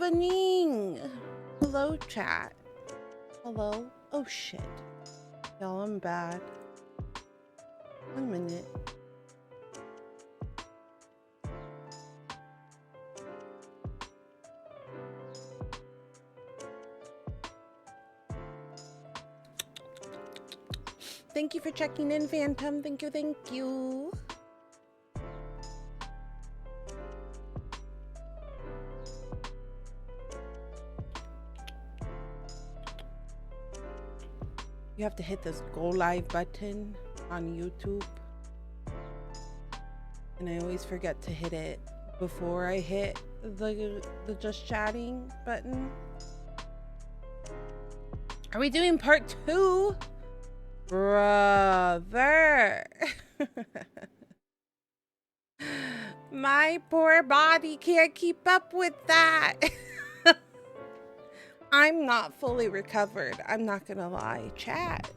evening. Hello, chat. Hello. Oh, shit. Y'all, I'm bad. 1 minute. Thank you for checking in, Phantom. Thank you, thank you. You have to hit this go live button on YouTube. And I always forget to hit it before I hit the just chatting button. Are we doing part 2? Brother. My poor body can't keep up with that. I'm not fully recovered. I'm not gonna lie, chat.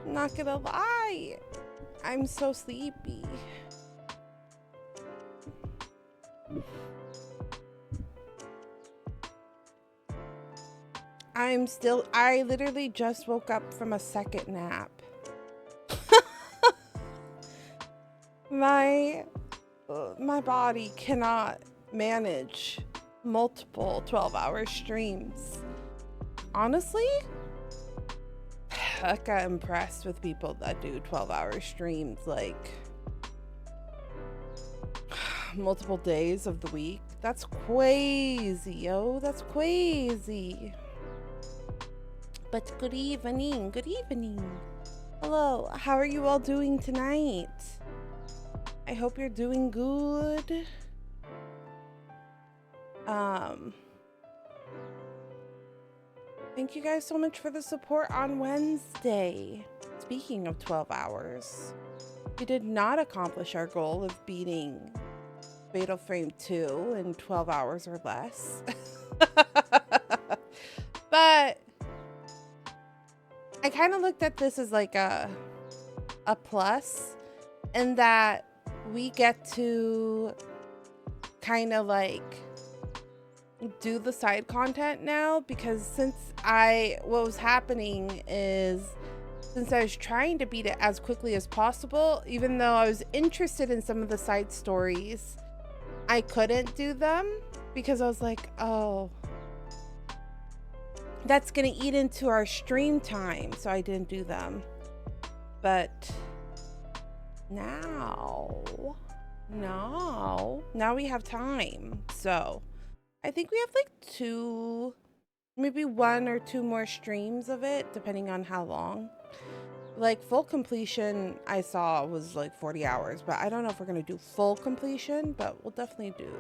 I'm not gonna lie. I'm so sleepy. I literally just woke up from a second nap. My body cannot manage multiple 12-hour streams. Honestly, I got impressed with people that do 12-hour streams like multiple days of the week. That's crazy, yo. That's crazy. But good evening. Good evening. Hello. How are you all doing tonight? I hope you're doing good. Thank you guys so much for the support on Wednesday. Speaking of 12 hours, we did not accomplish our goal of beating Fatal Frame 2 in 12 hours or less. But I kind of looked at this as like a plus, in that we get to kind of like do the side content now, because what was happening is, since I was trying to beat it as quickly as possible, even though I was interested in some of the side stories, I couldn't do them because I was like, oh, that's gonna eat into our stream time, so I didn't do them. But now we have time, so I think we have like 2, maybe 1 or 2 more streams of it, depending on how long. Like full completion, I saw was like 40 hours, but I don't know if we're gonna do full completion, but we'll definitely do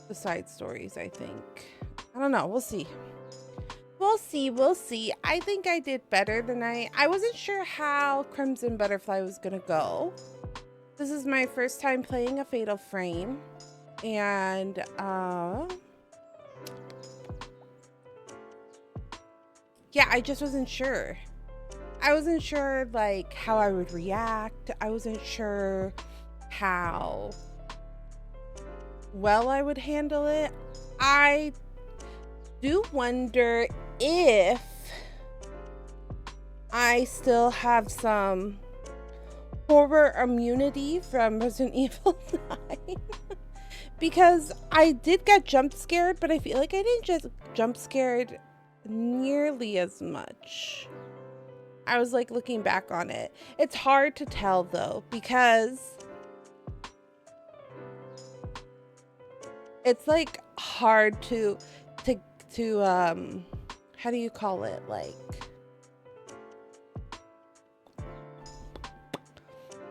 the side stories, I think. I don't know, we'll see. We'll see. I think I did better than I wasn't sure how Crimson Butterfly was gonna go. This is my first time playing a Fatal Frame, and yeah, I just wasn't sure. I wasn't sure like how I would react. I wasn't sure how well I would handle it. I do wonder if I still have some horror immunity from Resident Evil 9 because I did get jump scared, but I feel like I didn't just jump scared nearly as much. I was like looking back on it. It's hard to tell though, because it's like hard to how do you call it, like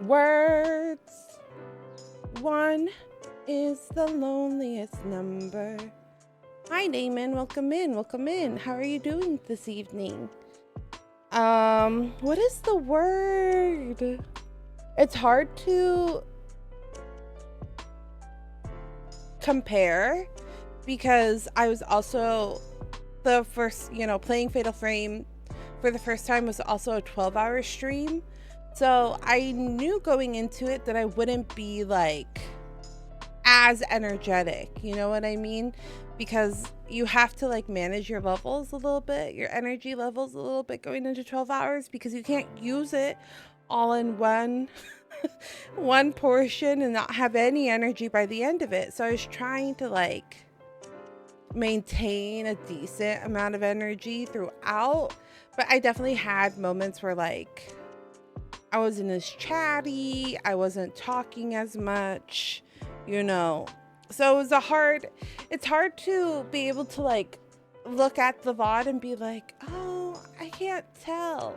words. 1 is the loneliest number. Hi Damon, welcome in. How are you doing this evening? What is the word? It's hard to compare because I was also the first, playing Fatal Frame for the first time was also a 12-hour stream. So I knew going into it that I wouldn't be like as energetic, you know what I mean? Because you have to like manage your levels a little bit, your energy levels a little bit going into 12 hours, because you can't use it all in one one portion and not have any energy by the end of it. So I was trying to like maintain a decent amount of energy throughout, but I definitely had moments where like I wasn't as chatty, I wasn't talking as much, you know. So it was it's hard to be able to like look at the VOD and be like, oh, I can't tell.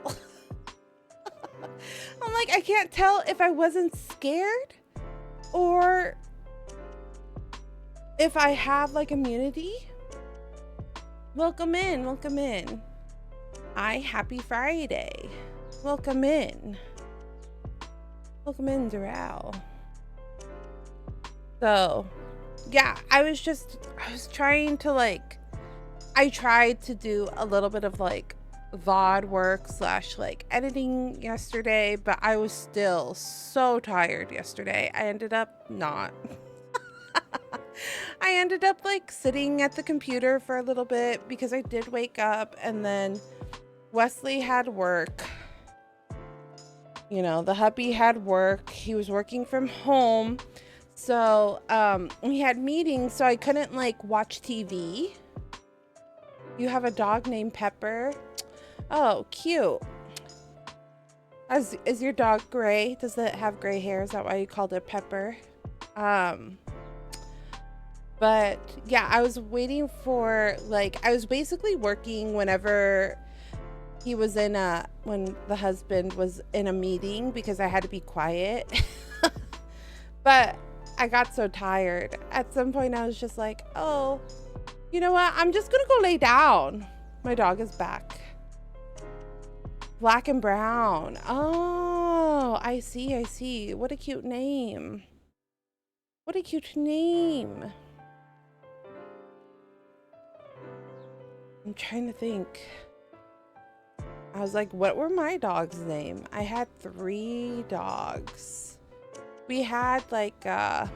I'm like, I can't tell if I wasn't scared or if I have like immunity. Welcome in, welcome in. Hi, happy Friday. Welcome in. Welcome in, Doral. So, yeah, I was trying to like, I tried to do a little bit of like VOD work / like editing yesterday, but I was still so tired yesterday. I ended up not. I ended up like sitting at the computer for a little bit because I did wake up, and then Wesley had work. You know, the hubby had work. He was working from home. So we had meetings, so I couldn't like watch TV. You have a dog named Pepper? Oh, cute. Is your dog gray? Does it have gray hair? Is that why you called it Pepper? But yeah, I was waiting for like, I was basically working whenever he was when the husband was in a meeting, because I had to be quiet. But I got so tired. At some point I was just like, oh, you know what? I'm just gonna go lay down. My dog is back. Black and brown. Oh, I see, I see. What a cute name. What a cute name. I'm trying to think. I was like, what were my dog's name? I had 3 dogs. We had like a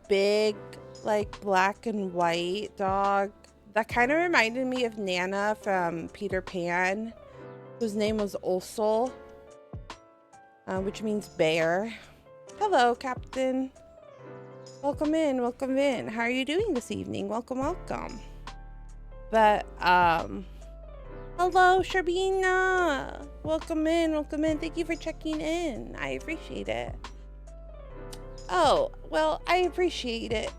big like black and white dog that kind of reminded me of Nana from Peter Pan, whose name was Ursel, which means bear. Hello, Captain. Welcome in, welcome in. How are you doing this evening? Welcome, welcome. But hello, Shabina. Welcome in, welcome in. Thank you for checking in. I appreciate it. Oh, well, I appreciate it.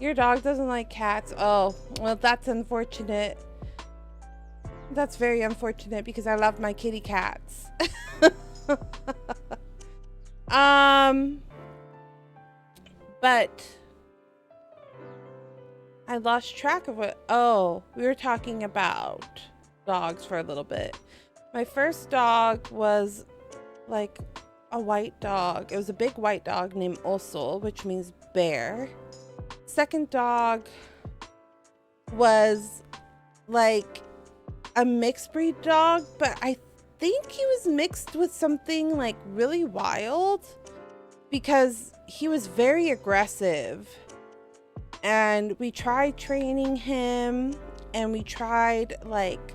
Your dog doesn't like cats. Oh, well, that's unfortunate. That's very unfortunate because I love my kitty cats. But I lost track of what. Oh, we were talking about dogs for a little bit. My first dog was like a white dog. It was a big white dog named Ursel, which means bear. Second dog was like a mixed breed dog, but I think he was mixed with something like really wild because he was very aggressive. And we tried training him, and we tried like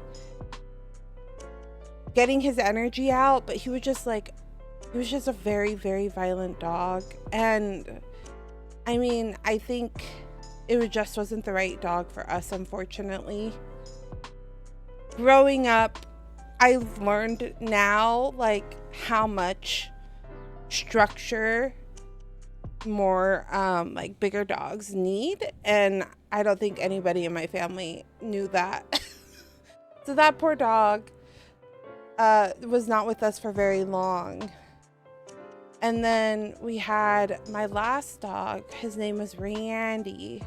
getting his energy out, but he was just a very, very violent dog. And I mean, I think it just wasn't the right dog for us, unfortunately. Growing up, I've learned now like how much structure more like bigger dogs need, and I don't think anybody in my family knew that. So that poor dog was not with us for very long. And then we had my last dog. His name was Randy,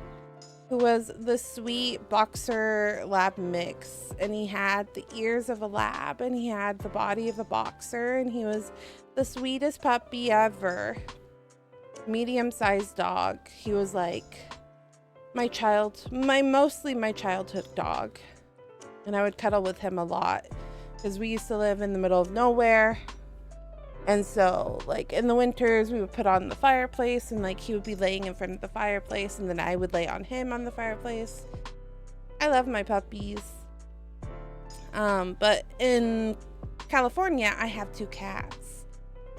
who was the sweet boxer lab mix, and he had the ears of a lab and he had the body of a boxer, and he was the sweetest puppy ever. Medium-sized dog. He was like mostly my childhood dog, and I would cuddle with him a lot because we used to live in the middle of nowhere. And so, like, in the winters, we would put on the fireplace, and like he would be laying in front of the fireplace, and then I would lay on him on the fireplace. I love my puppies. But in California, I have 2 cats,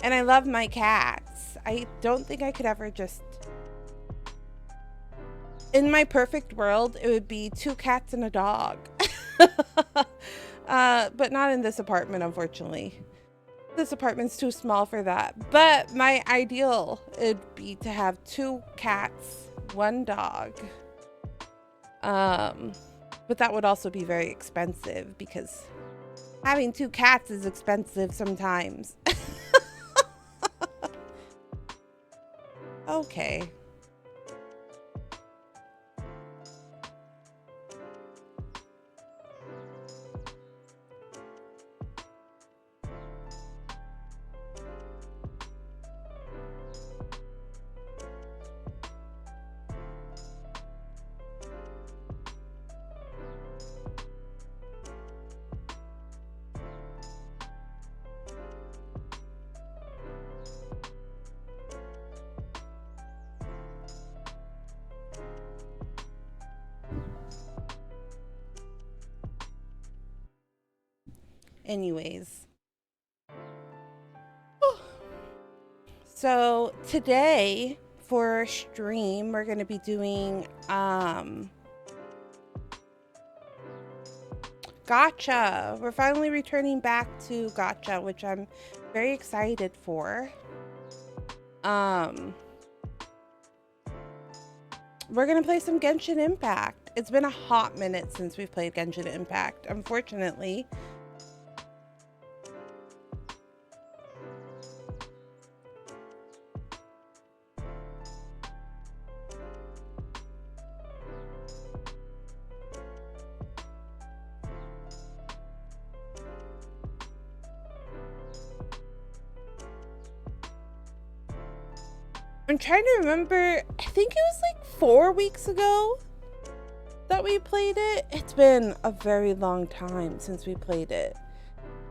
and I love my cats. I don't think I could ever just, in my perfect world, it would be 2 cats and a dog. But not in this apartment, unfortunately. This apartment's too small for that. But my ideal would be to have 2 cats, 1 dog. But that would also be very expensive because having 2 cats is expensive sometimes. Okay. Anyways. So today for stream, we're going to be doing Gacha. We're finally returning back to Gacha, which I'm very excited for. We're going to play some Genshin Impact. It's been a hot minute since we've played Genshin Impact, unfortunately. I'm trying to remember, I think it was like 4 weeks ago that we played it. It's been a very long time since we played it.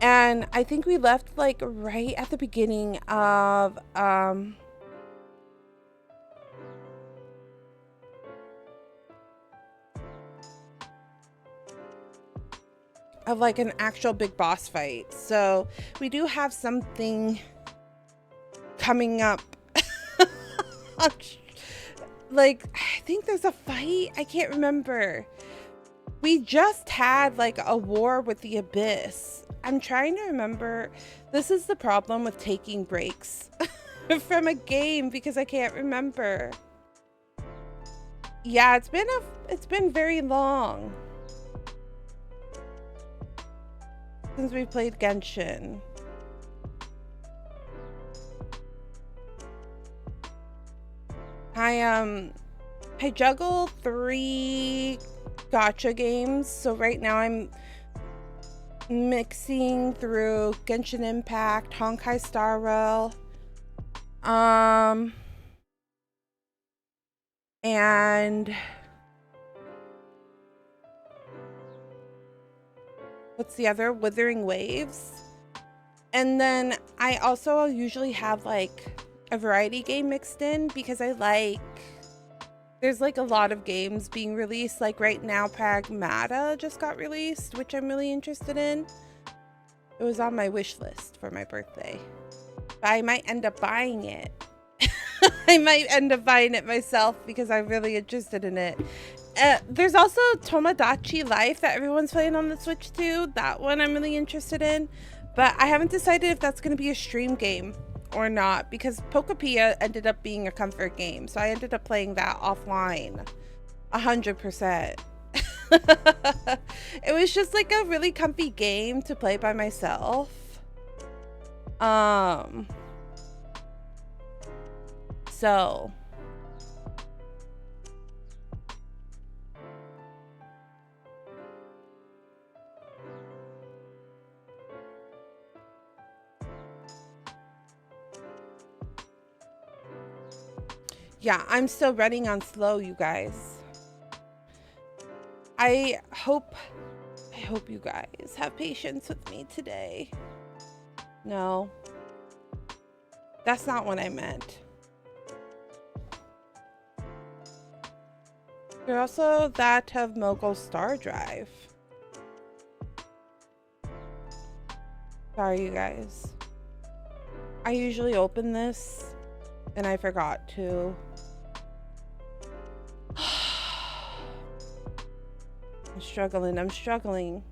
And I think we left like right at the beginning of like an actual big boss fight. So we do have something coming up. Like, I think there's a fight. I can't remember. We just had like a war with the Abyss. I'm trying to remember. This is the problem with taking breaks from a game because I can't remember. Yeah, it's been very long since we played Genshin. I juggle 3 gacha games, so right now I'm mixing through Genshin Impact, Honkai Star Rail, and what's the other? Wuthering Waves. And then I also usually have like a variety game mixed in because there's like a lot of games being released. Like right now, Pragmata just got released, which I'm really interested in. It was on my wish list for my birthday. But I might end up buying it. I might end up buying it myself because I'm really interested in it. There's also Tomodachi Life that everyone's playing on the Switch too. That one I'm really interested in. But I haven't decided if that's going to be a stream game or not because Pokopia ended up being a comfort game. So I ended up playing that offline 100%. It was just like a really comfy game to play by myself. So yeah, I'm still running on slow, you guys. I hope you guys have patience with me today. No. That's not what I meant. There's also that of Mogul Star Drive. Sorry, you guys. I usually open this and I forgot to. I'm struggling. I'm struggling.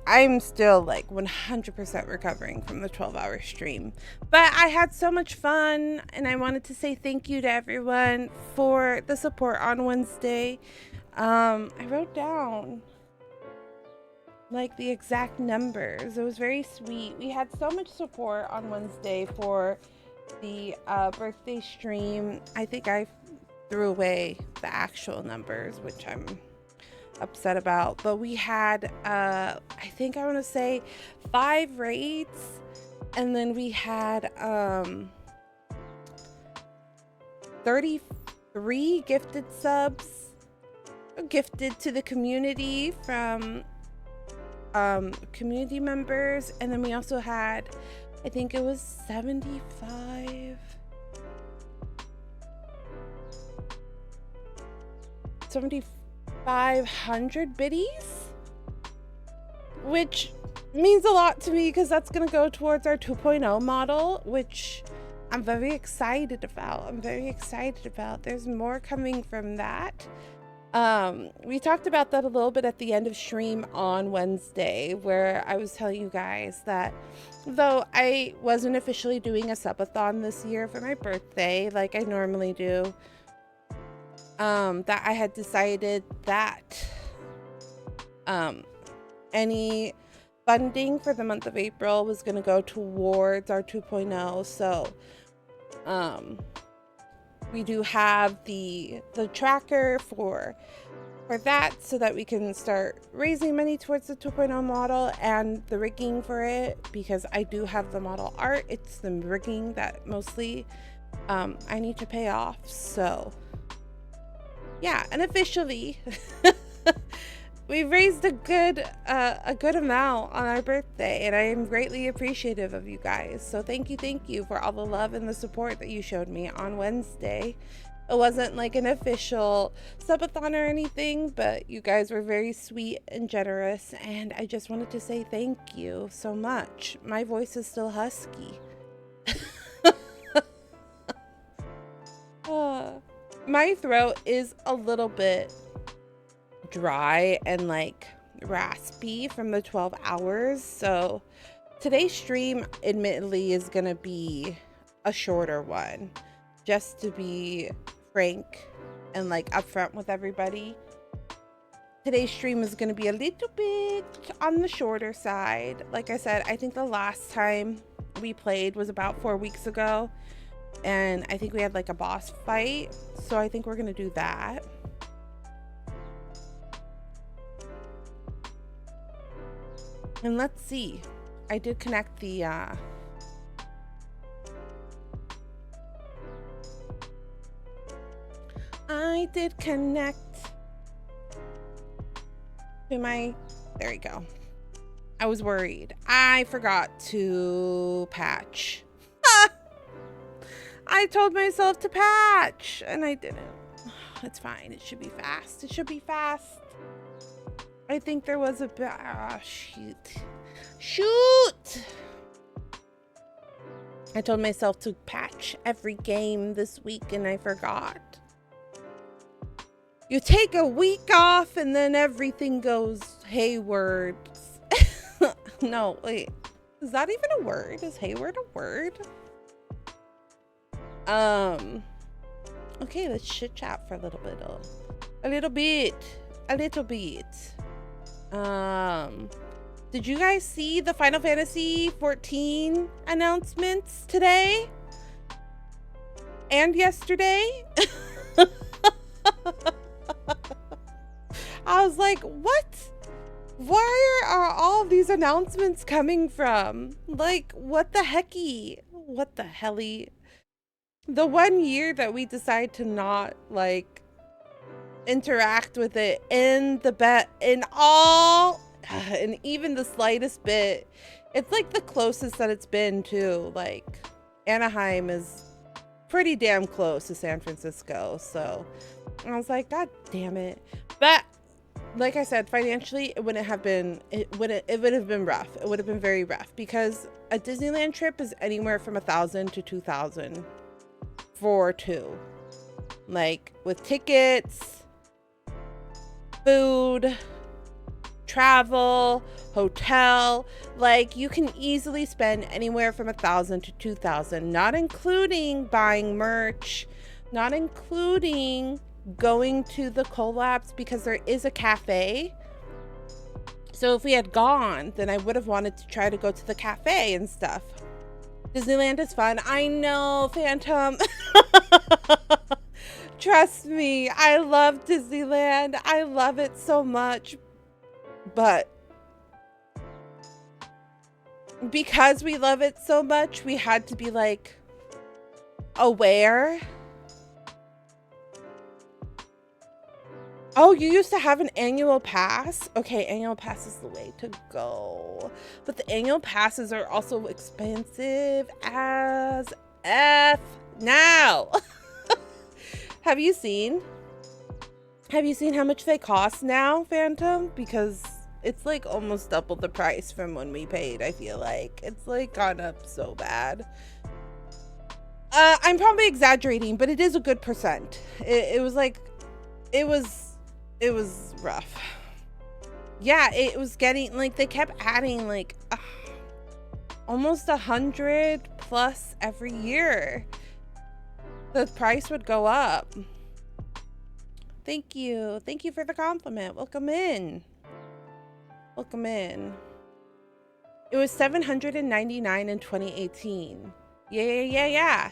I'm still like 100% recovering from the 12-hour stream, but I had so much fun, and I wanted to say thank you to everyone for the support on Wednesday. I wrote down like the exact numbers. It was very sweet. We had so much support on Wednesday for the birthday stream. I think I threw away the actual numbers, which I'm upset about, but we had I think I want to say 5 raids, and then we had 33 gifted subs gifted to the community from community members, and then we also had, I think it was 7,500 biddies, which means a lot to me because that's going to go towards our 2.0 model, which I'm very excited about. There's more coming from that. We talked about that a little bit at the end of stream on Wednesday, where I was telling you guys that though I wasn't officially doing a subathon this year for my birthday like I normally do, that I had decided that any funding for the month of April was going to go towards our 2.0. So we do have the tracker for that, so that we can start raising money towards the 2.0 model, and the rigging for it, because I do have the model art. It's the rigging that mostly I need to pay off. So yeah, and officially we've raised a good amount on our birthday, and I am greatly appreciative of you guys. So thank you for all the love and the support that you showed me on Wednesday. It wasn't like an official subathon or anything, but you guys were very sweet and generous, and I just wanted to say thank you so much. My voice is still husky. My throat is a little bit dry and like raspy from the 12 hours, so today's stream admittedly is gonna be a shorter one, just to be frank and like upfront with everybody. Today's stream is going to be a little bit on the shorter side. Like I said, I think the last time we played was about 4 weeks ago, and I think we had like a boss fight, so I think we're going to do that. And let's see, I did connect the I did connect to my, there you go. I was worried. I forgot to patch. I told myself to patch and I didn't. It's fine. It should be fast. I think there was a bit, shoot. I told myself to patch every game this week and I forgot. You take a week off and then everything goes hayward. No, wait. Is that even a word? Is hayward a word? Okay, let's chit chat for a little bit. Did you guys see the Final Fantasy 14 announcements today? And yesterday? I was like, what? Where are all these announcements coming from? Like, what the hecky? What the helly? The 1 year that we decide to not, like, interact with it in and even the slightest bit. It's like the closest that it's been to, like, Anaheim is pretty damn close to San Francisco. So I was like, God damn it. But like I said, financially, it would have been rough. It would have been very rough because a Disneyland trip is anywhere from $1,000 to $2,000 for two, like with tickets, food, travel, hotel. Like, you can easily spend anywhere from $1,000 to $2,000, not including buying merch, not including going to the collabs, because there is a cafe. So if we had gone, then I would have wanted to try to go to the cafe and stuff. Disneyland is fun. I know, Phantom. Trust me, I love Disneyland. I love it so much. But because we love it so much, we had to be like aware. Oh, you used to have an annual pass? Okay, annual pass is the way to go. But the annual passes are also expensive as F now. Have you seen how much they cost now, Phantom? Because it's like almost double the price from when we paid. I feel like it's like gone up so bad. I'm probably exaggerating, but it is a good percent. It was rough. Yeah, it was getting like, they kept adding like almost 100 plus every year. The price would go up. Thank you for the compliment. Welcome in. It was $799 in 2018. Yeah.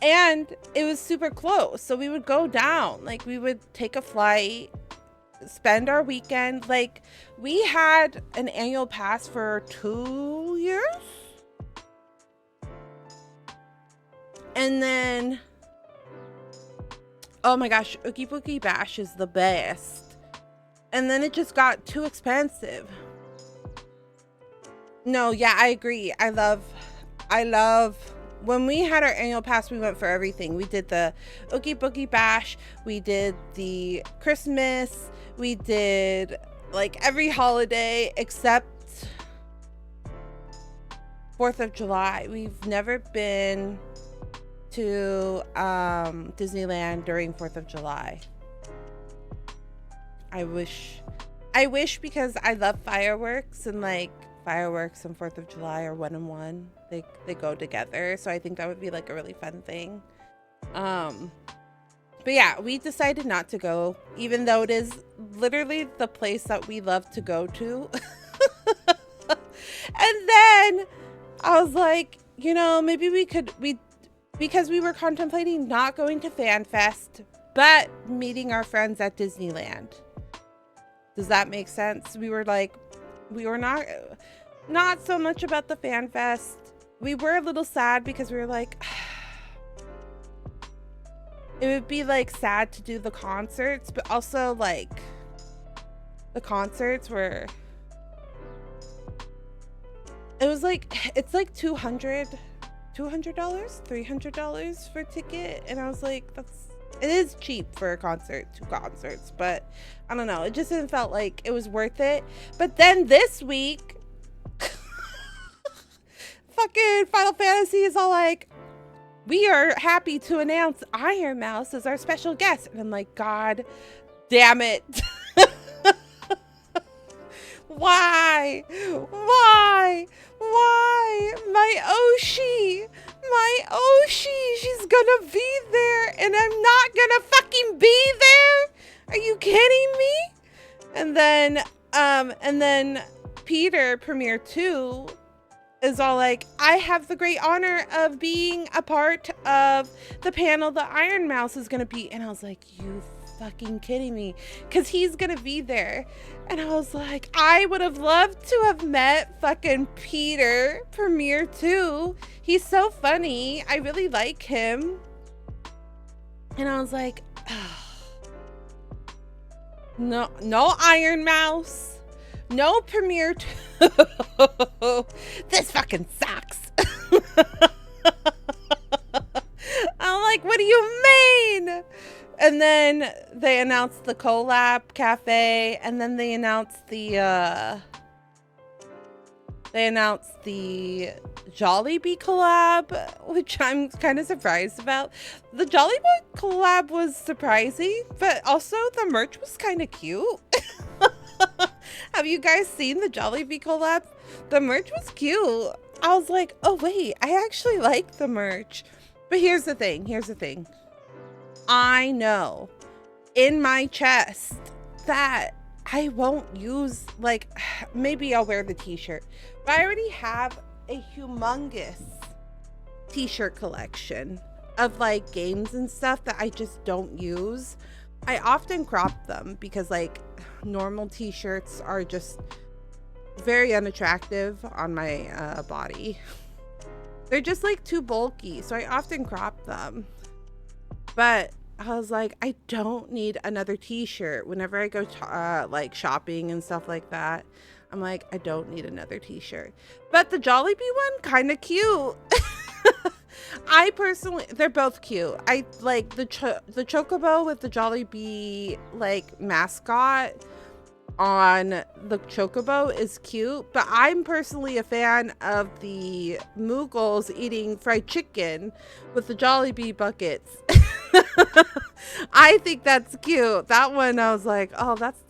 And it was super close. So we would go down. Like, we would take a flight, spend our weekend. Like, we had an annual pass for 2 years. And then, oh my gosh, Ookie Bookie Bash is the best. And then it just got too expensive. No, yeah, I agree. I love when we had our annual pass, we went for everything. We did the Ookie Bookie Bash, we did the Christmas, we did like every holiday except 4th of July. We've never been to Disneyland during 4th of July. I wish, because I love fireworks, and like fireworks and 4th of July are one and one. They go together. So I think that would be like a really fun thing. But yeah, we decided not to go, even though it is literally the place that we love to go to. And then I was like, you know, maybe because we were contemplating not going to Fan Fest, but meeting our friends at Disneyland. Does that make sense? We were not so much about the Fan Fest. We were a little sad because we were like, it would be like sad to do the concerts, but also like the concerts were, it was like, it's like $200, $300 for a ticket. And I was like, it is cheap for a concert, 2 concerts, but I don't know. It just didn't felt like it was worth it. But then this week, fucking Final Fantasy is all like, we are happy to announce Iron Mouse as our special guest. And I'm like, God damn it. Why? My Oshi, she's gonna be there and I'm not gonna fucking be there? Are you kidding me? And then Peter Premiere 2 is all like, I have the great honor of being a part of the panel that Iron Mouse is gonna be. And I was like, you fucking kidding me? Because he's gonna be there. And I was like, I would have loved to have met fucking Peter Premiere 2. He's so funny. I really like him. And I was like, oh. No Iron Mouse. No Premiere. This fucking sucks. I'm like, what do you mean? And then they announced the collab cafe, and then they announced the Jollibee collab, which I'm kind of surprised about. The Jollibee collab was surprising, but also the merch was kind of cute. Have you guys seen the Jollibee collab? The merch was cute. I was like, oh wait, I actually like the merch. But here's the thing. I know in my chest that I won't use, like, maybe I'll wear the t-shirt, but I already have a humongous t-shirt collection of like games and stuff that I just don't use. I often crop them because like normal t-shirts are just very unattractive on my body. They're just like too bulky, so I often crop them. But I was like, I don't need another t-shirt. Whenever I go like shopping and stuff like that, I'm like, I don't need another t-shirt. But the Jollibee one, kind of cute. I personally, they're both cute. I like the Chocobo with the Jollibee like mascot on the Chocobo is cute, but I'm personally a fan of the Moogles eating fried chicken with the Jollibee buckets. I think that's cute. That one I was like, oh, that's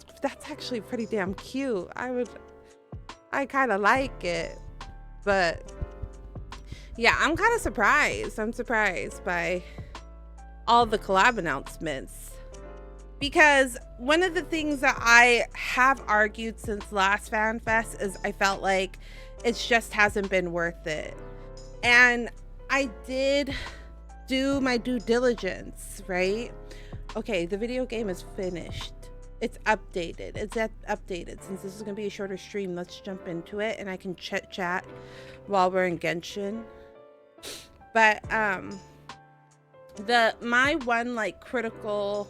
actually pretty damn cute. I kind of like it. But yeah, I'm kind of surprised. I'm surprised by all the collab announcements, because one of the things that I have argued since last Fan Fest is I felt like it just hasn't been worth it. And I did do my due diligence, right? Okay, the video game is finished. It's updated. It's updated. Since this is going to be a shorter stream, let's jump into it and I can chat while we're in Genshin. But my one like critical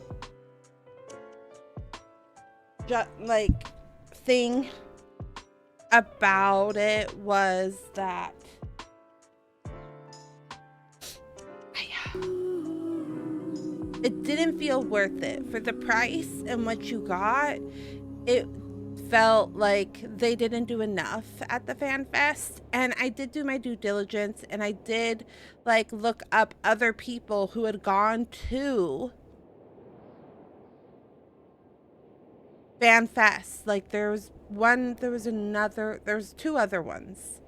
like thing about it was that it didn't feel worth it for the price and what you got. It felt like they didn't do enough at the Fan Fest, and I did do my due diligence and I did like look up other people who had gone to Fan Fest. Like there was two other ones,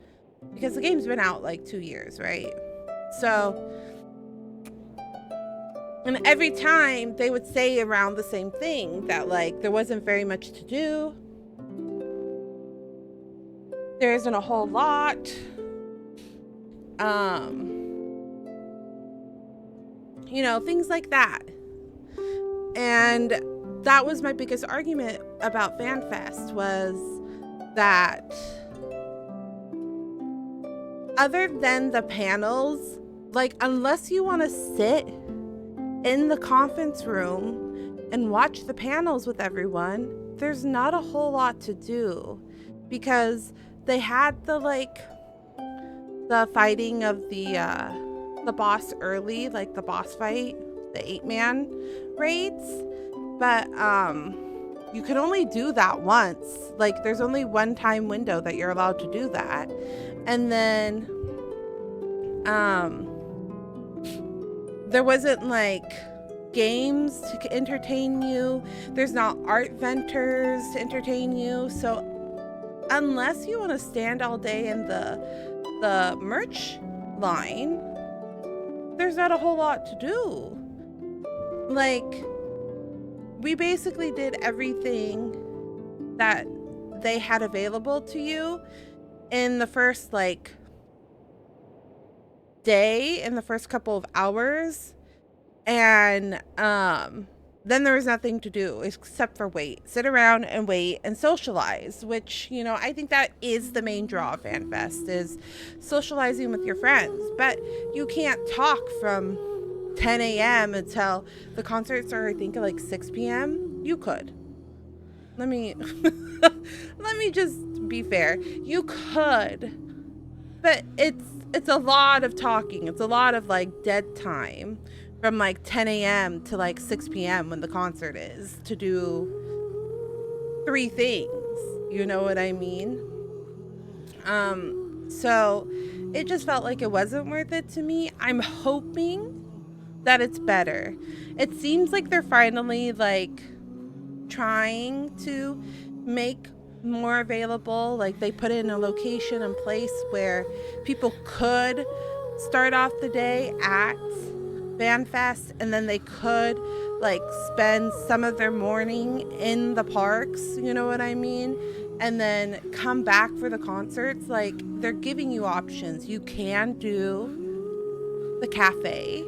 because the game's been out like 2 years, right? So, and every time they would say around the same thing, that like there wasn't very much to do. There isn't a whole lot. You know, things like that. And that was my biggest argument about Fan Fest, was that other than the panels, like unless you want to sit in the conference room and watch the panels with everyone, there's not a whole lot to do, because they had the fighting of the boss early, like the boss fight, the 8-man raids, but you could only do that once. Like there's only one time window that you're allowed to do that. And then there wasn't like games to entertain you. There's not art vendors to entertain you. So unless you want to stand all day in the merch line, there's not a whole lot to do. Like, we basically did everything that they had available to you in the first like day, in the first couple of hours, and then there was nothing to do except for sit around and wait and socialize, which, you know, I think that is the main draw of Fan Fest, is socializing with your friends. But you can't talk from 10 a.m. until the concert started, I think at like 6 p.m. You could, let me let me just be fair. You could, but it's a lot of talking. It's a lot of like dead time from like 10 a.m. to like 6 p.m. when the concert is to do 3 things. You know what I mean? So it just felt like it wasn't worth it to me. I'm hoping that it's better. It seems like they're finally like trying to make more available. Like they put in a location and place where people could start off the day at FanFest, and then they could like spend some of their morning in the parks, you know what I mean? And then come back for the concerts. Like they're giving you options. You can do the cafe.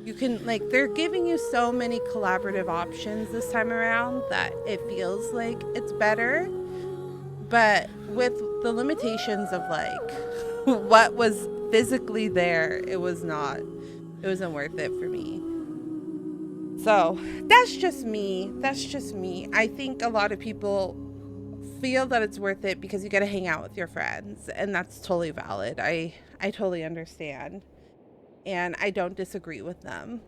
You can, like, they're giving you so many collaborative options this time around that it feels like it's better. But with the limitations of like what was physically there, it wasn't worth it for me. So that's just me. I think a lot of people feel that it's worth it because you get to hang out with your friends, and that's totally valid. I totally understand. And I don't disagree with them.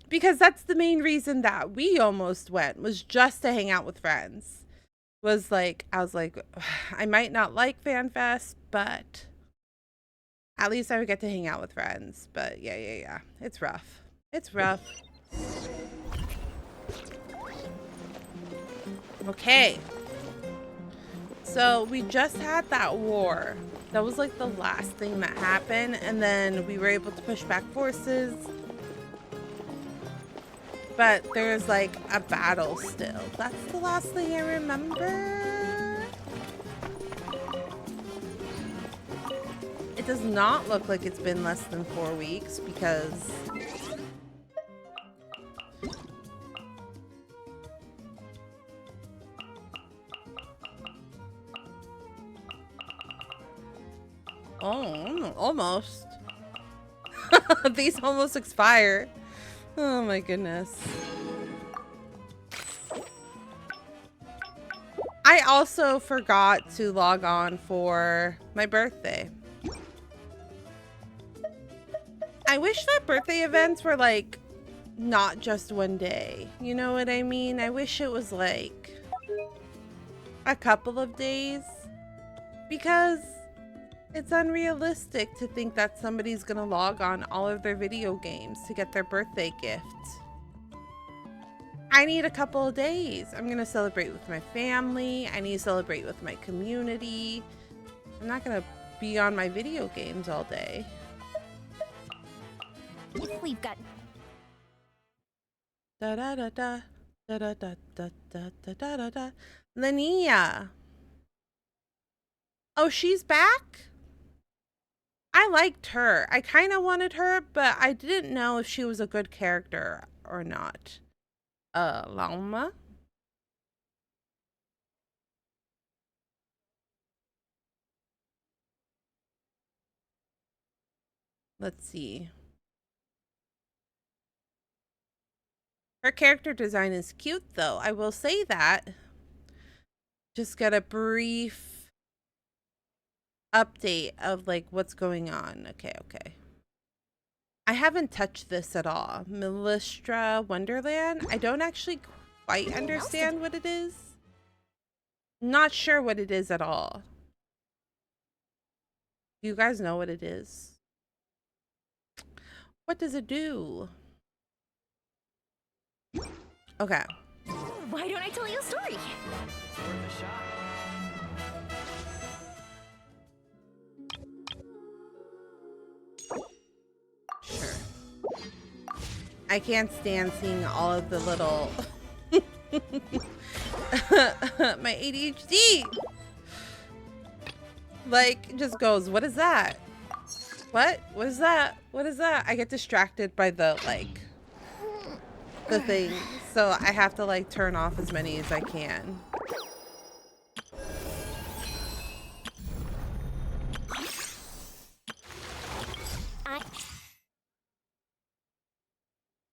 Because that's the main reason that we almost went, was just to hang out with friends. Was like, I was like, I might not like FanFest, but at least I would get to hang out with friends. But yeah. It's rough. Okay. So we just had that war. That was like the last thing that happened, and then we were able to push back forces. But there's like a battle still. That's the last thing I remember. It does not look like it's been less than 4 weeks because oh, almost. These almost expire. Oh my goodness. I also forgot to log on for my birthday. I wish that birthday events were like not just one day. You know what I mean? I wish it was like a couple of days, because it's unrealistic to think that somebody's gonna log on all of their video games to get their birthday gift. I need a couple of days. I'm gonna celebrate with my family. I need to celebrate with my community. I'm not gonna be on my video games all day. We've got Da da da da da da da da da da da da da. Linnea. Oh, she's back? I liked her. I kind of wanted her, but I didn't know if she was a good character or not. Llama? Let's see. Her character design is cute, though. I will say that. Just got a brief update of like what's going on. Okay. I haven't touched this at all. Melistra Wonderland. I don't actually quite understand what it is. Not sure what it is at all. Do you guys know what it is? What does it do? Okay. Why don't I tell you a story? It's worth a shot. Sure. I can't stand seeing all of the little my ADHD like just goes, what is that? What is that? What is that? I get distracted by the like the thing, so I have to like turn off as many as I can.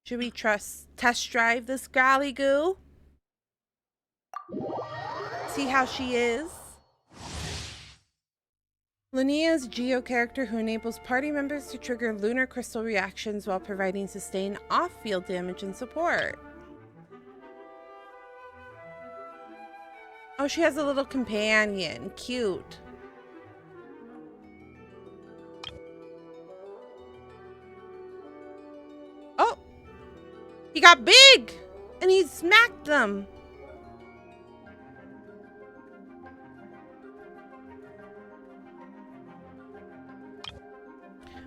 Should we test drive this growly goo? See how she is? Lottieo is a Geo character who enables party members to trigger lunar crystal reactions while providing sustained off-field damage and support. Oh, she has a little companion. Cute. Oh! He got big! And he smacked them!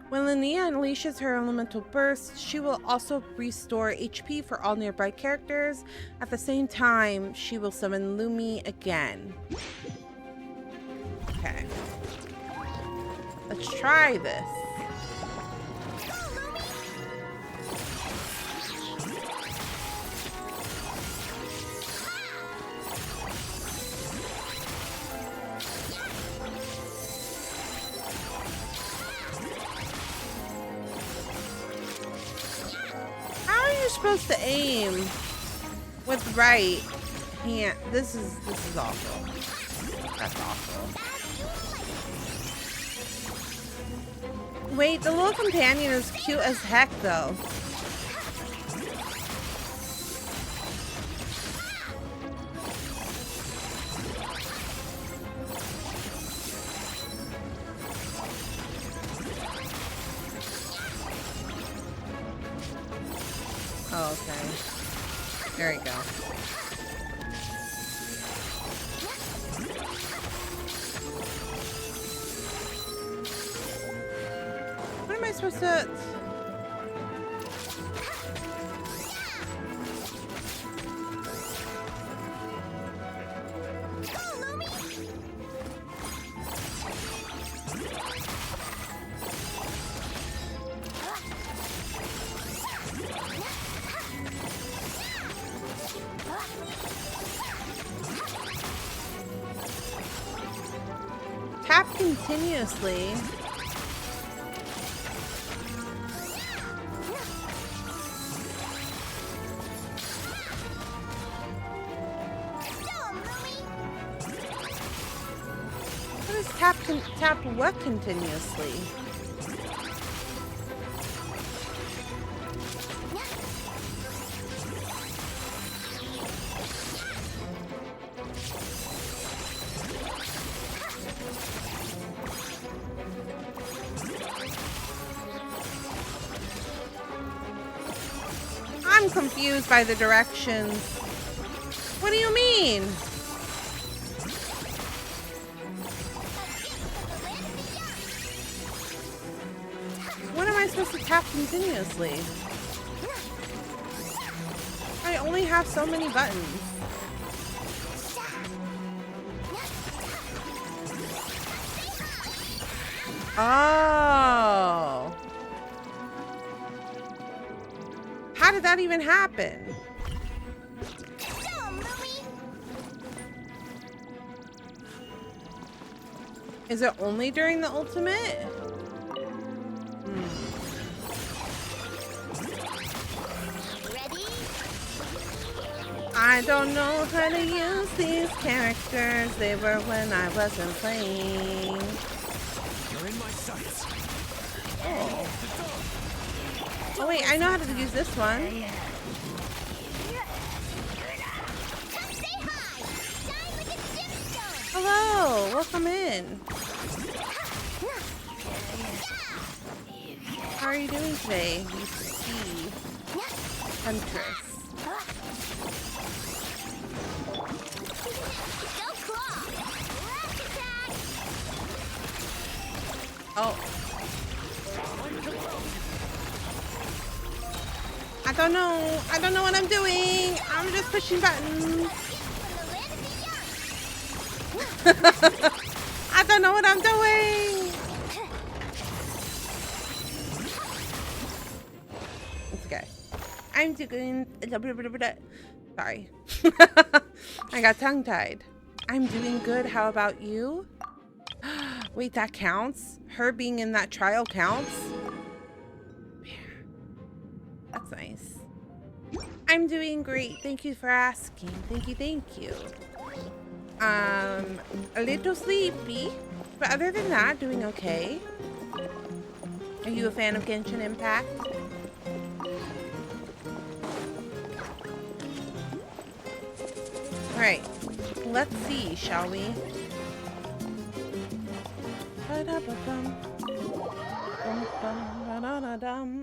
When Lottieo unleashes her elemental burst, she will also restore HP for all nearby characters. At the same time, she will summon Lumi again. Okay. Let's try this. Supposed to aim with right hand. This is awful. That's awful. Wait, the little companion is cute as heck though. Oh, okay. There you go. What am I supposed to... Tap continuously. What is tap what continuously? I'm confused by the directions. What do you mean? When am I supposed to tap continuously? I only have so many buttons. Oh. How did that even happen? Is it only during the ultimate? I don't know how to use these characters. They were when I wasn't playing. You're in my sights. Oh. Oh wait, I know how to use this one. Hello, welcome in. How are you doing today, you sea huntress? Oh. I don't know what I'm doing. I'm just pushing buttons. I don't know what I'm doing. It's okay. I'm doing... Sorry. I got tongue-tied. I'm doing good. How about you? Wait, that counts? Her being in that trial counts? Man, that's nice. I'm doing great. Thank you for asking. Thank you, thank you. A little sleepy, but other than that, doing okay. Are you a fan of Genshin Impact? Alright, let's see, shall we?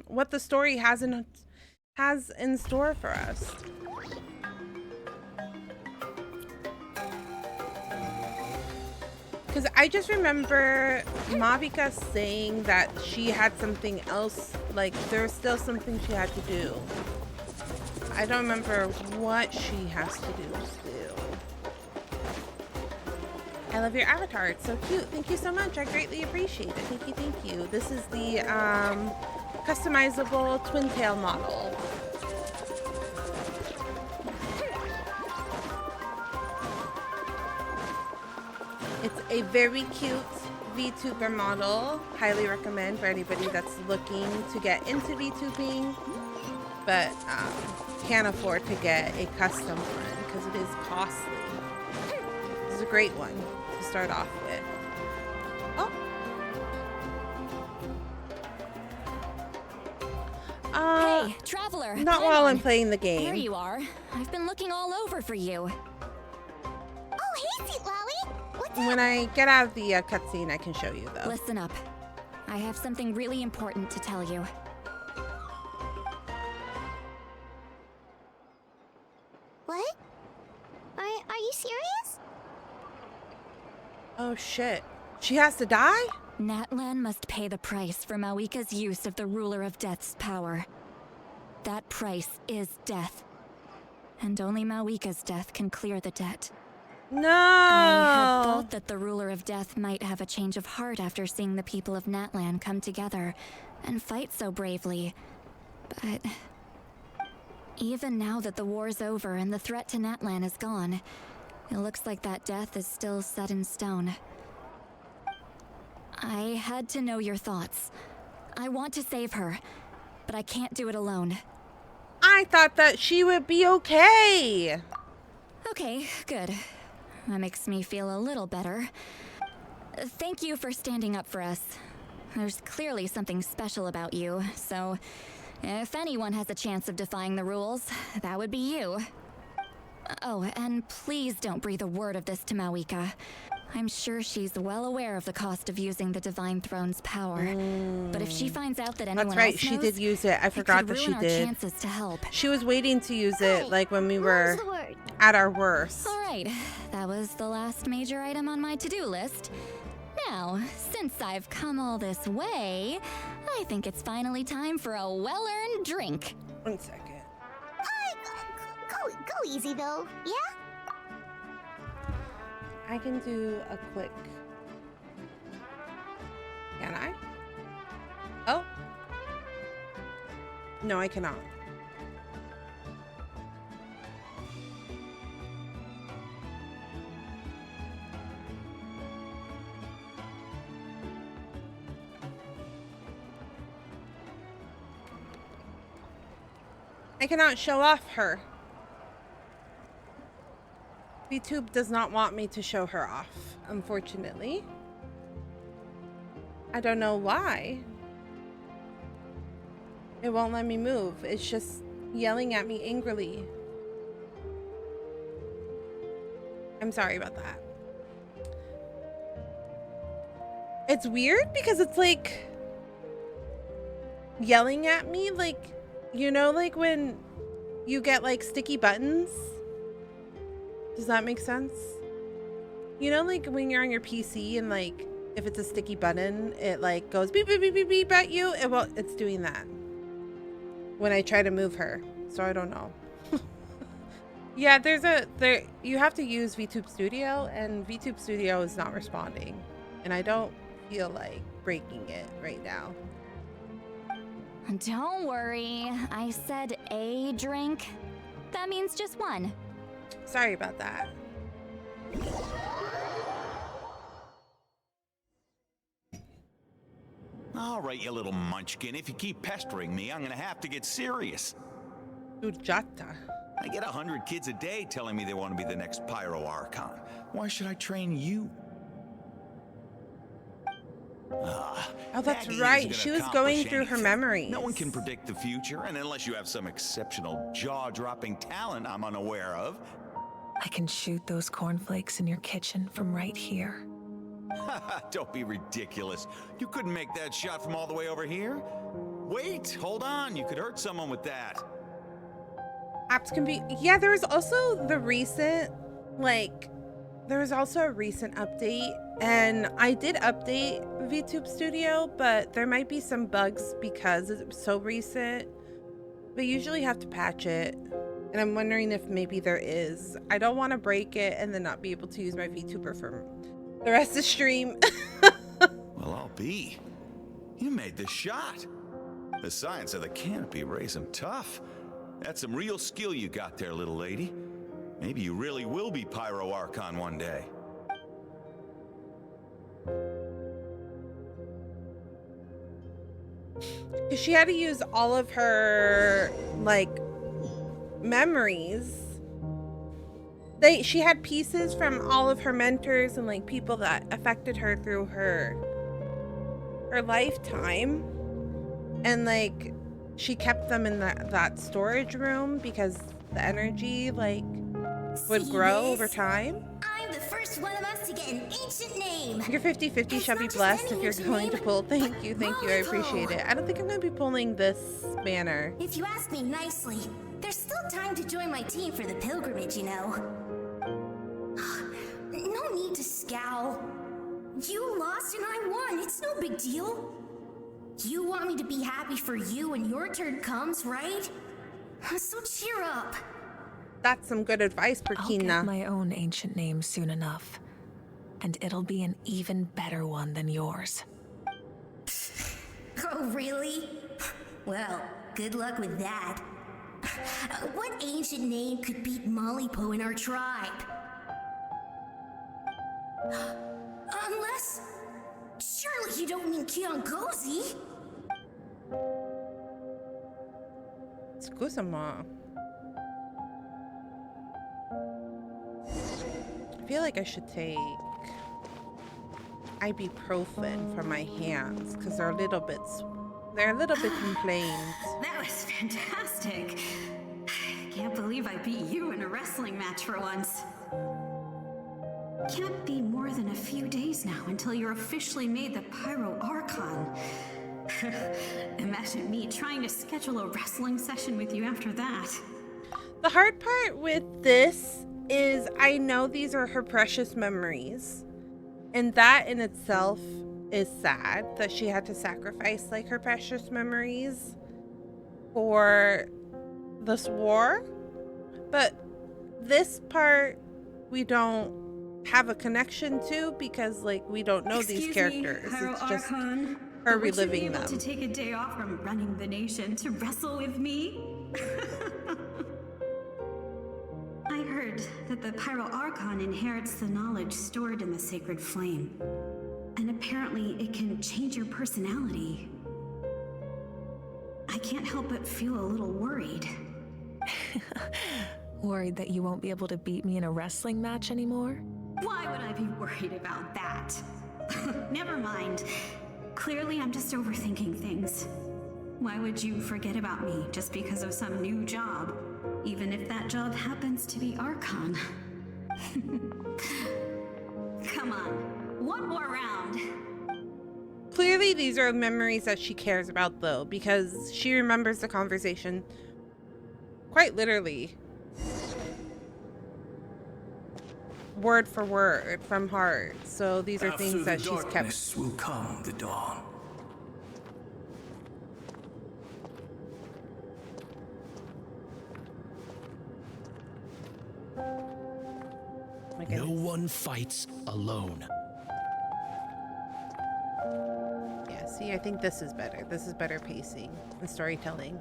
What the story has in store for us. Because I just remember Mavika saying that she had something else, like there's still something she had to do. I don't remember what she has to do still. I love your avatar, it's so cute. Thank you so much, I greatly appreciate it. Thank you, thank you. This is the customizable twin tail model. It's a very cute VTuber model. Highly recommend for anybody that's looking to get into VTubing, but can't afford to get a custom one because it is costly. This is a great one to start off with. Oh. Hey, traveler. Not while I'm playing the game. There you are. I've been looking all over for you. Oh, hey, Sweet Lolly. What's When I get out of the cutscene, I can show you though. Listen up. I have something really important to tell you. What? Are you serious? Oh shit. She has to die? Natlan must pay the price for Mawika's use of the Ruler of Death's power. That price is death. And only Mawika's death can clear the debt. No! I had thought that the Ruler of Death might have a change of heart after seeing the people of Natlan come together and fight so bravely. But even now that the war's over and the threat to Natlan is gone, it looks like that death is still set in stone. I had to know your thoughts. I want to save her, but I can't do it alone. I thought that she would be okay. Okay, good. That makes me feel a little better. Thank you for standing up for us. There's clearly something special about you, so if anyone has a chance of defying the rules, that would be you. Oh, and please don't breathe a word of this to Mawika. I'm sure she's well aware of the cost of using the Divine Throne's power. But if she finds out that anyone That's right, else she knows, did use it. I forgot that she ruin our did. chances to help. She was waiting to use it like when we were What was the word? at our worst. All right, that was the last major item on my to-do list. Now, since I've come all this way, I think it's finally time for a well-earned drink. 1 second. Go easy though, yeah? I can do a quick. Can I? Oh. No, I cannot. I cannot show off her. VTube does not want me to show her off, unfortunately. I don't know why. It won't let me move. It's just yelling at me angrily. I'm sorry about that. It's weird because it's like yelling at me like, you know, like when you get like sticky buttons. Does that make sense? You know, like when you're on your PC and like if it's a sticky button, it like goes beep beep beep beep beep at you. It's doing that when I try to move her. So I don't know. Yeah, you have to use VTube Studio, and VTube Studio is not responding, and I don't feel like breaking it right now. Don't worry, I said a drink. That means just one. Sorry about that. All right, you little munchkin. If you keep pestering me, I'm gonna have to get serious. Sujata. I get 100 kids a day telling me they want to be the next Pyro Archon. Why should I train you? Oh, that's nagging right. isn't She gonna was going accomplish through her anything. memories. No one can predict the future, and unless you have some exceptional jaw-dropping talent I'm unaware of. I can shoot those cornflakes in your kitchen from right here. Don't be ridiculous. You couldn't make that shot from all the way over here. Wait, hold on. You could hurt someone with that. Apps can be. Yeah, there was also the recent, there was also a recent update, and I did update VTube Studio, but there might be some bugs because it's so recent. But usually have to patch it, and I'm wondering if maybe there is. I don't want to break it and then not be able to use my VTuber for the rest of the stream. Well, I'll be. You made the shot. The science of the canopy raised some tough. That's some real skill you got there, little lady. Maybe you really will be Pyro Archon one day. Because she had to use all of her, memories. She had pieces from all of her mentors and, people that affected her through her lifetime. And, she kept them in that storage room because the energy, would grow over time. I'm the first one of us to get an ancient name. Your 50/50 shall be blessed if you're going to pull. Thank you, I appreciate it. I don't think I'm going to be pulling this banner. If you ask me nicely, there's still time to join my team for the pilgrimage, you know. No need to scowl. You lost and I won. It's no big deal. You want me to be happy for you when your turn comes, right? So cheer up. That's some good advice, I'll get Burkina. my own ancient name soon enough, and it'll be an even better one than yours. Oh, really? Well, good luck with that. What ancient name could beat Mollypo in our tribe? Unless... Surely you don't mean Kiangozi? Excuse-moi. I feel like I should take ibuprofen for my hands because they're a little bit complained. That was fantastic. Can't believe I beat you in a wrestling match for once. Can't be more than a few days now until you're officially made the Pyro Archon. Imagine me trying to schedule a wrestling session with you after that. The hard part with this is I know these are her precious memories, and that in itself is sad that she had to sacrifice her precious memories for this war. But this part we don't have a connection to because we don't know these characters. Pyro It's just Archon, her would you be reliving able them. to take a day off from running the nation to wrestle with me? I heard that the Pyro Archon inherits the knowledge stored in the sacred flame. And apparently it can change your personality. I can't help but feel a little worried. Worried that you won't be able to beat me in a wrestling match anymore? Why would I be worried about that? Never mind. Clearly I'm just overthinking things. Why would you forget about me just because of some new job? Even if that job happens to be Archon. Come on, one more round. Clearly these are memories that she cares about though, because she remembers the conversation quite literally. Word for word from heart. So these are things that she's kept. Darkness will come the dawn. My No goodness. one fights alone. Yeah, see, I think this is better. This is better pacing and storytelling.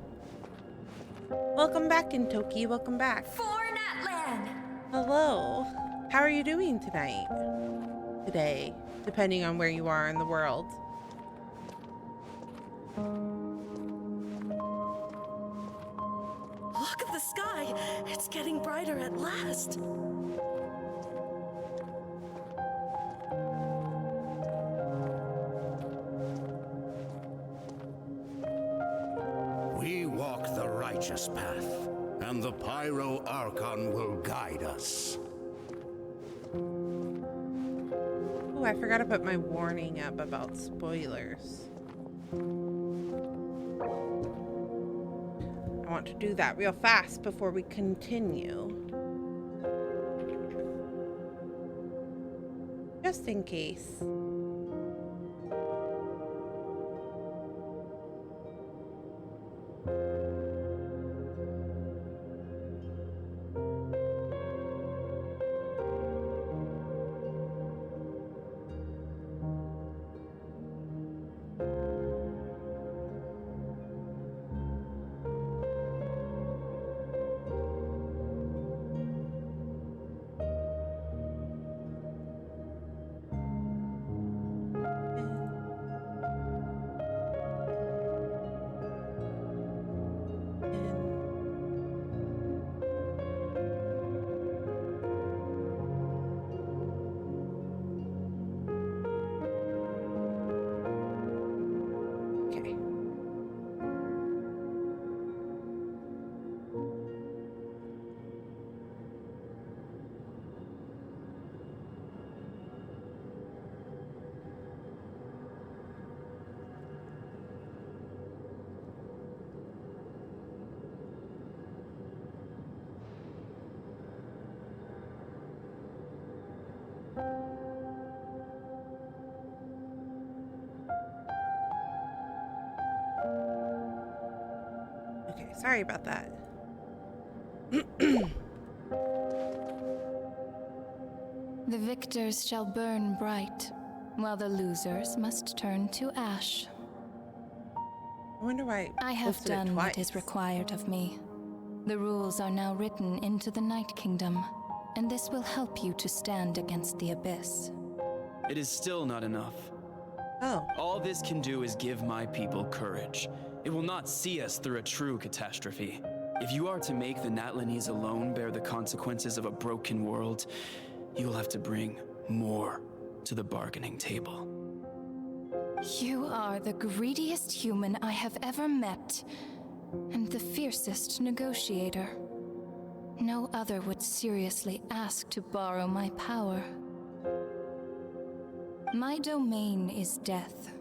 Welcome back, Intoki. Welcome back. For Natlan! Hello. How are you doing tonight? Today, depending on where you are in the world. Look It's getting brighter at last. We walk the righteous path, and the Pyro Archon will guide us. Oh, I forgot to put my warning up about spoilers. I want to do that real fast before we continue. Just in case. Okay. Okay, sorry about that. The victors shall burn bright, while the losers must turn to ash. I wonder why I have posted it done what twice. is required of me. The rules are now written into the Night Kingdom, and this will help you to stand against the Abyss. It is still not enough. Oh, All this can do is give my people courage. It will not see us through a true catastrophe. If you are to make the Natlanese alone bear the consequences of a broken world, you will have to bring more to the bargaining table. You are the greediest human I have ever met, and the fiercest negotiator. No other would seriously ask to borrow my power. My domain is death,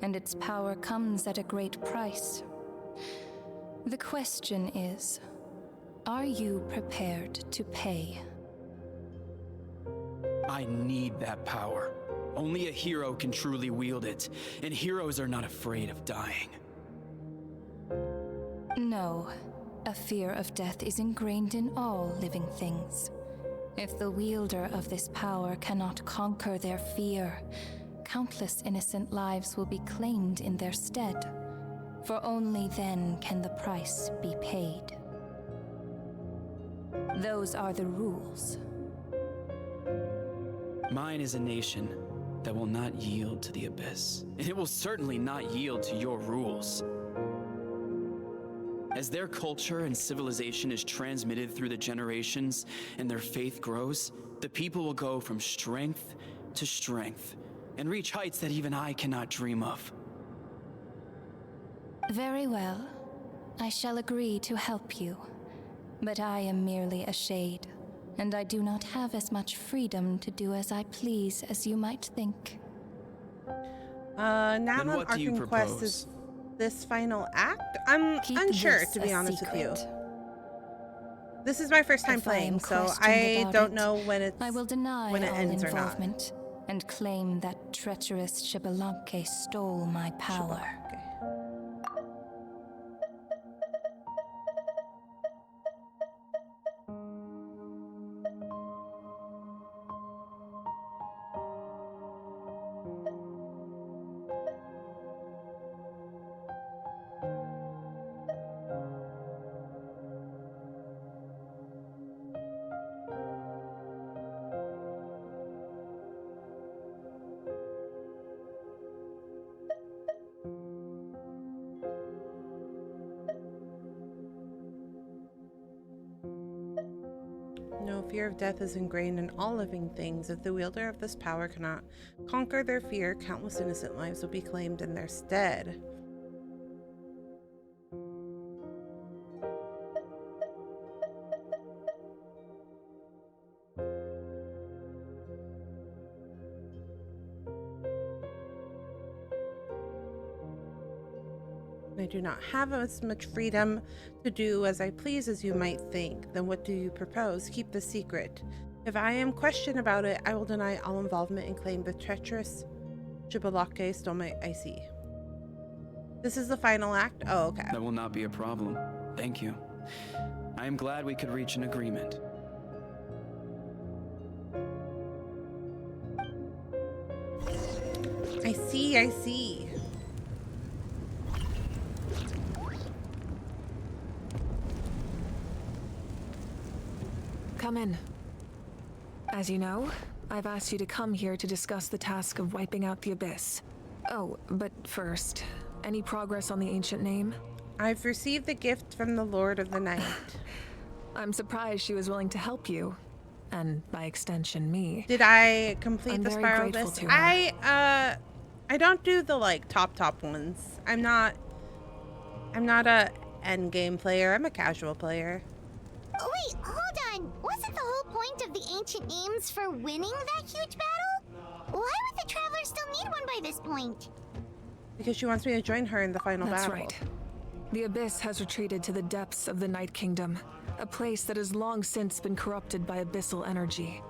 and its power comes at a great price. The question is, are you prepared to pay? I need that power. Only a hero can truly wield it, and heroes are not afraid of dying. No, a fear of death is ingrained in all living things. If the wielder of this power cannot conquer their fear, countless innocent lives will be claimed in their stead, for only then can the price be paid. Those are the rules. Mine is a nation that will not yield to the Abyss, and it will certainly not yield to your rules. As their culture and civilization is transmitted through the generations and their faith grows, the people will go from strength to strength and reach heights that even I cannot dream of. Very well. I shall agree to help you. But I am merely a shade, and I do not have as much freedom to do as I please as you might think. Natlan what do you Archon Quest propose? is this final act? I'm Keep unsure, this to be a honest with you. secret. This is my first time If I am playing, so questioned I about don't it, know when it's I will deny when it all ends or not. involvement and claim that treacherous Shibalanke stole my power. Okay. No, fear of death is ingrained in all living things. If the wielder of this power cannot conquer their fear, countless innocent lives will be claimed in their stead. I do not have as much freedom to do as I please as you might think. Then what do you propose? Keep the secret. If I am questioned about it, I will deny all involvement and claim the treacherous Shibalake stole my IC. This is the final act? Oh, okay. That will not be a problem. Thank you. I am glad we could reach an agreement. I see. Come in. As you know, I've asked you to come here to discuss the task of wiping out the Abyss. Oh, but first, any progress on the ancient name? I've received the gift from the Lord of the Night. I'm surprised she was willing to help you. And by extension, me. Did I complete I'm the very spiral grateful abyss? to her. I don't do the like top ones. I'm not a end game player. I'm a casual player. Oh, wait, hold on. Wasn't the whole point of the ancient names for winning that huge battle? Why would the Traveler still need one by this point? Because she wants me to join her in the final That's battle. right. The Abyss has retreated to the depths of the Night Kingdom, a place that has long since been corrupted by abyssal energy.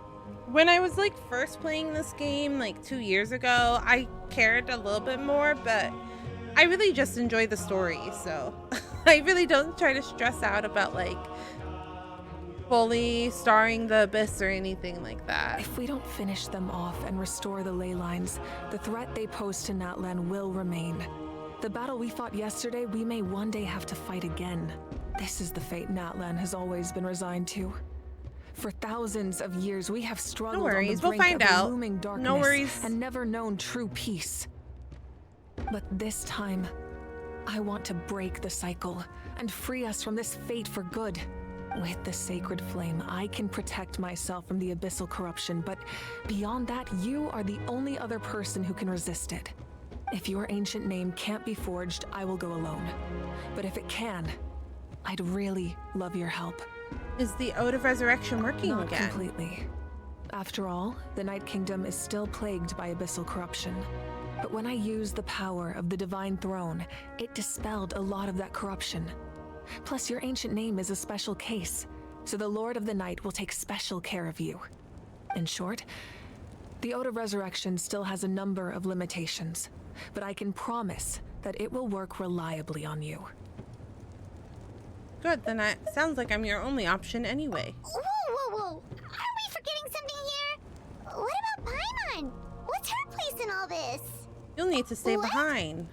When I was like first playing this game like 2 years ago, I cared a little bit more, but I really just enjoy the story, so I really don't try to stress out about like fully starring the Abyss or anything like that. If we don't finish them off and restore the ley lines, the threat they pose to Natlan will remain. The battle we fought yesterday, we may one day have to fight again. This is the fate Natlan has always been resigned to. For thousands of years, we have struggled on the brink of looming darkness and never known true peace. But this time, I want to break the cycle and free us from this fate for good. With the sacred flame, I can protect myself from the abyssal corruption, but beyond that, you are the only other person who can resist it. If your ancient name can't be forged, I will go alone. But if it can, I'd really love your help. Is the Ode of Resurrection working Not again? completely. After all, the Night Kingdom is still plagued by abyssal corruption. But when I used the power of the Divine Throne, it dispelled a lot of that corruption. Plus, your ancient name is a special case, so the Lord of the Night will take special care of you. In short, the Ode of Resurrection still has a number of limitations, but I can promise that it will work reliably on you. Good, then it sounds like I'm your only option anyway. Whoa. Aren't we forgetting something here? What about Paimon? What's her place in all this? You'll need to stay behind.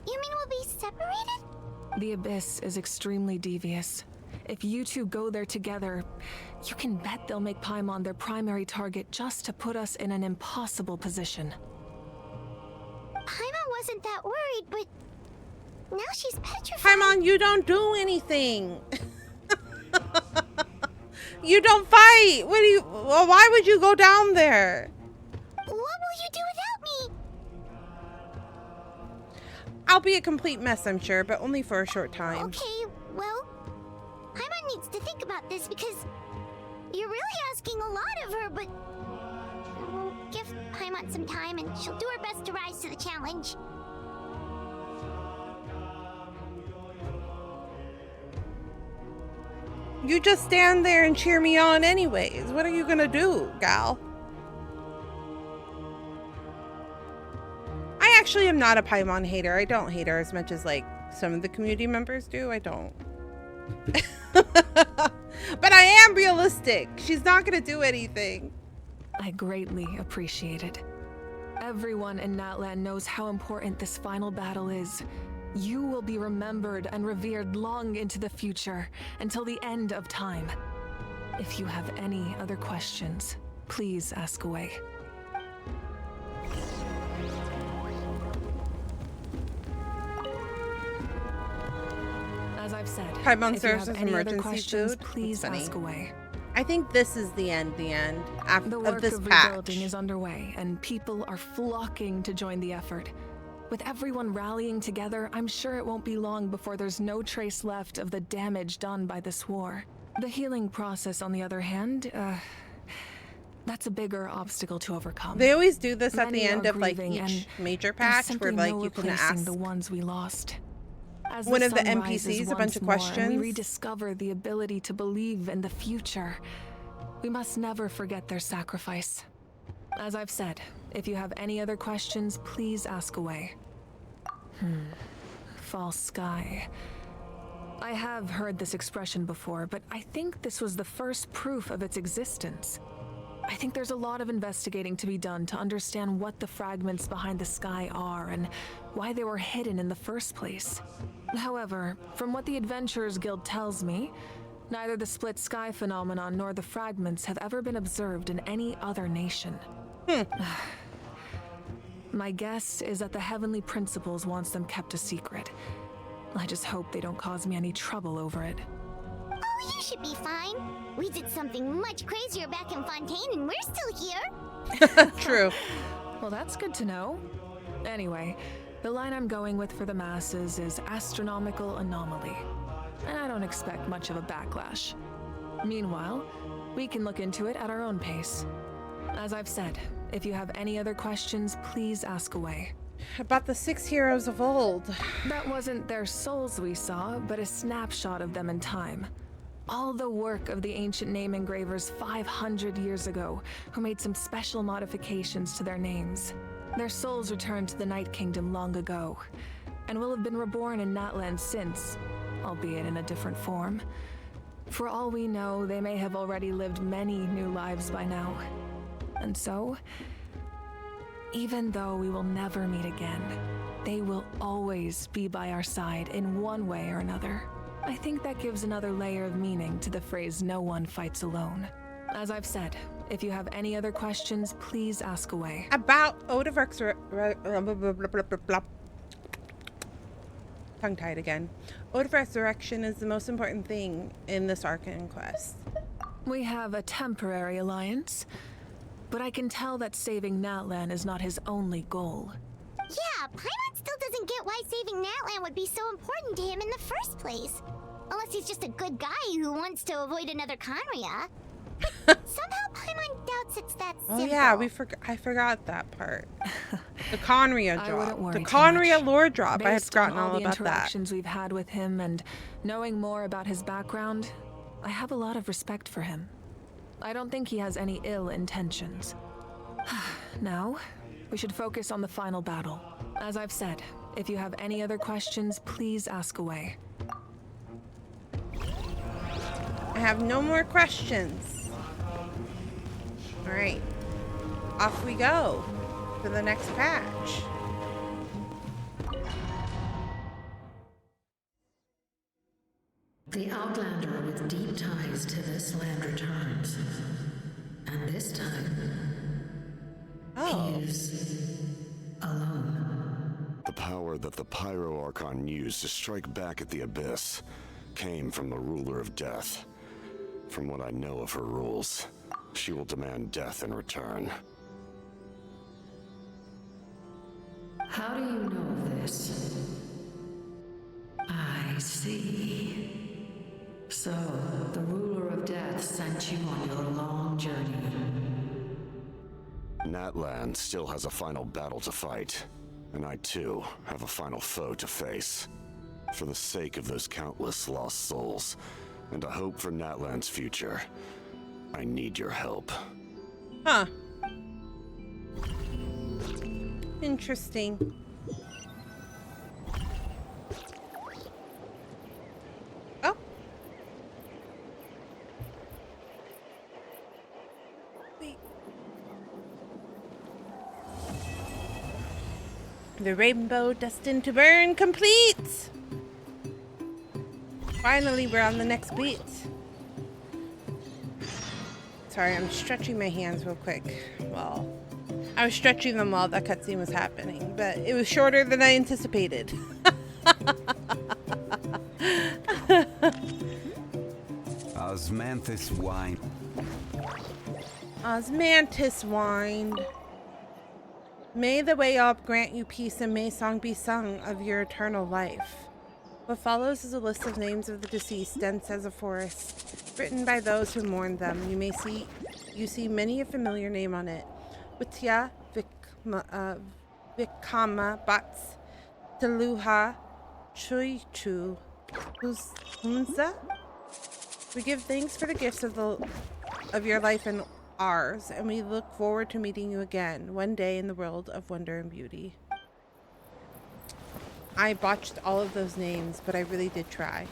You mean we'll be separated? The Abyss is extremely devious. If you two go there together, you can bet they'll make Paimon their primary target just to put us in an impossible position. Paimon wasn't that worried, but now she's petrified. Paimon, you don't do anything. You don't fight. Well, why would you go down there? What will you do without me? I'll be a complete mess, I'm sure, but only for a short time. Okay, well, Paimon needs to think about this because you're really asking a lot of her, but we'll give Paimon some time and she'll do her best to rise to the challenge. You just stand there and cheer me on anyways. What are you gonna do, gal? I actually am not a Paimon hater. I don't hate her as much as like some of the community members do. I don't. But I am realistic. She's not gonna do anything. I greatly appreciate it. Everyone in Natlan knows how important this final battle is. You will be remembered and revered long into the future, until the end of time. If you have any other questions, please ask away. As I've said, Paimon if you serves have as any other emergency questions, food. please That's funny. ask away. I think this is the end The work of this of patch. rebuilding is underway, and people are flocking to join the effort. With everyone rallying together, I'm sure it won't be long before there's no trace left of the damage done by this war. The healing process, on the other hand, that's a bigger obstacle to overcome. They always do this at Many the end are of like grieving, each and major there's patch simply where like no you can replacing ask the ones we lost. As one the of the sun rises NPCs a bunch once of more and questions. we rediscover the ability to believe in the future. We must never forget their sacrifice. As I've said, if you have any other questions, please ask away. False sky. I have heard this expression before, but I think this was the first proof of its existence. I think there's a lot of investigating to be done to understand what the fragments behind the sky are and why they were hidden in the first place. However, from what the Adventurers Guild tells me, neither the split sky phenomenon nor the fragments have ever been observed in any other nation. My guess is that the Heavenly Principles wants them kept a secret. I just hope they don't cause me any trouble over it. Oh, you should be fine. We did something much crazier back in Fontaine and we're still here. True. Well, that's good to know. Anyway, the line I'm going with for the masses is astronomical anomaly. And I don't expect much of a backlash. Meanwhile, we can look into it at our own pace. As I've said, if you have any other questions, please ask away. About the 6 heroes of old. That wasn't their souls we saw, but a snapshot of them in time. All the work of the ancient name engravers 500 years ago, who made some special modifications to their names. Their souls returned to the Night Kingdom long ago, and will have been reborn in Natlan since, albeit in a different form. For all we know, they may have already lived many new lives by now. And so, even though we will never meet again, they will always be by our side in one way or another. I think that gives another layer of meaning to the phrase "no one fights alone." As I've said, if you have any other questions, please ask away. About Odivrek's tongue-tied again. Odivrek's resurrection is the most important thing in this Arcane quest. We have a temporary alliance, but I can tell that saving Natlan is not his only goal. Yeah, Paimon still doesn't get why saving Natlan would be so important to him in the first place. Unless he's just a good guy who wants to avoid another Conria. But somehow Paimon doubts it's that simple. Oh yeah, I forgot that part. The Conria I wouldn't drop. worry The too Conria much. lore drop. I had Based on forgotten all the about that. interactions we've had with him and knowing more about his background, I have a lot of respect for him. I don't think he has any ill intentions. Now, we should focus on the final battle. As I've said, if you have any other questions, please ask away. I have no more questions. All right, off we go to the next patch. The Outlander with deep ties to this land returns. And this time, he is alone. The power that the Pyro Archon used to strike back at the Abyss came from the Ruler of Death. From what I know of her rules, she will demand death in return. How do you know of this? I see. So, the Ruler of Death sent you on your long journey. Natlan still has a final battle to fight, and I too have a final foe to face. For the sake of those countless lost souls, and a hope for Natlan's future, I need your help. Huh. Interesting. Oh. Wait. The rainbow destined to burn complete! Finally, we're on the next beat. Sorry, I'm stretching my hands real quick. Well, I was stretching them while that cutscene was happening, but it was shorter than I anticipated. Osmanthus wine. Osmanthus wine. May the way up grant you peace, and may song be sung of your eternal life. What follows is a list of names of the deceased, dense as a forest, written by those who mourned them. You see many a familiar name on it. Witya, Vikama, Bats, Teluha, Chuichu, Hunza. We give thanks for the gifts of your life and ours, and we look forward to meeting you again one day in the world of wonder and beauty. I botched all of those names, but I really did try.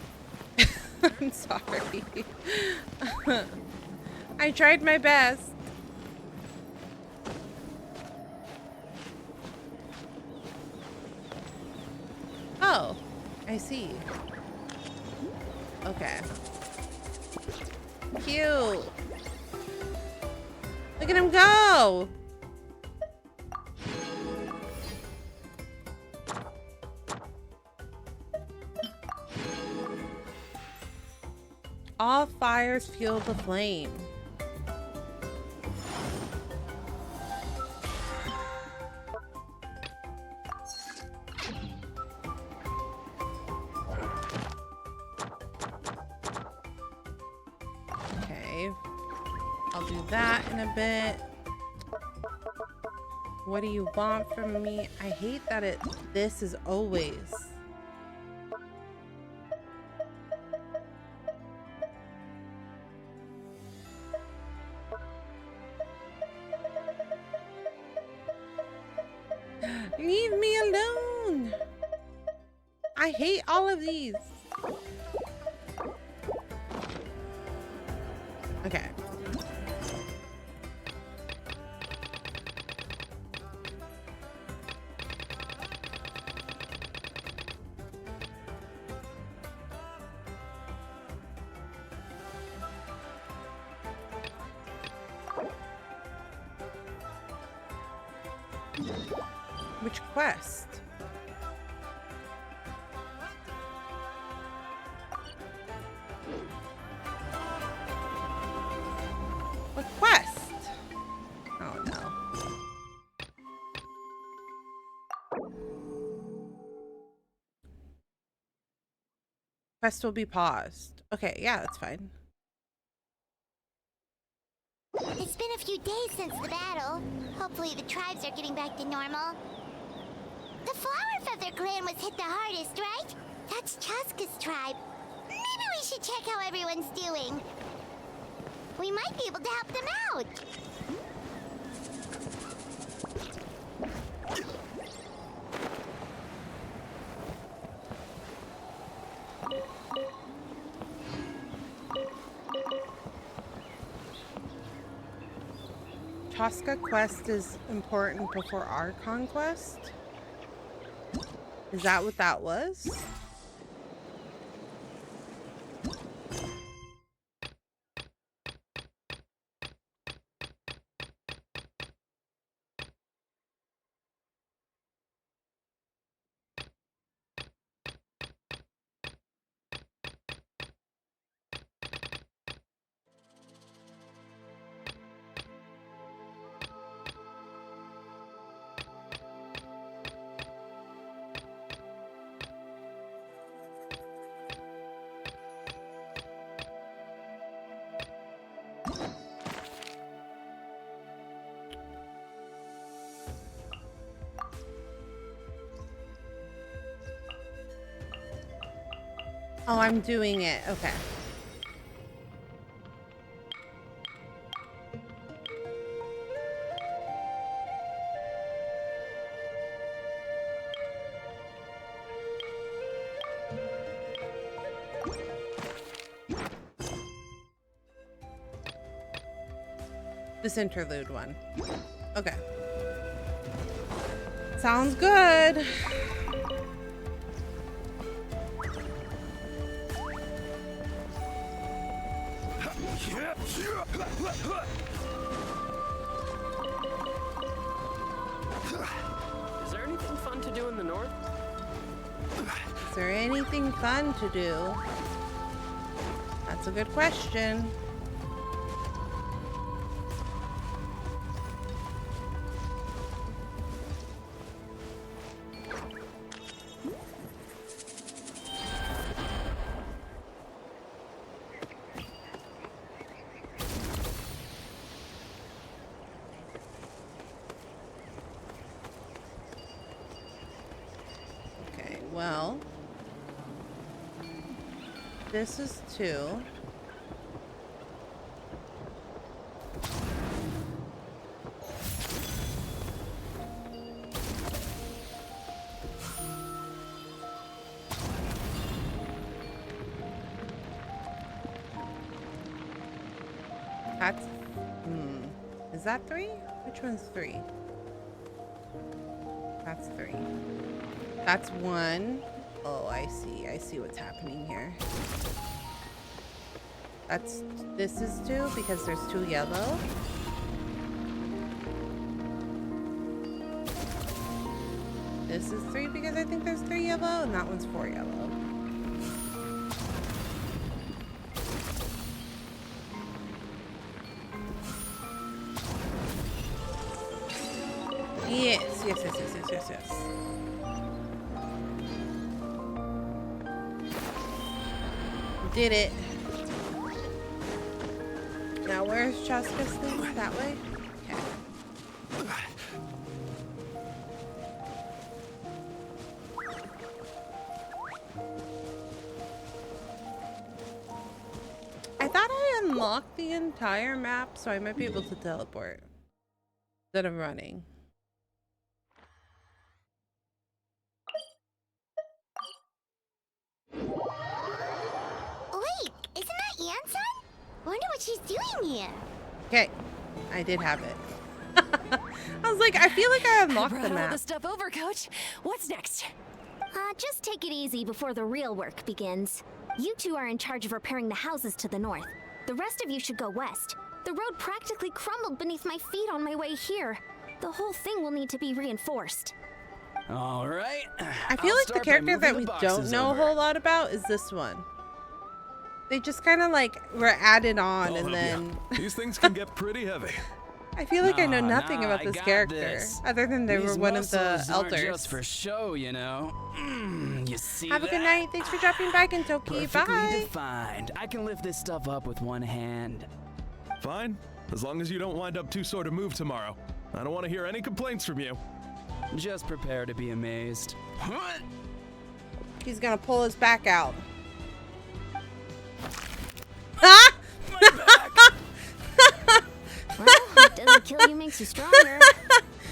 I'm sorry. I tried my best. Oh, I see. Okay. Cute. Look at him go. All fires fuel the flame. Okay, I'll do that in a bit. What do you want from me? I hate that this is always. Leave me alone. I hate all of these. Okay. Which quest? What quest? Oh no. Quest will be paused. Okay, yeah, that's fine. It's been a few days since the battle. Hopefully the tribes are getting back to normal. The Flower Feather clan was hit the hardest, right? That's Chaska's tribe. Maybe we should check how everyone's doing. We might be able to help them out. Chaska quest is important before our conquest? Is that what that was? Oh, I'm doing it. Okay. This interlude one. Okay. Sounds good. Is there anything fun to do in the north? Is there anything fun to do? That's That's a good question. Okay, well, this is 2. That's, is that 3? Which one's 3? That's 3. That's 1. Oh, I see what's happening here. This is 2 because there's 2 yellow. This is 3 because I think there's 3 yellow, and that one's 4 yellow. Yes. Did it. Now where's Chaska's thing? That way? Okay. I thought I unlocked the entire map, so I might be able to teleport instead of running. Wait, isn't that Yansan? Wonder what she's doing here. Okay, I did have it. I was like, I feel like I unlocked the All map. the stuff over, Coach. What's next? Just take it easy before the real work begins. You two are in charge of repairing the houses to the north. The rest of you should go west. The road practically crumbled beneath my feet on my way here. The whole thing will need to be reinforced. All right. I feel like the character that we don't know a whole lot about is this one. They just kind of like were added on, and then these things can get pretty heavy. I feel like I know nothing about this character other than they were one of the elders. Just for show, you know. You see Have a good night. Thanks for dropping by, Kentucky. Perfectly Bye. defined. I can lift this stuff up with one hand. Fine, as long as you don't wind up too sore to move tomorrow. I don't want to hear any complaints from you. Just prepare to be amazed. He's gonna pull his back out. Ah! Well, what doesn't kill you makes you stronger.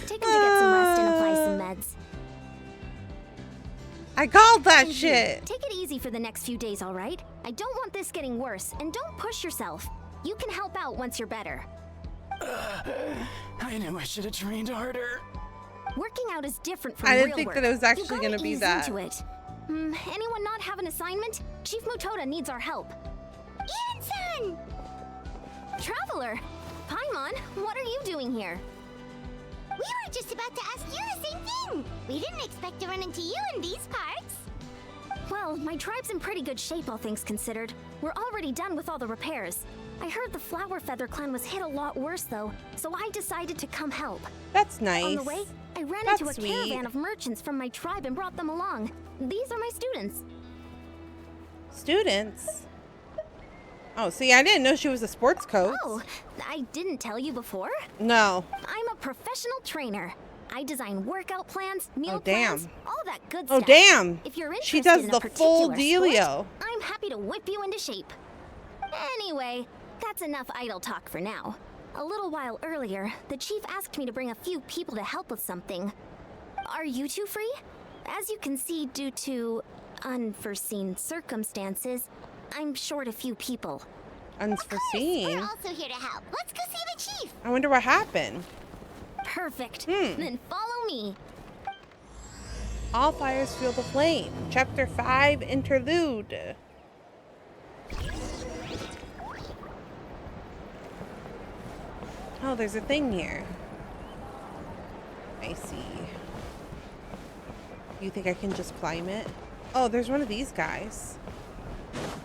Take him to get some rest and apply some meds. I called that shit. Take it easy for the next few days, all right? I don't want this getting worse, and don't push yourself. You can help out once you're better. I knew I should have trained harder. Working out is different from I real didn't think work. that it was actually You gonna gotta be ease that. into it. Anyone not have an assignment? Chief Mutoda needs our help. Yansan! Traveler! Paimon, what are you doing here? We were just about to ask you the same thing. We didn't expect to run into you in these parts. Well, my tribe's in pretty good shape, all things considered. We're already done with all the repairs. I heard the Flower Feather clan was hit a lot worse, though, so I decided to come help. That's nice. On the way, I ran That's into a sweet. caravan of merchants from my tribe and brought them along. These are my students. Students? Oh, see, I didn't know she was a sports coach. Oh, I didn't tell you before? No. I'm a professional trainer. I design workout plans, meal damn. plans, all that good Oh, stuff. damn. If you're interested She does in the a full particular dealio. sport, I'm happy to whip you into shape. Anyway, that's enough idle talk for now. A little while earlier, the chief asked me to bring a few people to help with something. Are you two free? As you can see, due to unforeseen circumstances, I'm short a few people. Unforeseen? We're also here to help. Let's go see the chief. I wonder what happened. Perfect. Then follow me. All fires fuel the flame. Chapter 5, Interlude. Oh, there's a thing here. I see. You think I can just climb it? Oh, there's one of these guys.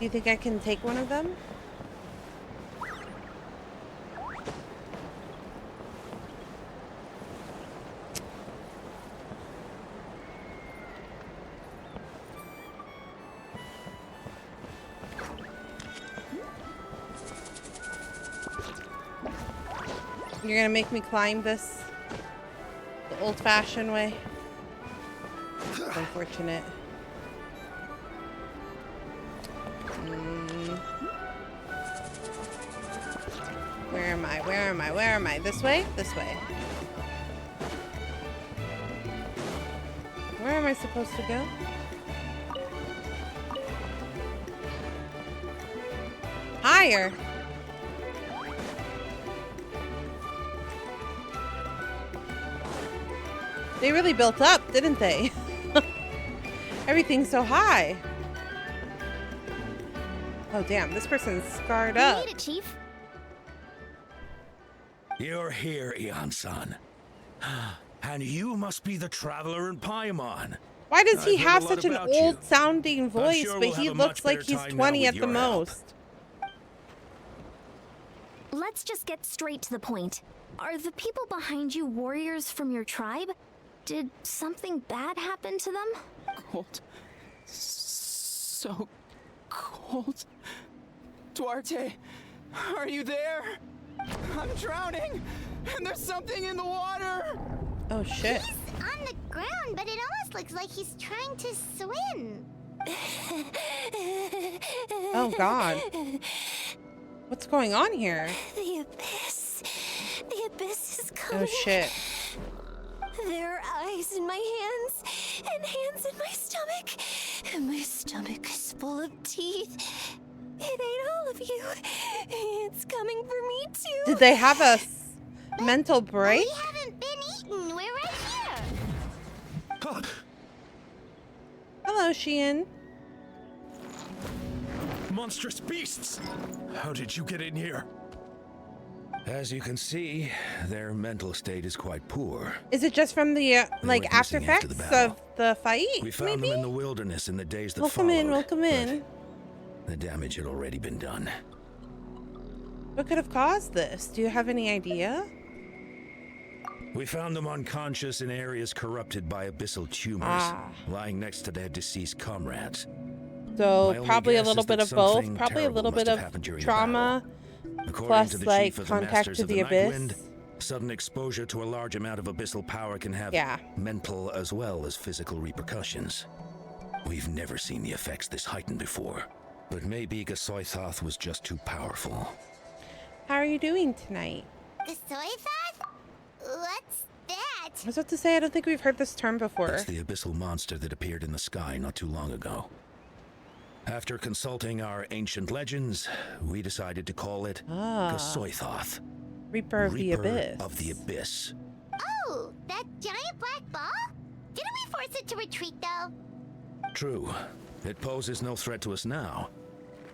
You think I can take one of them? You're gonna make me climb this the old-fashioned way. It's unfortunate. Where am I? Where am I? Where am I? This way? This way. Where am I supposed to go? Higher. They really built up, didn't they? Everything's so high. Oh damn, this person's scarred up. You made it, Chief. You're here, Ian-san. And you must be the traveler in Paimon. Why does he I've heard have a lot such an about you. old-sounding voice, sure but we'll he have a looks much like better he's time now 20 with at the your help. most? Let's just get straight to the point. Are the people behind you warriors from your tribe? Did something bad happen to them? Cold. So cold. Duarte, are you there? I'm drowning, and there's something in the water. Oh shit. He's on the ground, but it almost looks like he's trying to swim. Oh god. What's going on here? The abyss. The abyss is coming. Oh shit. There are eyes in my hands, and hands in my stomach. And my stomach is full of teeth. It ate all of you. It's coming for me too. Did they have a mental break? We haven't been eaten. We're right here. Hello, Sheehan. Monstrous beasts! How did you get in here? As you can see, their mental state is quite poor. Is it just from the like went after missing after effects the battle. of the fight? We found maybe? them in the wilderness in the days that Welcome followed. in, welcome in. The damage had already been done. What could have caused this? Do you have any idea? We found them unconscious in areas corrupted by abyssal tumors, lying next to their deceased comrades. So My only probably a guess little is bit that of both. something Probably a terrible little must bit have of happened during the trauma, According plus to the like chief of the contact Masters to of the Night abyss. Wind, sudden exposure to a large amount of abyssal power can have mental as well as physical repercussions. We've never seen the effects this heightened before, but maybe Gasoithoth was just too powerful. How are you doing tonight? The soy thought? What's that? I was about to say, I don't think we've heard this term before. It's the abyssal monster that appeared in the sky not too long ago. After consulting our ancient legends, we decided to call it Gasoithoth. Reaper of the Abyss. Of the Abyss. Oh, that giant black ball? Didn't we force it to retreat, though? True. It poses no threat to us now.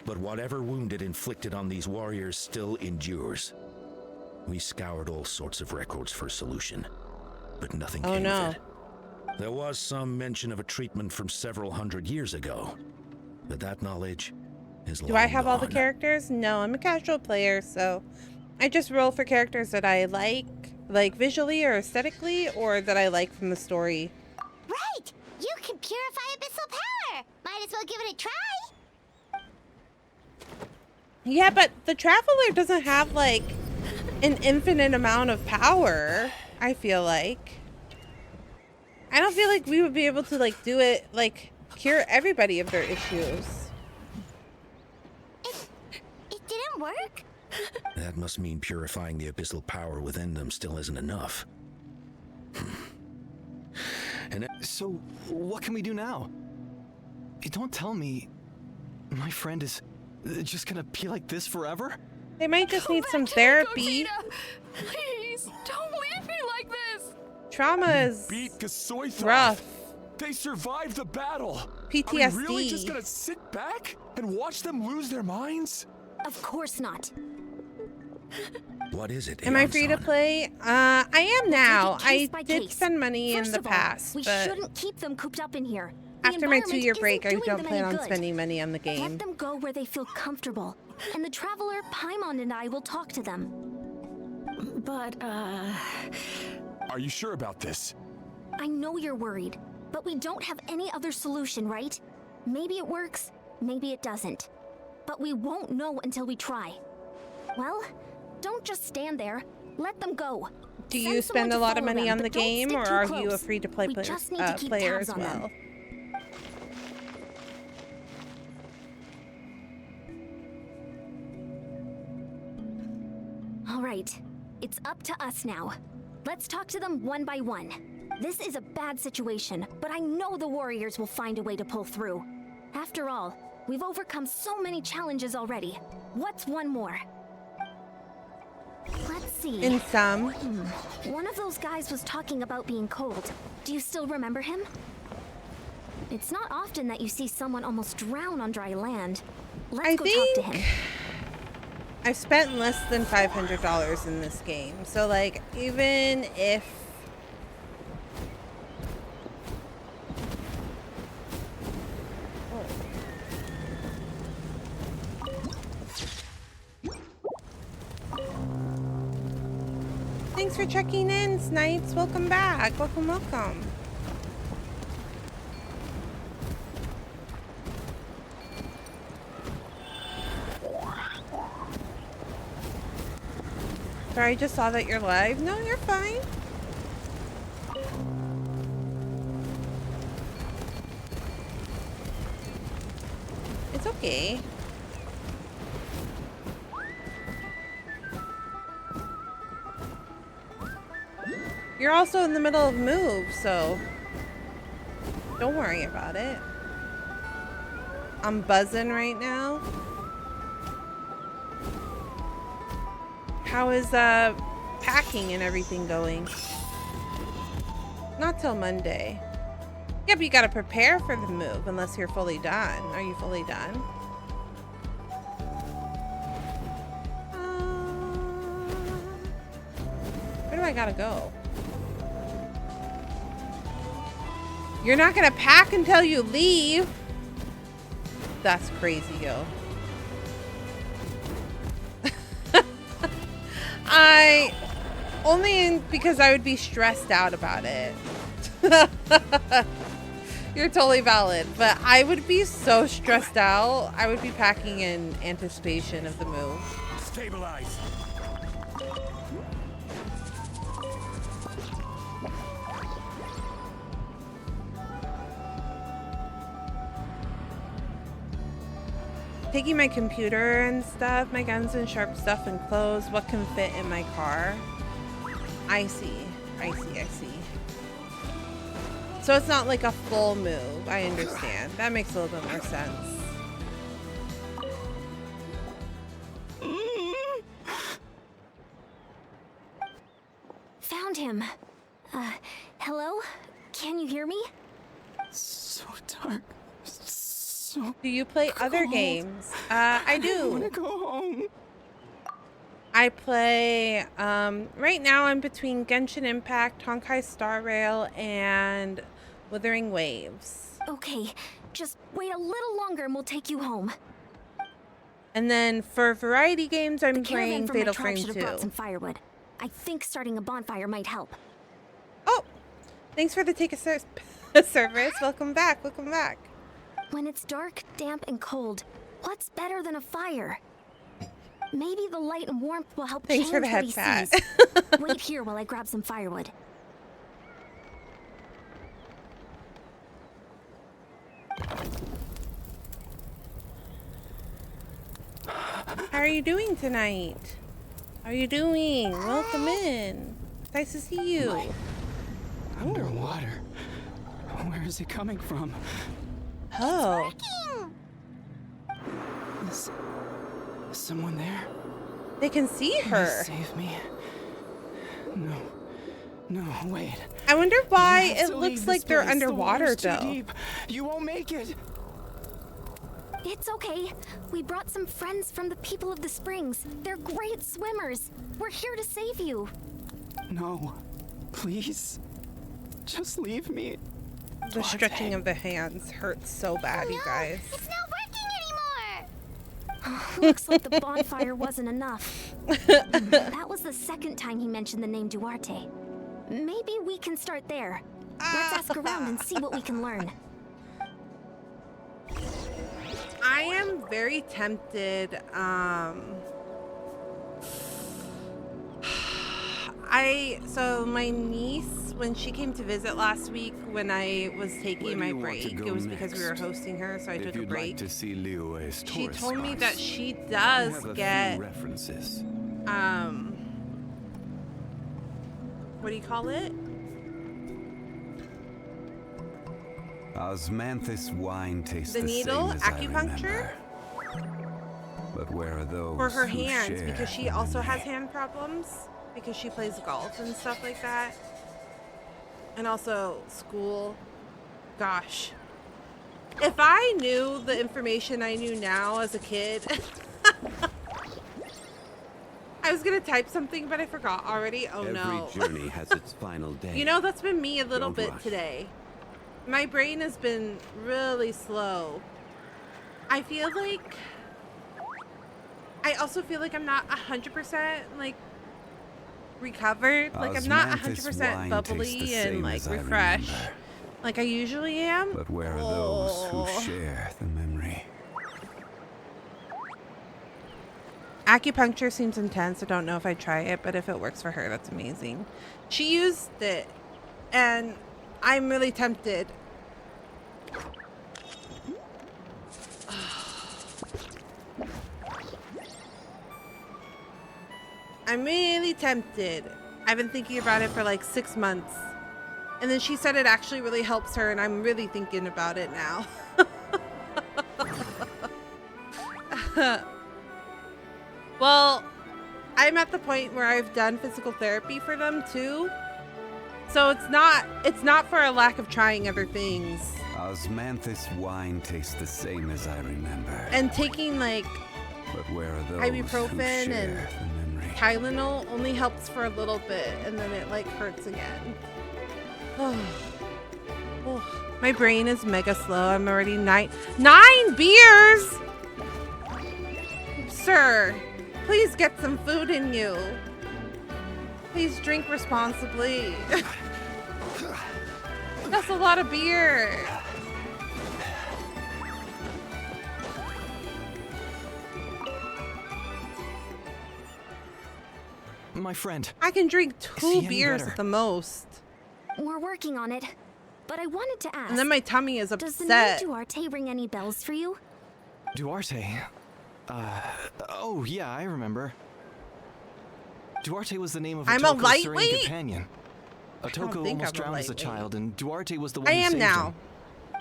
But whatever wound it inflicted on these warriors still endures. We scoured all sorts of records for a solution, but nothing came of it. There was some mention of a treatment from several hundred years ago, but that knowledge is long Do I have all the gone. characters? No, I'm a casual player, so I just roll for characters that I like visually or aesthetically, or that I like from the story. Right! You can purify abyssal power! Might as well give it a try! Yeah, but the Traveler doesn't have, like, an infinite amount of power, I feel like. I don't feel like we would be able to, like, do it, like, cure everybody of their issues. It didn't work? That must mean purifying the abyssal power within them still isn't enough. And so, what can we do now? Don't tell me my friend is just gonna be like this forever? They might just need some therapy. Please, don't leave me like this. Trauma is Beat Gasoithoth. rough. They survived the battle. PTSD. Are we really just gonna sit back and watch them lose their minds? Of course not. What is it? Am I free to play? I am now. I by did case. spend money First in the of all, past, we but shouldn't keep them cooped up in here. The after my environment 2-year isn't break, I doing don't them plan any on good. spending money on the Let game. them go where they feel comfortable, and the traveler Paimon and I will talk to them. But, Are you sure about this? I know you're worried, but we don't have any other solution, right? Maybe it works, maybe it doesn't. But we won't know until we try. Well, don't just stand there. Let them go. Do you spend a lot of money on the game, or are you a free-to-play player as well? All right, it's up to us now. Let's talk to them one by one. This is a bad situation, but I know the warriors will find a way to pull through. After all, we've overcome so many challenges already. What's one more? Let's see. In some. One of those guys was talking about being cold. Do you still remember him? It's not often that you see someone almost drown on dry land. Let's go talk to him. I've spent less than $500 in this game, so like even if Thanks for checking in, Snipes. Welcome back. Welcome, welcome. Sorry, I just saw that you're live. No, you're fine. It's okay. You're also in the middle of moves, so don't worry about it. I'm buzzing right now. How is packing and everything going? Not till Monday. Yeah, but you gotta prepare for the move unless you're fully done. Are you fully done? Where do I gotta go? You're not gonna pack until you leave. That's crazy, yo. Because I would be stressed out about it. You're totally valid, but I would be so stressed out. I would be packing in anticipation of the move. Stabilize. Taking my computer and stuff, my guns and sharp stuff and clothes, what can fit in my car. I see. I see. So it's not like a full move. I understand. That makes a little bit more sense. Found him. Hello? Can you hear me? So dark. Do you play other games? I do. I want to go home. I play, right now I'm between Genshin Impact, Honkai Star Rail, and Withering Waves. Okay, just wait a little longer and we'll take you home. And then for variety games, I'm playing Fatal Frame 2. Brought some firewood. I think starting a bonfire might help. Oh, thanks for the take a service. Welcome back. Welcome back. When it's dark, damp, and cold, what's better than a fire? Maybe the light and warmth will help Thanks change for the what he headset. sees. Wait here while I grab some firewood. How are you doing tonight? How are you doing? Welcome in. Nice to see you. Underwater. Where is it coming from? Oh. Is someone there? They can see her. Please save me. No, wait. I wonder why it looks like they're underwater, though. though. Deep. You won't make it. It's okay. We brought some friends from the people of the springs. They're great swimmers. We're here to save you. No, please. Just leave me. The stretching of the hands hurts so bad, you guys. It's not working anymore! Looks like the bonfire wasn't enough. That was the second time he mentioned the name Duarte. Maybe we can start there. Let's ask around and see what we can learn. I am very tempted, So my niece, when she came to visit last week, when I was taking my break, it was because we were hosting her, so I took a break. Like to see Liyue's She tourist told me spots, that she I does have a get few references. what do you call it? Osmanthus wine tastes The needle, same as acupuncture? I remember. But where are those For her who hands, share because she the also memory? has hand problems, because she plays golf and stuff like that. And also school. Gosh. If I knew the information I knew now as a kid, I was gonna type something, but I forgot already. Oh no. Every journey has its final day. You know, that's been me a little Don't bit rush. today. My brain has been really slow. I feel like... I also feel like I'm not 100% like recovered. Like I'm not 100% bubbly and like refreshed like I usually am. But where are those who share the memory? Acupuncture seems intense. I don't know if I'd try it, but if it works for her, that's amazing. She used it, and I'm really tempted. I'm really tempted. I've been thinking about it for like 6 months. And then she said it actually really helps her, and I'm really thinking about it now. Well, I'm at the point where I've done physical therapy for them too. So it's not for a lack of trying other things. Osmanthus wine tastes the same as I remember. And taking like But where are those ibuprofen who share and the memory? Tylenol only helps for a little bit, and then it like hurts again. Oh, my brain is mega slow. I'm already 9 beers. Sir, please get some food in you. Please drink responsibly. That's a lot of beer. My friend. I can drink Is he 2 any beers better? at the most. We're working on it. But I wanted to ask. And then my tummy is Does the name upset. Duarte ring any bells for you? Duarte. Oh yeah, I remember. Duarte was the name of I'm a Otoko's serene lightweight? companion. Otoko think almost I'm a drowned as a lightweight. child, and Duarte was the one I who am saved now. him.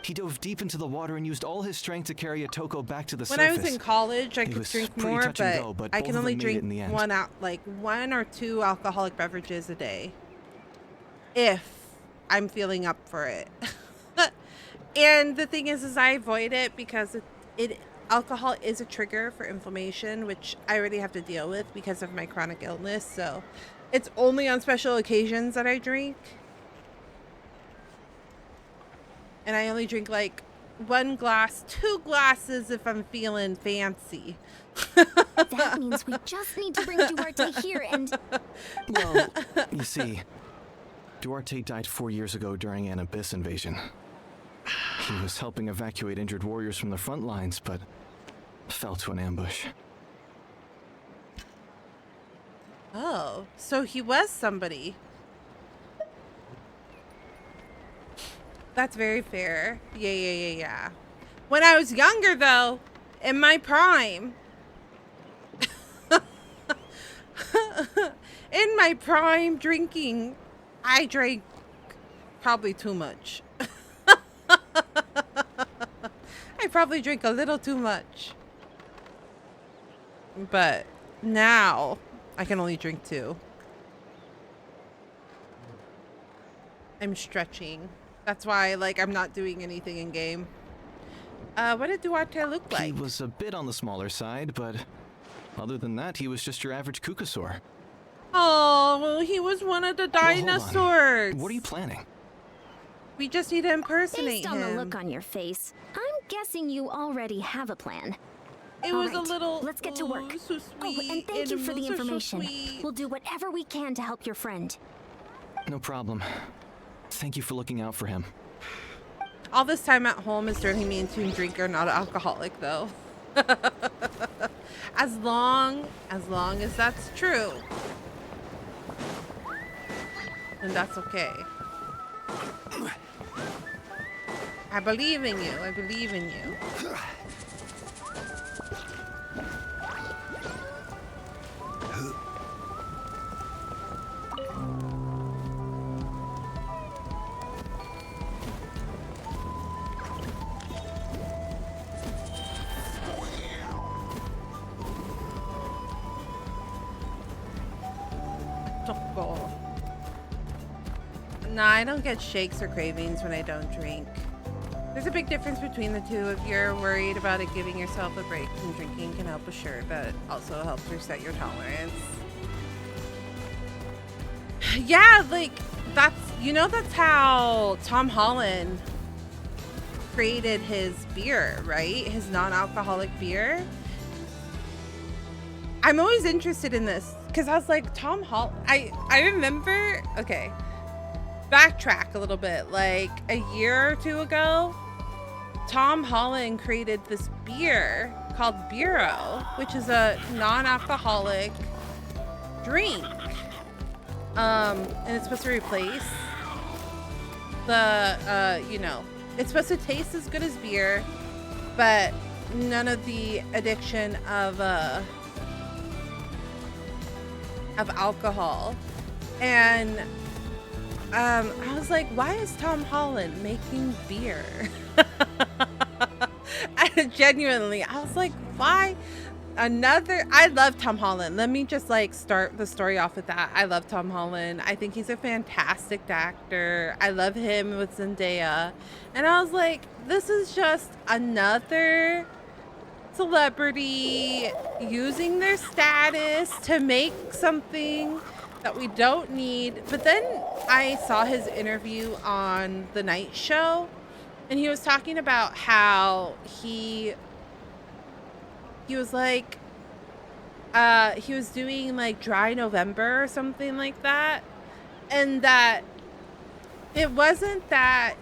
He dove deep into the water and used all his strength to carry Otoko back to the When surface. I was in college, I It could was drink pretty more, touch and go, but I both can of only them made it drink in the end. 1 or 2 alcoholic beverages a day. If I'm feeling up for it. And the thing is I avoid it because alcohol is a trigger for inflammation, which I already have to deal with because of my chronic illness. So it's only on special occasions that I drink. And I only drink like 1 glass, 2 glasses if I'm feeling fancy. That means we just need to bring Duarte here and... Well, you see, Duarte died 4 years ago during an Abyss invasion. He was helping evacuate injured warriors from the front lines, but fell to an ambush. Oh, so he was somebody. That's very fair. Yeah. When I was younger, though, in my prime, in my prime drinking, I drank probably too much. I probably drink a little too much. But now I can only drink 2. I'm stretching. That's why, like, I'm not doing anything in game. What did Duarte look like? He was a bit on the smaller side, but other than that, he was just your average Kukasaur. Oh, well, he was one of the Well, hold on. dinosaurs. What are you planning? We just need to impersonate Based on him. the look on your face, I'm guessing you already have a plan. It All was a right, little... Let's get to work. so sweet. And thank you for the Animals are so information. sweet. We'll do whatever we can to help your friend. No problem. Thank you for looking out for him. All this time at home is turning me into a drinker, not an alcoholic, though. as long as that's true. And that's okay. I believe in you. I believe in you. Nah, I don't get shakes or cravings when I don't drink. There's a big difference between the two. If you're worried about it giving yourself a break from drinking can help, sure, but it also helps reset your tolerance. Yeah, like, that's, you know, that's how Tom Holland created his beer, right? His non-alcoholic beer. I'm always interested in this because I was like, Tom Holland, I remember, okay, backtrack a little bit, like a year or two ago, Tom Holland created this beer called Bureau, which is a non-alcoholic drink. And it's supposed to replace the, you know, it's supposed to taste as good as beer, but none of the addiction of alcohol. And I was like, why is Tom Holland making beer? Genuinely, I was like, why? I love Tom Holland. Let me just like start the story off with that. I love Tom Holland. I think he's a fantastic actor. I love him with Zendaya. And I was like, this is just another celebrity using their status to make something that we don't need. But then I saw his interview on The Night Show, and he was talking about how he was like, he was doing like Dry November or something like that, and that it wasn't that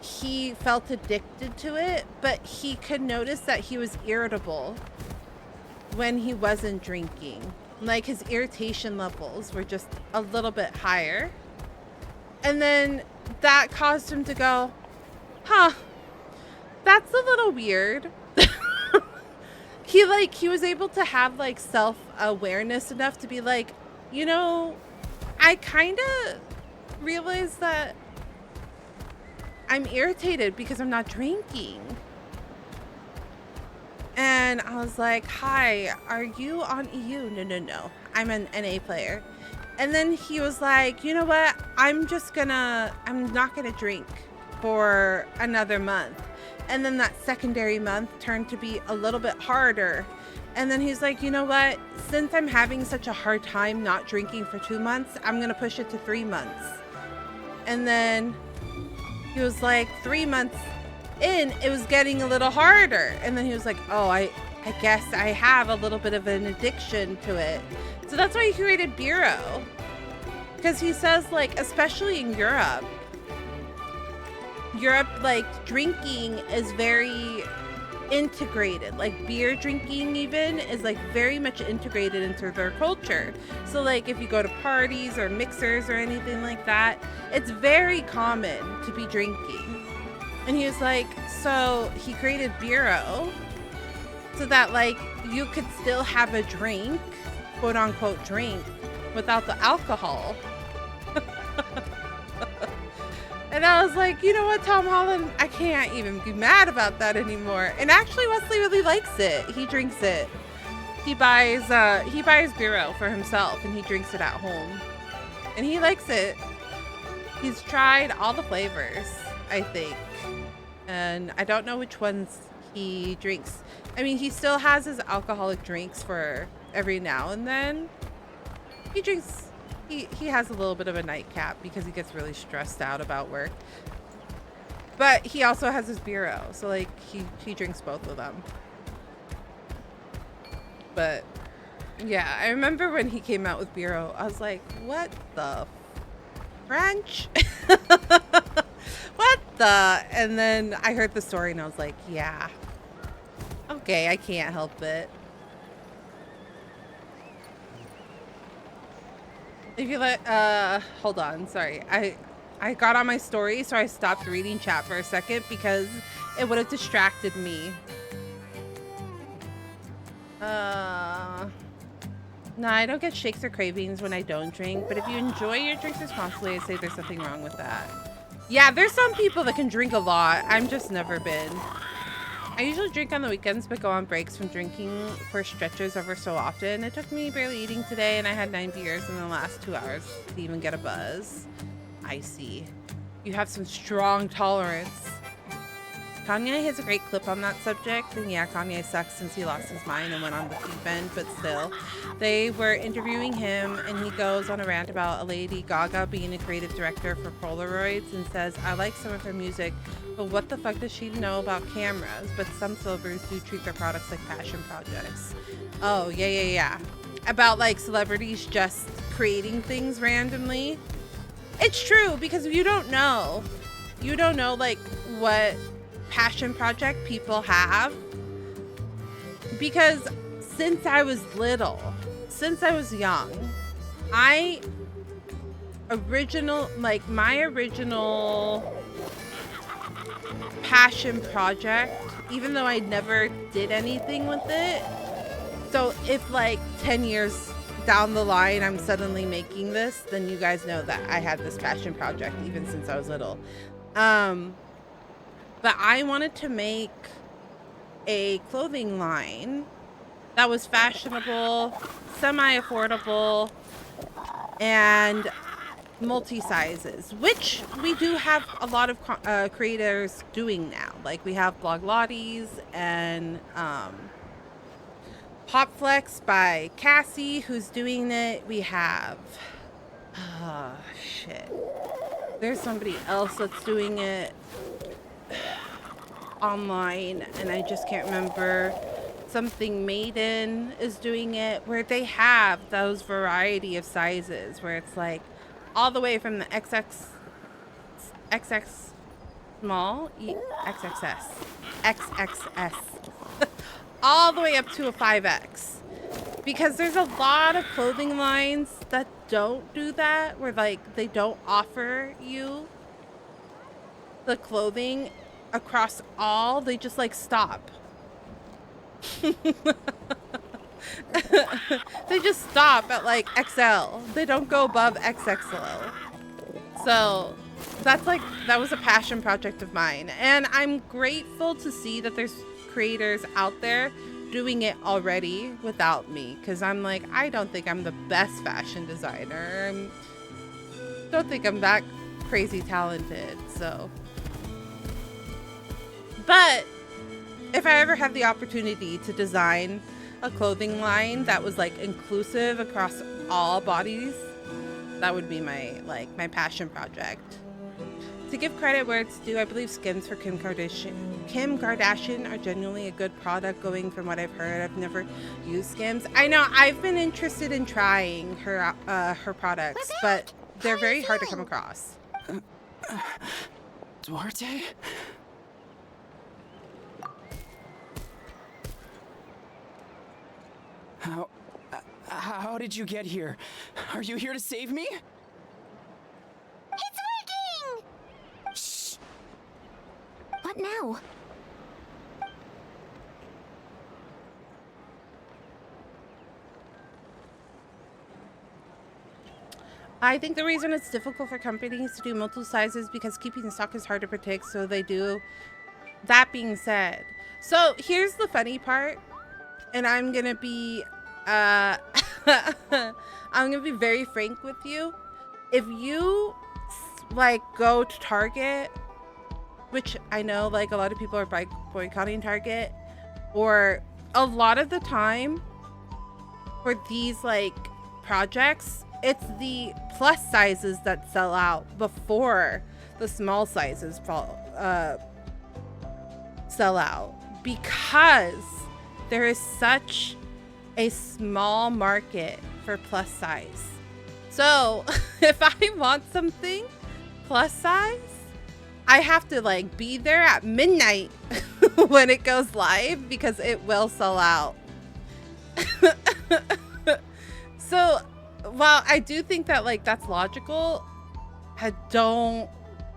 he felt addicted to it, but he could notice that he was irritable when he wasn't drinking. Like his irritation levels were just a little bit higher. And then that caused him to go, huh, that's a little weird. He was able to have like self-awareness enough to be like, you know, I kind of realized that I'm irritated because I'm not drinking. And I was like, hi, are you on EU? No. I'm an NA player. And then he was like, you know what? I'm not gonna drink for another month. And then that secondary month turned to be a little bit harder. And then he's like, you know what? Since I'm having such a hard time not drinking for 2 months, I'm going to push it to 3 months. And then he was like, 3 months in, it was getting a little harder. And then he was like, oh, I guess I have a little bit of an addiction to it. So that's why he created Bureau. Because he says, like, especially in Europe, like, drinking is very integrated. Like, beer drinking even is like very much integrated into their culture. So like if you go to parties or mixers or anything like that, it's very common to be drinking. And he was like, so he created Bureau so that like you could still have a drink, quote unquote drink, without the alcohol. And I was like, you know what, Tom Holland, I can't even be mad about that anymore. And actually, Wesley really likes it. He drinks it. He buys Bureau for himself, and he drinks it at home. And he likes it. He's tried all the flavors, I think. And I don't know which ones he drinks. I mean, he still has his alcoholic drinks for every now and then. He drinks... He has a little bit of a nightcap because he gets really stressed out about work. But he also has his Bureau, so like he drinks both of them. But yeah, I remember when he came out with Bureau, I was like, what the French? What the? And then I heard the story and I was like, yeah. Okay, I can't help it. If you let, hold on, sorry. I got on my story, so I stopped reading chat for a second because it would have distracted me. No, I don't get shakes or cravings when I don't drink, but if you enjoy your drinks responsibly, I'd say there's something wrong with that. Yeah, there's some people that can drink a lot. I'm just never been. I usually drink on the weekends, but go on breaks from drinking for stretches ever so often. It took me barely eating today, and I had 9 beers in the last 2 hours to even get a buzz. I see. You have some strong tolerance. Kanye has a great clip on that subject, and yeah, Kanye sucks since he lost his mind and went on the deep end, but still. They were interviewing him, and he goes on a rant about a Lady Gaga being a creative director for Polaroids and says, I like some of her music, but what the fuck does she know about cameras? But some celebrities do treat their products like passion projects. Oh, yeah. About like celebrities just creating things randomly. It's true, because you don't know like what passion project people have, because since I was little, since I was young, my original passion project, even though I never did anything with it, so if like 10 years down the line I'm suddenly making this, then you guys know that I had this passion project even since I was little. But I wanted to make a clothing line that was fashionable, semi-affordable, and multi-sizes, which we do have a lot of creators doing now. Like we have Blog Lottie's and Popflex by Cassie, who's doing it. We have, there's somebody else that's doing it online, and I just can't remember. Something Maiden is doing it, where they have those variety of sizes, where it's like all the way from the XX small, XXS, all the way up to a 5X. Because there's a lot of clothing lines that don't do that, where like they don't offer you the clothing across all, they just like stop. They just stop at like XL. They don't go above XXL. So that was a passion project of mine, and I'm grateful to see that there's creators out there doing it already without me, because I'm like, I don't think I'm the best fashion designer. Don't think I'm that crazy talented. So, but if I ever have the opportunity to design a clothing line that was like inclusive across all bodies, that would be my passion project. To give credit where it's due, I believe skins for Kim Kardashian are genuinely a good product, going from what I've heard. I've never used Skims. I know I've been interested in trying her products, but they're very hard to come across. Duarte? How did you get here? Are you here to save me? It's working! Shh! What now? I think the reason it's difficult for companies to do multiple sizes because keeping stock is hard to predict, so they do. That being said, so here's the funny part, and I'm gonna be very frank with you. If you like go to Target, which I know like a lot of people are boycotting Target, or a lot of the time for these like projects, it's the plus sizes that sell out before the small sizes sell out, because there is such a small market for plus size. So if I want something plus size, I have to like be there at midnight when it goes live, because it will sell out. So while I do think that like that's logical, I don't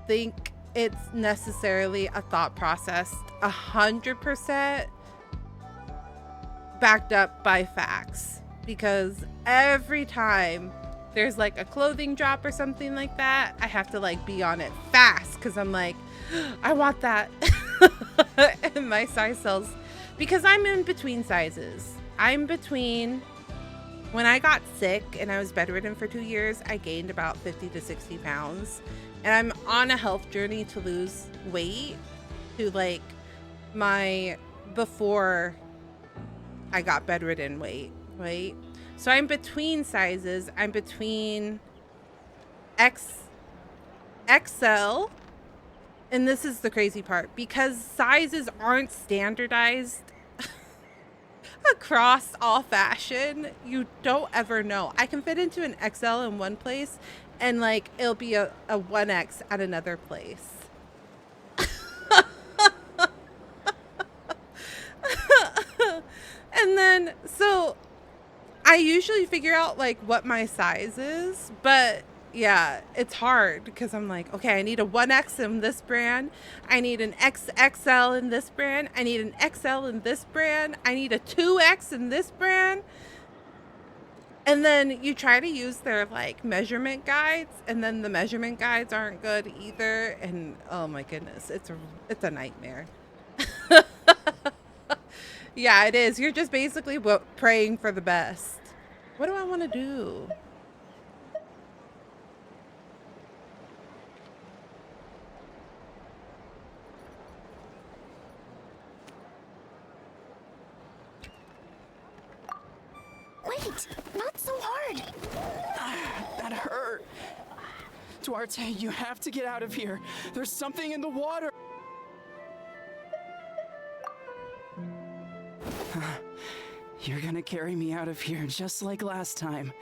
think it's necessarily a thought process 100% backed up by facts, because every time there's like a clothing drop or something like that, I have to like be on it fast because I'm like, I want that. And my size sells, because I'm in between sizes. I'm between, when I got sick and I was bedridden for 2 years, I gained about 50 to 60 pounds. And I'm on a health journey to lose weight to like my before I got bedridden weight, right? So I'm between sizes. I'm between XL. And this is the crazy part, because sizes aren't standardized across all fashion, you don't ever know. I can fit into an XL in one place and like it'll be a 1X at another place. And then so I usually figure out like what my size is, but yeah, it's hard because I'm like, okay, I need a 1X in this brand. I need an XXL in this brand. I need an XL in this brand. I need a 2X in this brand. And then you try to use their like measurement guides, and then the measurement guides aren't good either. And oh my goodness, it's a nightmare. Yeah, it is. You're just basically praying for the best. What do I want to do? Wait, not so hard. That hurt. Duarte, you have to get out of here. There's something in the water. You're gonna carry me out of here just like last time.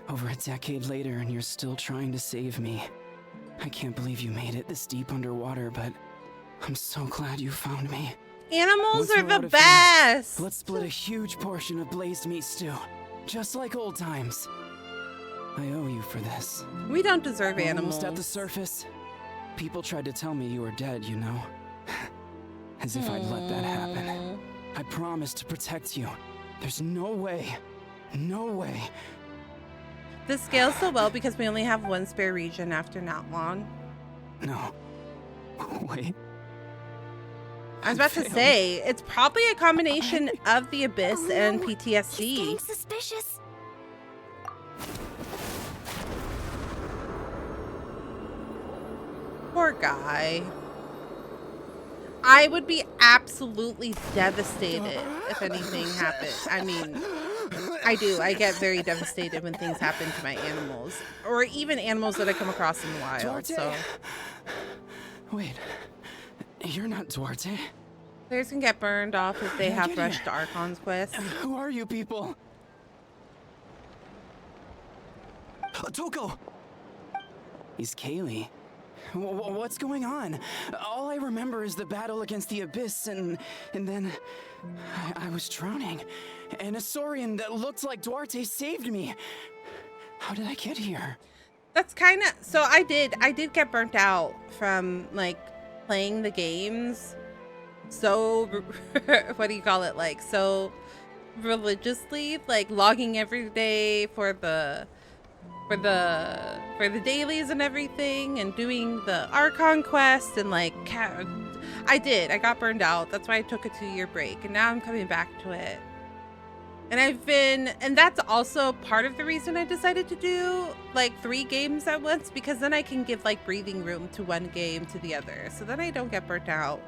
Over a decade later, and you're still trying to save me. I can't believe you made it this deep underwater, but I'm so glad you found me. Animals are the best! Here, let's split a huge portion of blazed meat stew, just like old times. I owe you for this. We don't deserve animals. Almost at the surface. People tried to tell me you were dead, you know? As if I'd let that happen. I promised to protect you. There's no way. No way. This scales so well because we only have one spare region after Natlan. No. Wait. I was about to say, it's probably a combination of the Abyss and PTSD. He's getting suspicious. Poor guy. I would be absolutely devastated if anything happened. I mean, I do. I get very devastated when things happen to my animals. Or even animals that I come across in the wild. Duarte. So. Wait. You're not Duarte. Players can get burned off if they have rushed to Archon's quest. Who are you people? Toko! He's Kaylee. What's going on? All I remember is the battle against the Abyss, and then I was drowning. And a Saurian that looked like Duarte saved me. How did I get here? That's kind of... So I did get burnt out from, like, playing the games so... what do you call it? Like, so religiously. Like, logging every day for the dailies and everything, and doing the Archon quest, and like I got burned out. That's why I took a 2-year break, and now I'm coming back to it. And that's also part of the reason I decided to do like 3 games at once, because then I can give like breathing room to one game to the other, so then I don't get burnt out.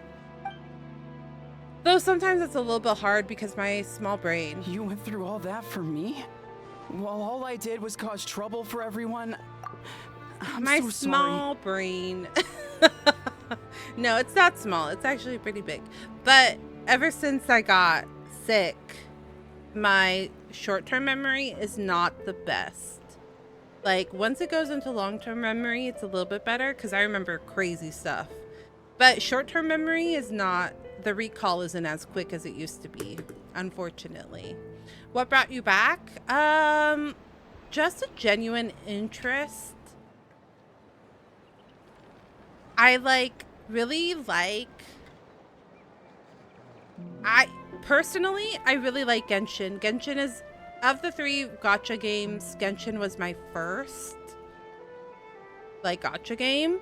Though sometimes it's a little bit hard because my small brain. You went through all that for me? While all I did was cause trouble for everyone. My so small brain. No, it's not small. It's actually pretty big. But ever since I got sick, my short-term memory is not the best. Like, once it goes into long-term memory, it's a little bit better because I remember crazy stuff. But short-term memory is not, the recall isn't as quick as it used to be. unfortunately. What brought you back? Just a genuine interest. I really like Genshin. Genshin is, of the 3 gacha games, Genshin was my first gacha game,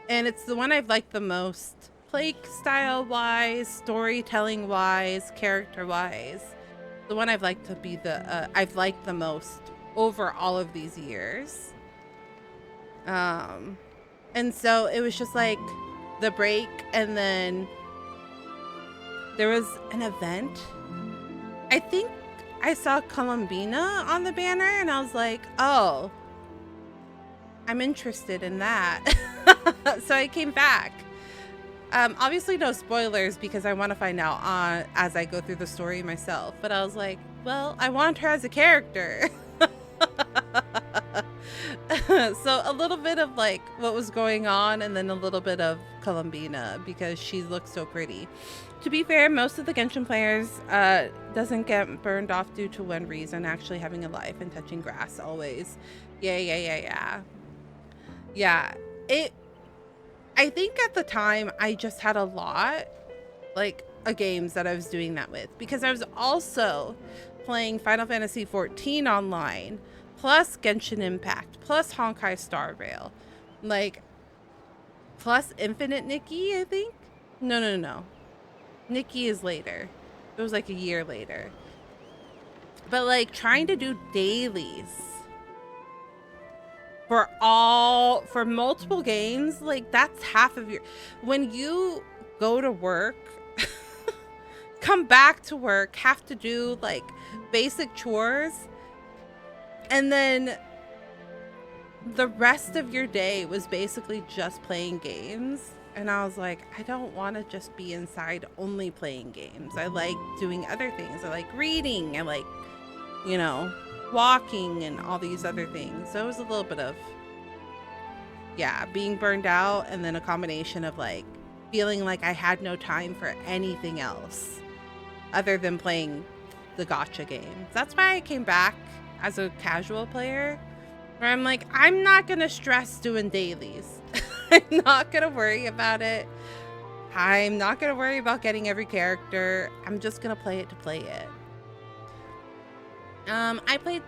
and it's the one I've liked the most, play style wise, storytelling wise, character wise. The one I've liked the most over all of these years. And so it was just like the break, and then there was an event. I think I saw Columbina on the banner, and I was like, oh, I'm interested in that. So I came back. Obviously no spoilers because I want to find out as I go through the story myself. But I was like, well, I want her as a character. So a little bit of what was going on, and then a little bit of Columbina because she looks so pretty. To be fair, most of the Genshin players doesn't get burned off due to one reason, actually having a life and touching grass always. Yeah. I think at the time I just had a lot of games that I was doing that with, because I was also playing Final Fantasy XIV online, plus Genshin Impact, plus Honkai Star Rail, plus Infinite Nikki, I think. No. Nikki is later. It was a year later. But trying to do dailies for multiple games, that's half of your, when you go to work, come back to work, have to do basic chores, and then the rest of your day was basically just playing games. And I was like, I don't want to just be inside only playing games. I like doing other things. I like reading. I like, walking and all these other things. So it was a little bit of, being burned out, and then a combination of feeling like I had no time for anything else other than playing the gacha games. That's why I came back as a casual player, where I'm like, I'm not going to stress doing dailies. I'm not going to worry about it. I'm not going to worry about getting every character. I'm just going to play it to play it. I played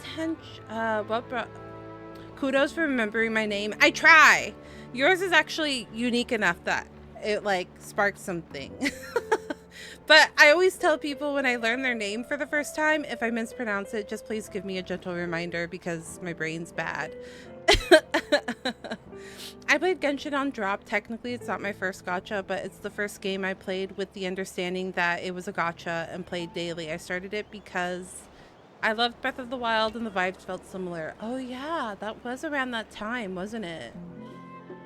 kudos for remembering my name. I try. Yours is actually unique enough that it sparked something. But I always tell people when I learn their name for the first time, if I mispronounce it, just please give me a gentle reminder because my brain's bad. I played Genshin on drop. Technically, it's not my first gacha, but it's the first game I played with the understanding that it was a gacha and played daily. I started it because I loved Breath of the Wild and the vibes felt similar. Oh yeah, that was around that time, wasn't it?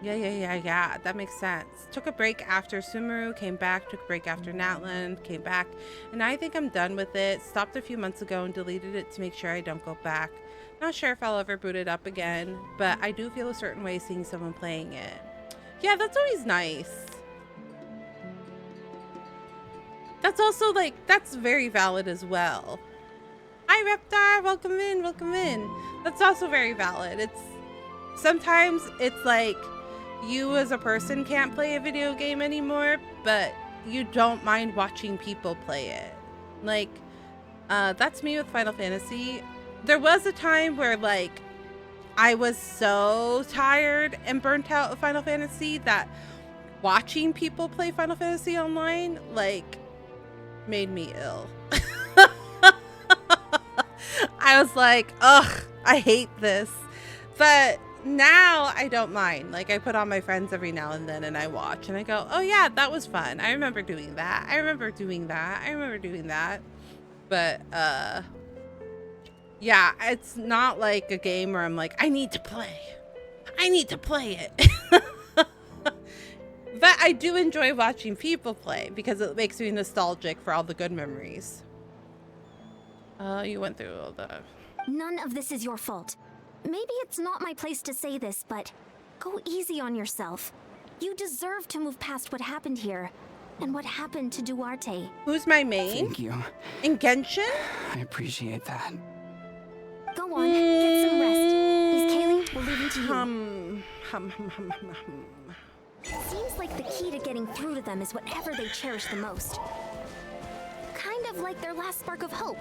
Yeah. That makes sense. Took a break after Sumeru, came back, took a break after Natlan, came back, and I think I'm done with it. Stopped a few months ago and deleted it to make sure I don't go back. Not sure if I'll ever boot it up again, but I do feel a certain way seeing someone playing it. Yeah, that's always nice. That's also that's very valid as well. Hi Reptar, welcome in. That's also very valid. Sometimes it's you as a person can't play a video game anymore, but you don't mind watching people play it. That's me with Final Fantasy. There was a time where I was so tired and burnt out of Final Fantasy that watching people play Final Fantasy online made me ill. I was like, ugh, I hate this. But now I don't mind. I put on my friends every now and then and I watch and I go, oh yeah, that was fun. I remember doing that. But yeah, it's not like a game where I'm like, I need to play it. But I do enjoy watching people play because it makes me nostalgic for all the good memories. You went through all the... None of this is your fault. Maybe it's not my place to say this, but go easy on yourself. You deserve to move past what happened here. And what happened to Duarte? Who's my main? Thank you. In Genshin? I appreciate that. Go on, get some rest. Miss Kaylee, we'll leave you to you. Seems like the key to getting through to them is whatever they cherish the most. Kind of like their last spark of hope.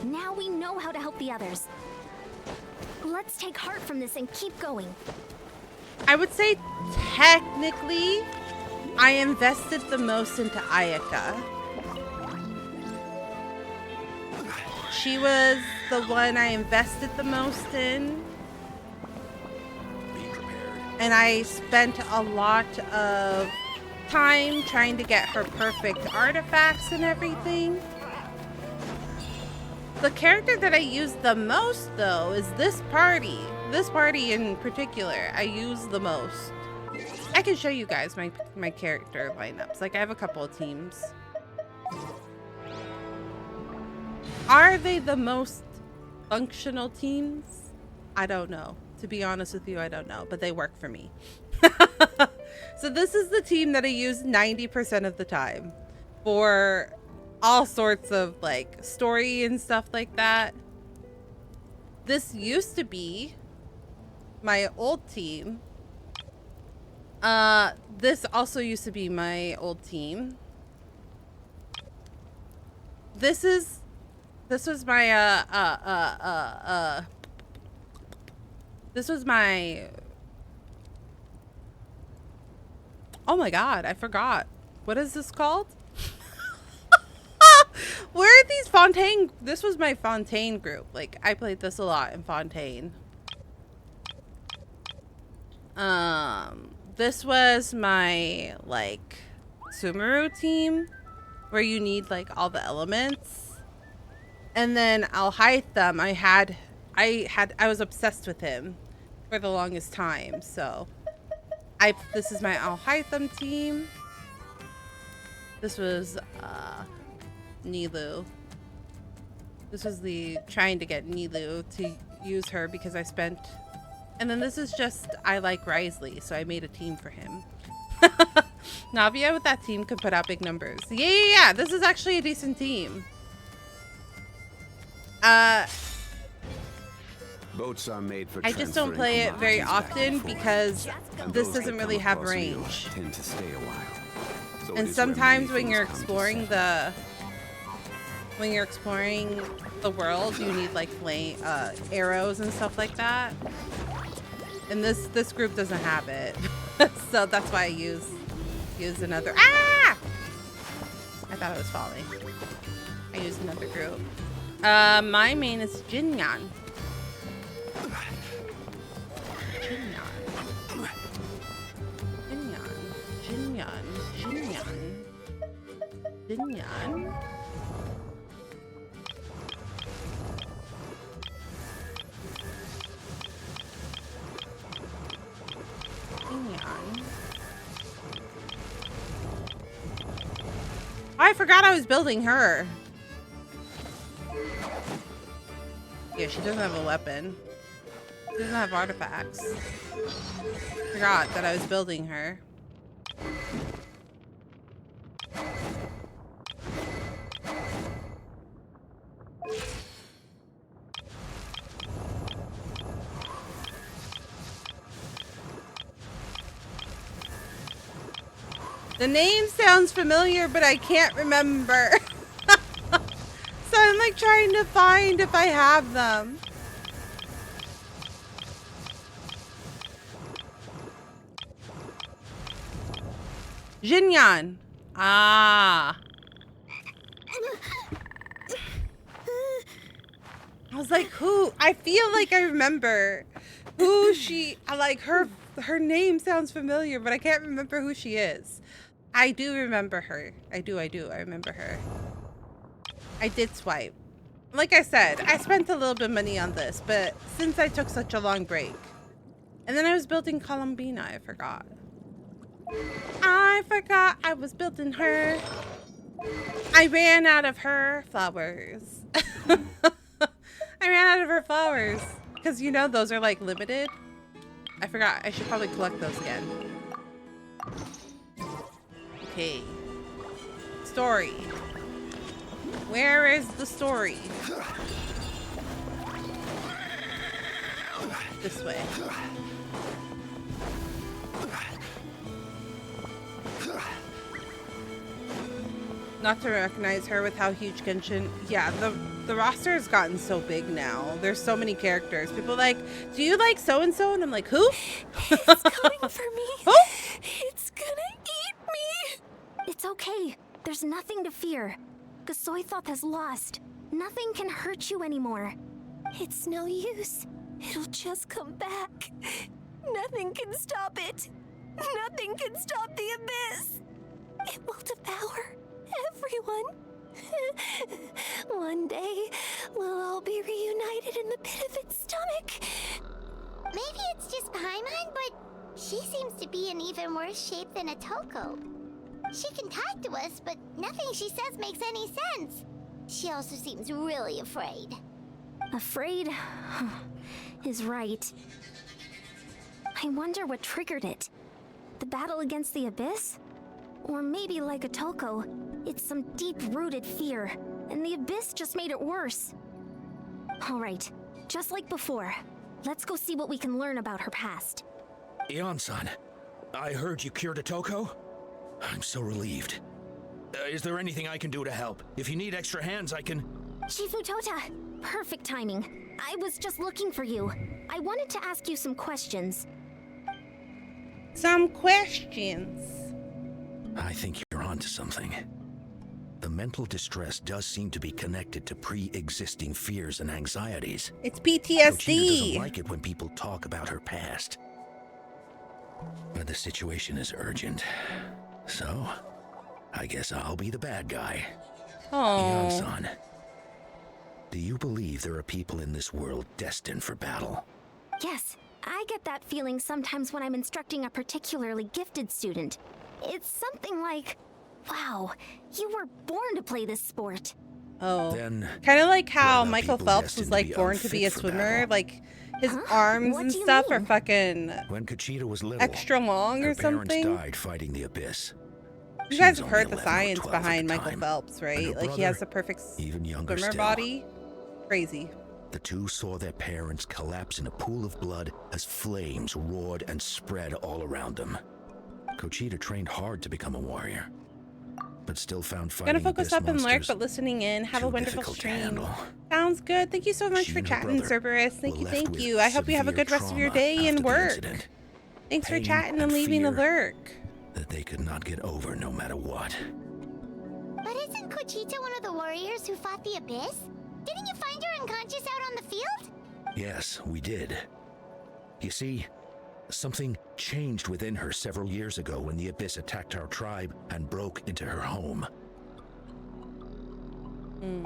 Now we know how to help the others. Let's take heart from this and keep going. I would say technically I invested the most into Ayaka. She was the one I invested the most in. And I spent a lot of time trying to get her perfect artifacts and everything. The character that I use the most, though, is this party. This party in particular, I use the most. I can show you guys my character lineups. Like, I have a couple of teams. Are they the most functional teams? I don't know. To be honest with you, I don't know. But they work for me. So this is the team that I use 90% of the time for all sorts of like story and stuff like that. This used to be my old team. This also used to be my old team. This was my oh my god, I forgot. What is this called? Where are these Fontaine? This was my Fontaine group. Like, I played this a lot in Fontaine. This was my, like, Sumeru team, where you need, like, all the elements. And then Alhaitham, I was obsessed with him for the longest time, so this is my Alhaitham team. This was Nilou. This was trying to get Nilou to use her because I spent. And then this is just I like Risley, so I made a team for him. Navia with that team could put out big numbers. Yeah. This is actually a decent team. Boats are made for I just don't play it very often because this doesn't really have range. Tend to stay a while. So and sometimes when you're exploring the world, you need like arrows and stuff like that. And this group doesn't have it, so that's why I use another. Ah! I thought I was falling. I used another group. My main is Jinyan. Jinyan. I forgot I was building her. Yeah, she doesn't have a weapon. She doesn't have artifacts. Forgot that I was building her. The name sounds familiar, but I can't remember. So I'm like trying to find if I have them. Jinyan. Ah. I was like, who? I feel like I remember who she, like her name sounds familiar, but I can't remember who she is. I do remember her. I do. I remember her. I did swipe. Like I said, I spent a little bit of money on this, but since I took such a long break. And then I was building Columbina, I forgot. I was building her. I ran out of her flowers. I ran out of her flowers. Because, you know, those are like limited. I forgot. I should probably collect those again. Okay. Story. Where is the story? This way. Not to recognize her with how huge Genshin. Yeah, the roster has gotten so big now. There's so many characters. People are like, do you like so and so? And I'm like, who? It's coming for me. Who? It's gonna eat me. It's okay. There's nothing to fear. Gasoithoth has lost. Nothing can hurt you anymore. It's no use. It'll just come back. Nothing can stop it. Nothing can stop the abyss. It will devour everyone. One day, we'll all be reunited in the pit of its stomach. Maybe it's just Paimon, but she seems to be in even worse shape than a Toko. She can talk to us, but nothing she says makes any sense. She also seems really afraid. Afraid is right. I wonder what triggered it. The battle against the abyss? Or maybe like a Toko, it's some deep-rooted fear, and the abyss just made it worse. Alright, just like before, let's go see what we can learn about her past. Eon-san, I heard you cured a Toko? I'm so relieved. Is there anything I can do to help? If you need extra hands, I can... Shifu Tota, perfect timing. I was just looking for you. I wanted to ask you some questions. Some questions. I think you're onto something. The mental distress does seem to be connected to pre-existing fears and anxieties. It's Kochina PTSD. doesn't like it when people talk about her past. But the situation is urgent. So, I guess I'll be the bad guy. Oh. Eon-san, do you believe there are people in this world destined for battle? Yes, I get that feeling sometimes when I'm instructing a particularly gifted student. It's something like, wow, you were born to play this sport. Oh. Then, kind of like how what about Michael people Phelps destined was to like be born to be a unfit for swimmer. battle? Like his arms What and do you stuff are mean? fucking when Kochita was little, extra long her or something. parents died fighting the abyss. You She guys was have only heard the 11 or science 12 at behind the Michael time, Phelps, right? and her Like he has brother, the perfect even younger swimmer still. body. Crazy. The two saw their parents collapse in a pool of blood as flames roared and spread all around them. Kochita trained hard to become a warrior, but still found fighting Gonna focus abyss up and lurk, monsters but listening in. Have a too wonderful difficult to stream. handle. Sounds good. Thank you so much She for and her chatting, brother Cerberus. Thank were you, left thank with you. I hope you have a severe good rest of your trauma day after and the work. incident. Thanks for Pain chatting and leaving a fear lurk. that they could not get over no matter what. But isn't Kochita one of the warriors who fought the abyss? Didn't you find her unconscious out on the field? Yes, we did. You see, something changed within her several years ago when the abyss attacked our tribe and broke into her home.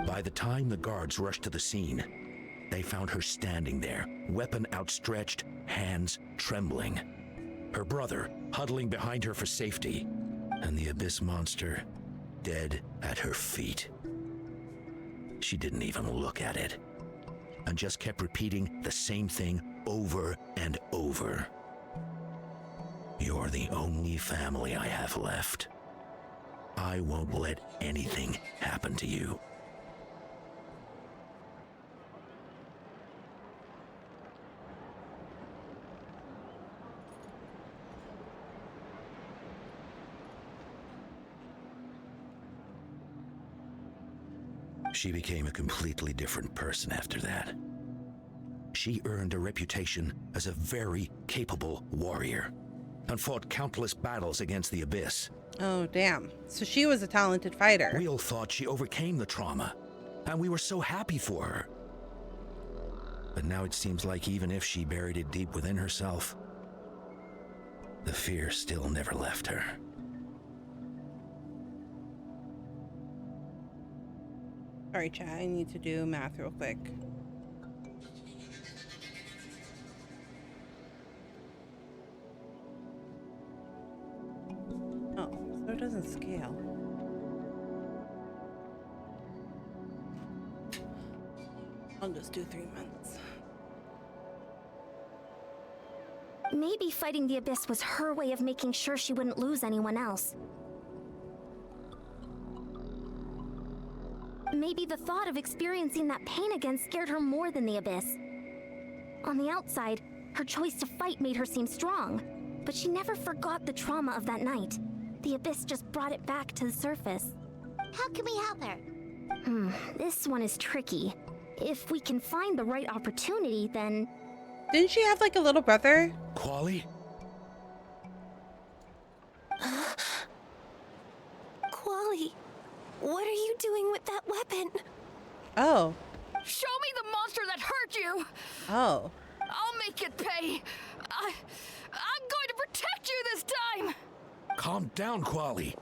By the time the guards rushed to the scene, they found her standing there, weapon outstretched, hands trembling. Her brother huddling behind her for safety, and the abyss monster dead at her feet. She didn't even look at it, and just kept repeating the same thing over and over. You're the only family I have left. I won't let anything happen to you. She became a completely different person after that. She earned a reputation as a very capable warrior and fought countless battles against the abyss. Oh, damn. So she was a talented fighter. We all thought she overcame the trauma, and we were so happy for her. But now it seems like even if she buried it deep within herself, the fear still never left her. Sorry, chat. I need to do math real quick. Oh, so it doesn't scale. I'll just do 3 months. Maybe fighting the abyss was her way of making sure she wouldn't lose anyone else. Maybe the thought of experiencing that pain again scared her more than the abyss. On the outside, her choice to fight made her seem strong, but she never forgot the trauma of that night. The abyss just brought it back to the surface. How can we help her? This one is tricky. If we can find the right opportunity, then... Didn't she have like a little brother? Quali? Quali, what are you doing with that weapon? Oh. Show me the monster that hurt you! Oh. I'll make it pay! I'm going to protect you this time! Calm down, Quali.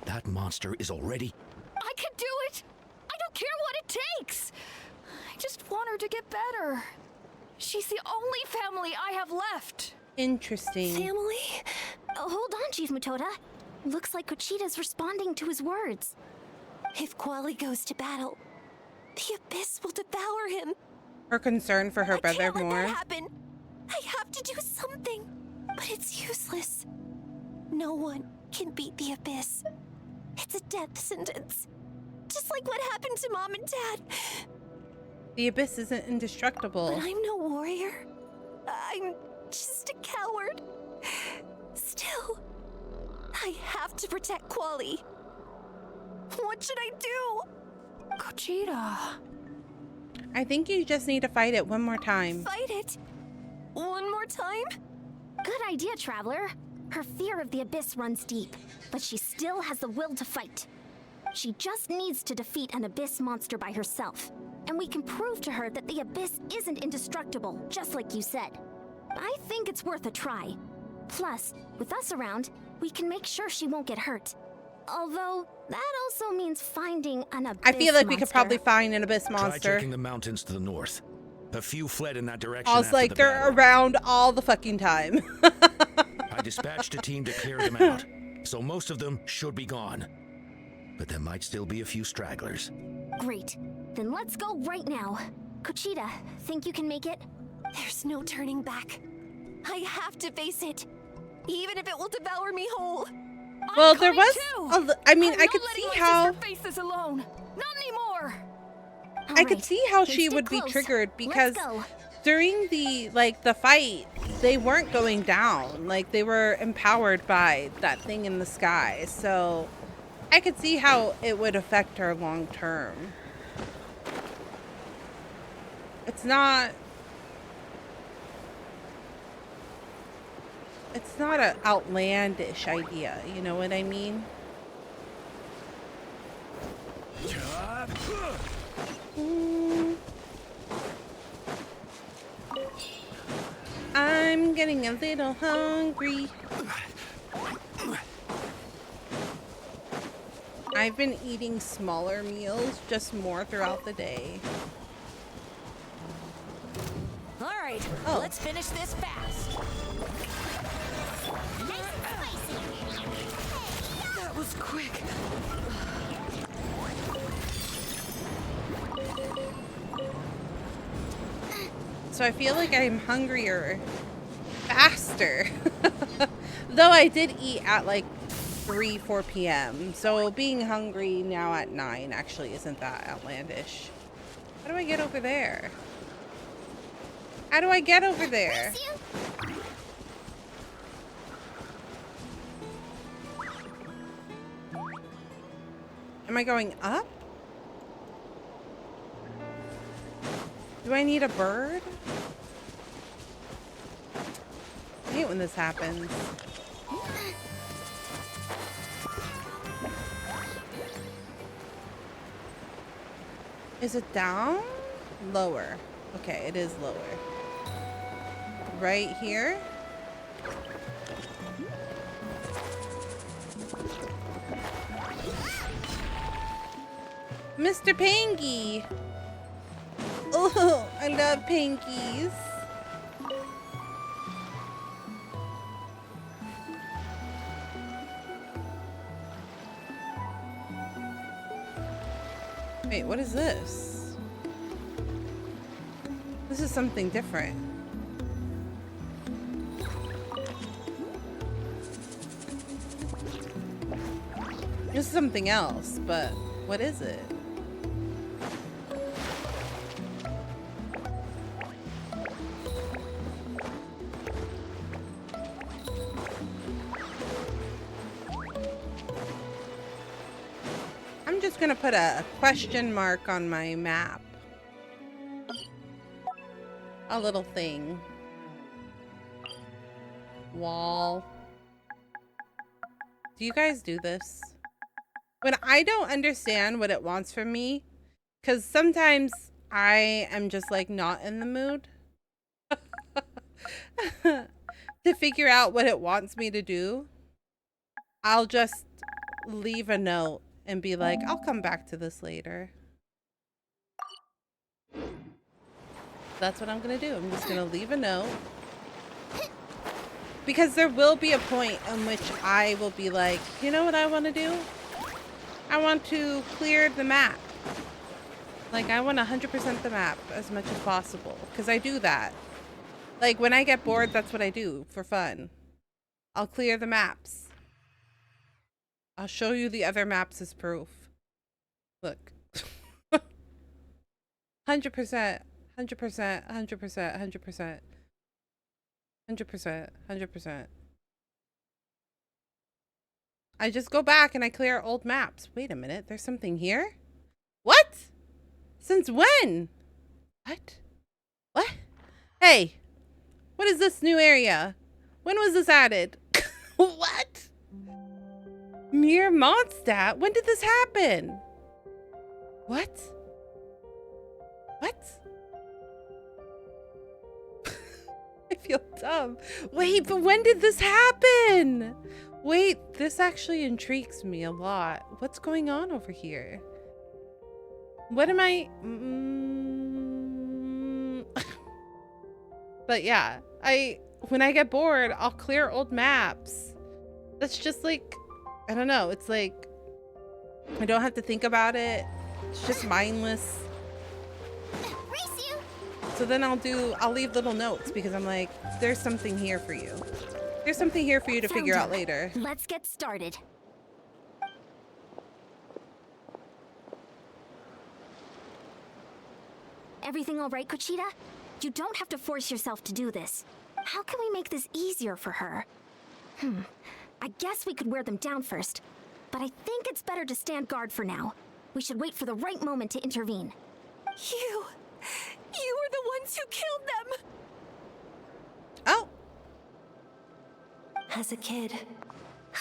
That monster is already... I can do it! I don't care what it takes! I just want her to get better. She's the only family I have left. Interesting. Family? Hold on, Chief Mutoda. Looks like Kochita's responding to his words. If Quali goes to battle, the abyss will devour him. Her concern for her brother can't more. let that happen. I have to do something, but it's useless. No one can beat the abyss. It's a death sentence. Just like what happened to Mom and Dad. The abyss isn't indestructible. But I'm no warrior. I'm just a coward. Still, I have to protect Quali. What should I do? Kochita. I think you just need to fight it one more time. Fight it? One more time? Good idea, Traveler. Her fear of the abyss runs deep, but she still has the will to fight. She just needs to defeat an abyss monster by herself, and we can prove to her that the abyss isn't indestructible, just like you said. I think it's worth a try. Plus, with us around, we can make sure she won't get hurt. Although, that also means finding an abyss I feel like we could monster. probably find an abyss Try monster. checking the mountains to the north. A few fled in that direction. I was after like, the they're battle. around all the fucking time. I dispatched a team to clear them out, so most of them should be gone. But there might still be a few stragglers. Great. Then let's go right now. Kochita, think you can make it? There's no turning back. I have to face it, even if it will devour me whole. Well, there was. I mean, I could see how. Face this alone. Not anymore. I could see how she would be triggered because during the fight, they weren't going down. Like, they were empowered by that thing in the sky. So I could see how it would affect her long term. It's not an outlandish idea, you know what I mean? I'm getting a little hungry. I've been eating smaller meals, just more throughout the day. All right, let's finish this fast. That was quick. So I feel like I'm hungrier faster. Though I did eat at like 3-4 p.m. So being hungry now at 9 actually isn't that outlandish. How do I get over there? How do I get over there? Am I going up? Do I need a bird? I hate when this happens. Is it down? Lower. Okay, it is lower. Right here? Mr. Pangy! Oh, I love Pangies. Wait, what is this? This is something different. This is something else, but what is it? just gonna put a question mark on my map. A little thing. Wall. Do you guys do this? When I don't understand what it wants from me, because sometimes I am just like not in the mood to figure out what it wants me to do, I'll just leave a note and be like, I'll come back to this later. That's what I'm gonna do. I'm just gonna leave a note. Because there will be a point in which I will be like, you know what I want to do? I want to clear the map. Like, I want 100% the map as much as possible. Because I do that. Like, when I get bored, that's what I do for fun. I'll clear the maps. I'll show you the other maps as proof. Look. 100%. 100%. 100%. 100%. 100%. 100%. I just go back and I clear old maps. Wait a minute. There's something here? What? Since when? What? What? Hey. What is this new area? When was this added? What? Mere Mondstadt? When did this happen? What? What? I feel dumb. Wait, but when did this happen? Wait, this actually intrigues me a lot. What's going on over here? What am I... But yeah, when I get bored, I'll clear old maps. That's just like, I don't know. It's like, I don't have to think about it. It's just mindless. So then I'll leave little notes because I'm like, there's something here for you. There's something here for you to figure out later. Let's get started. Everything all right, Conchita? You don't have to force yourself to do this. How can we make this easier for her? I guess we could wear them down first, but I think it's better to stand guard for now. We should wait for the right moment to intervene. You were the ones who killed them! Oh! As a kid,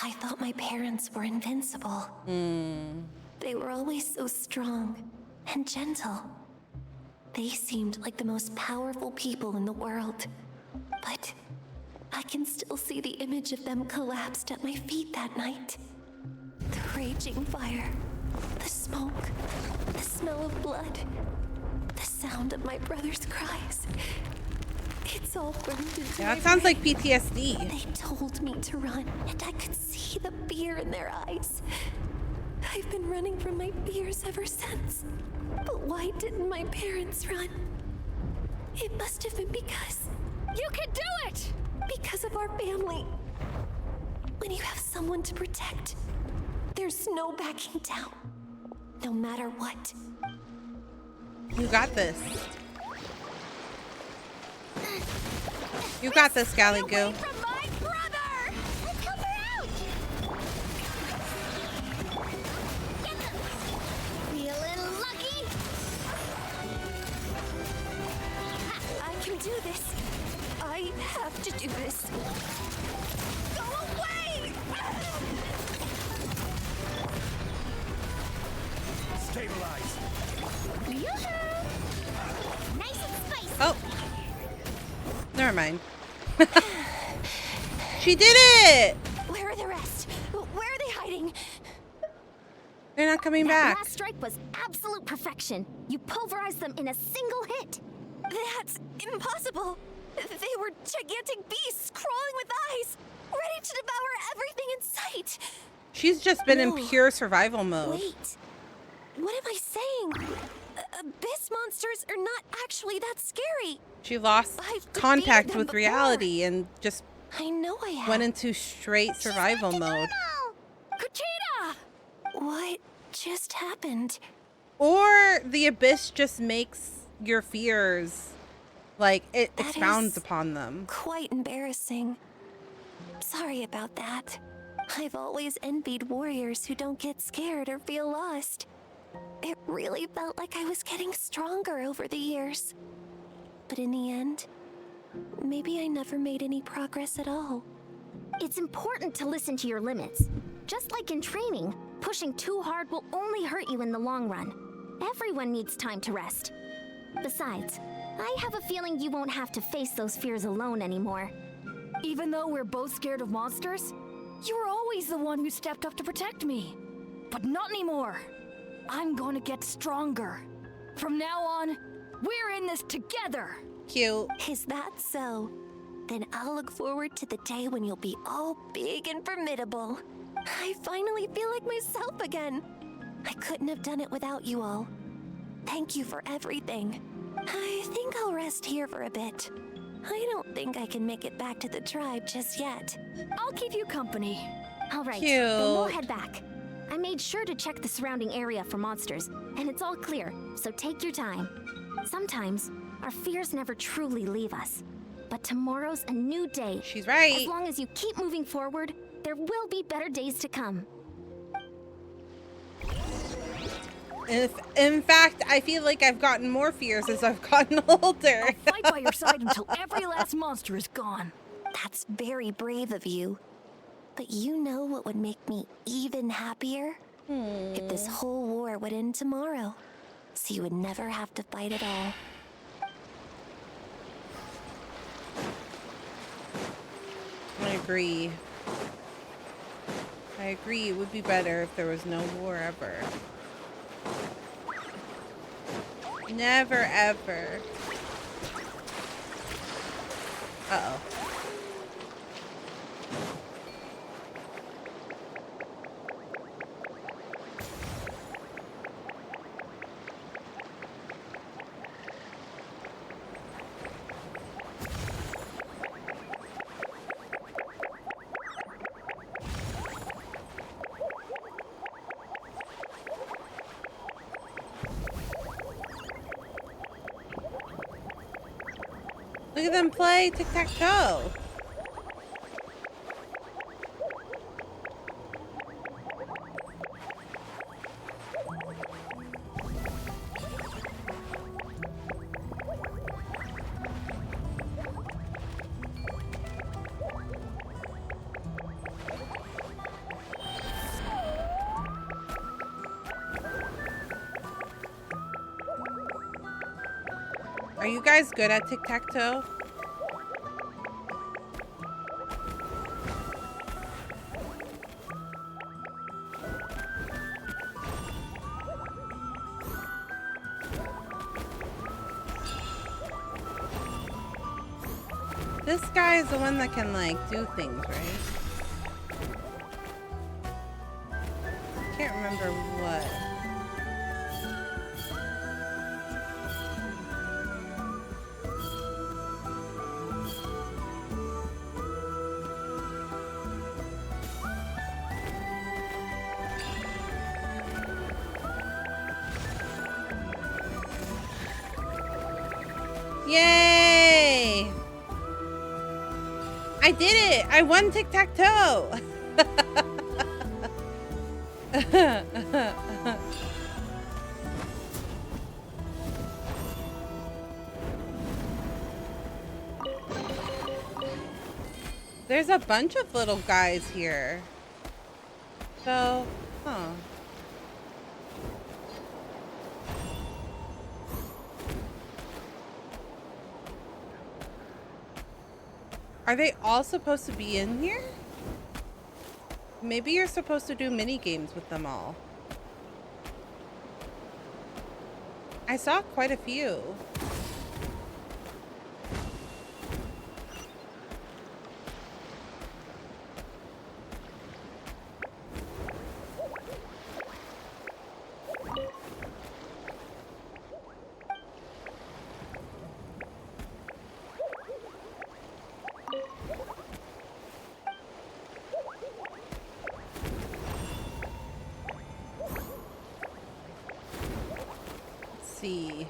I thought my parents were invincible. They were always so strong and gentle. They seemed like the most powerful people in the world. But I can still see the image of them collapsed at my feet that night. The raging fire, the smoke, the smell of blood, the sound of my brother's cries. It's all burned into Yeah, my that sounds like brain. PTSD. They told me to run, and I could see the fear in their eyes. I've been running from my fears ever since. But why didn't my parents run? It must have been because... You can do it! Because of our family. When you have someone to protect, there's no backing down. No matter what. You got this. You got this, Galligoo. Feeling lucky? I can do this. I have to do this. Go away! Stabilize. Nice and spicy. Oh. Never mind. She did it! Where are the rest? Where are they hiding? They're not coming That back. last strike was absolute perfection. You pulverized them in a single hit. That's impossible. They were gigantic beasts crawling with eyes, ready to devour everything in sight. She's just been in pure survival mode. Wait. What am I saying? Abyss monsters are not actually that scary. She lost contact with reality and just I know I have. went into straight survival mode. Conchita! What just happened? Or the abyss just makes your fears, like, it That expounds is upon them. Quite embarrassing. Sorry about that. I've always envied warriors who don't get scared or feel lost. It really felt like I was getting stronger over the years. But in the end, maybe I never made any progress at all. It's important to listen to your limits. Just like in training, pushing too hard will only hurt you in the long run. Everyone needs time to rest. Besides, I have a feeling you won't have to face those fears alone anymore. Even though we're both scared of monsters, you were always the one who stepped up to protect me. But not anymore. I'm going to get stronger. From now on, we're in this together. Cute. Is that so? Then I'll look forward to the day when you'll be all big and formidable. I finally feel like myself again. I couldn't have done it without you all. Thank you for everything. I think I'll rest here for a bit. I don't think I can make it back to the tribe just yet. I'll keep you company. All right, Cute. then we'll head back. I made sure to check the surrounding area for monsters, and it's all clear, so take your time. Sometimes, our fears never truly leave us. But tomorrow's a new day. She's right. As long as you keep moving forward, there will be better days to come. In fact, I feel like I've gotten more fears as I've gotten older. I'll fight by your side until every last monster is gone. That's very brave of you. But you know what would make me even happier? If this whole war would end tomorrow, so you would never have to fight at all. I agree. I agree. It would be better if there was no war ever. Never ever. Uh-oh. Look at them play tic-tac-toe. Are you guys good at tic-tac-toe? This guy is the one that can, like, do things, right? Can't remember what. Yay! I did it! I won tic-tac-toe! There's a bunch of little guys here. So, huh. Are they all supposed to be in here? Maybe you're supposed to do mini games with them all. I saw quite a few. See.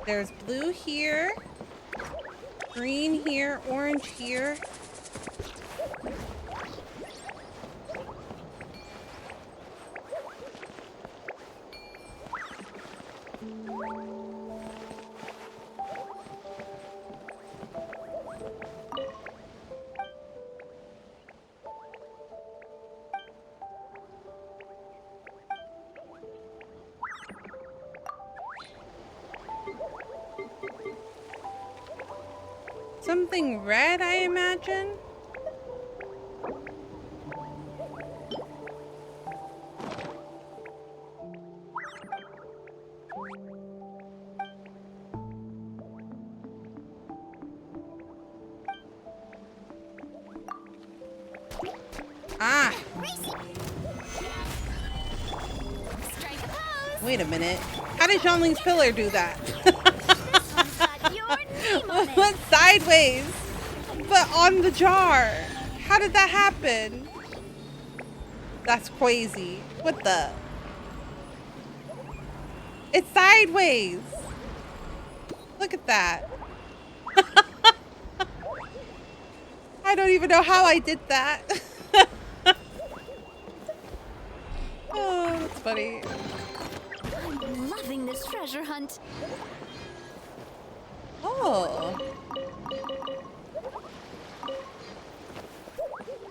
There's blue here, green here, orange here. Something red, I imagine? Ah! Wait a minute. How did Zhongling's pillar do that? Went sideways, but on the jar. How did that happen? That's crazy. What the? It's sideways. Look at that. I don't even know how I did that. Oh, that's funny. I'm loving this treasure hunt. Oh.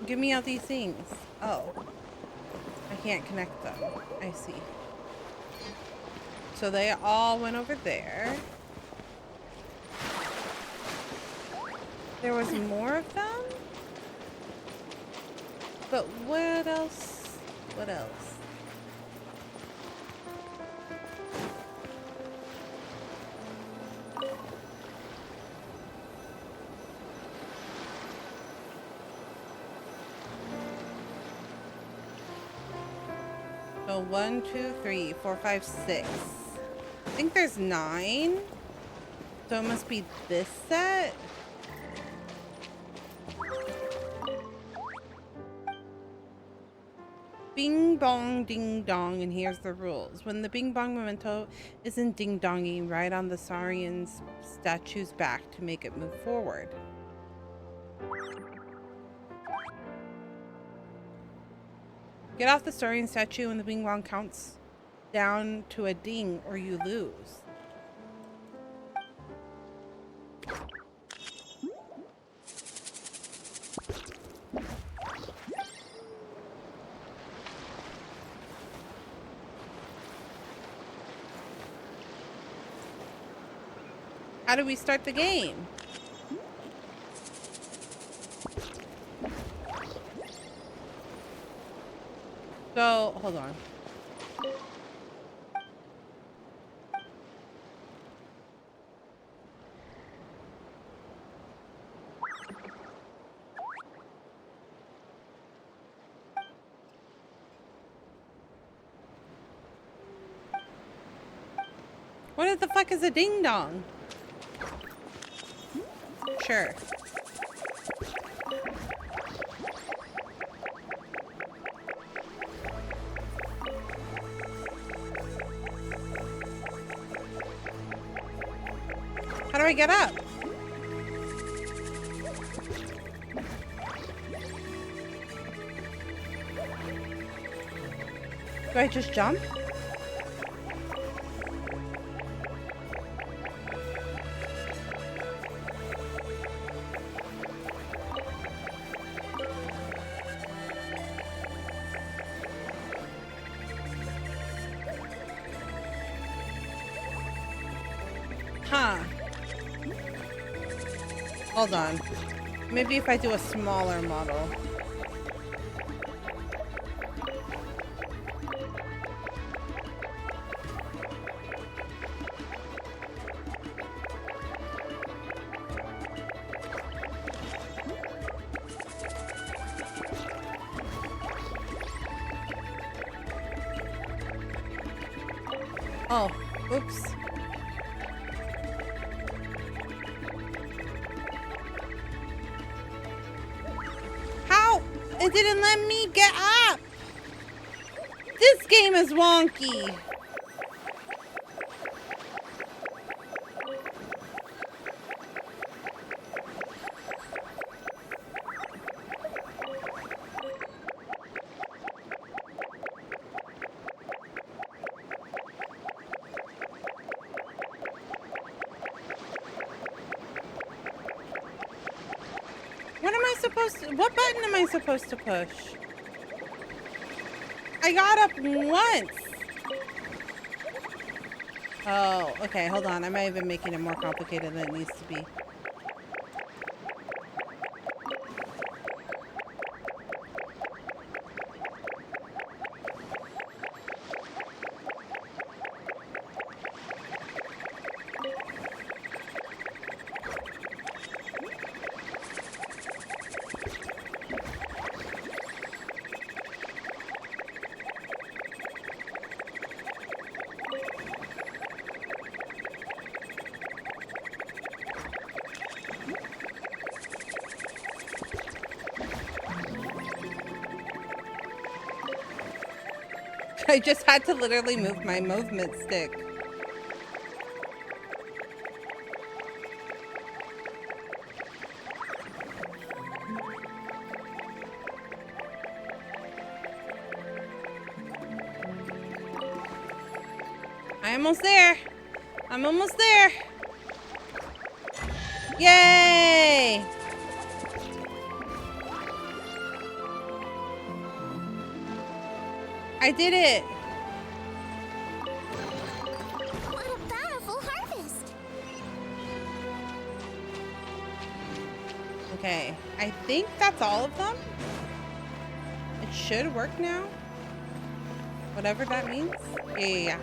Give me all these things. Oh. I can't connect them. I see. So they all went over there. There was more of them? But what else? What else? So 1, 2, 3, 4, 5, 6. I think there's 9. So it must be this set. Bing bong ding dong, and here's the rules. When the bing bong memento isn't ding donging, ride on the Saurian's statue's back to make it move forward. Get off the Saurian statue when the bing bong counts down to a ding or you lose. How do we start the game? So, hold on. What the fuck is a ding dong? Sure. How do I get up? Do I just jump? Huh. Hold on. Maybe if I do a smaller model. Oh, oops. How? It didn't let me get up. This game is wonky. What button am I supposed to push? I got up once. Oh, okay, hold on. I might have been making it more complicated than it needs to be. I just had to literally move my movement stick. I'm almost there. I'm almost there. Yay! I did it. What a bountiful harvest. Okay, I think that's all of them. It should work now. Whatever that means. Yeah.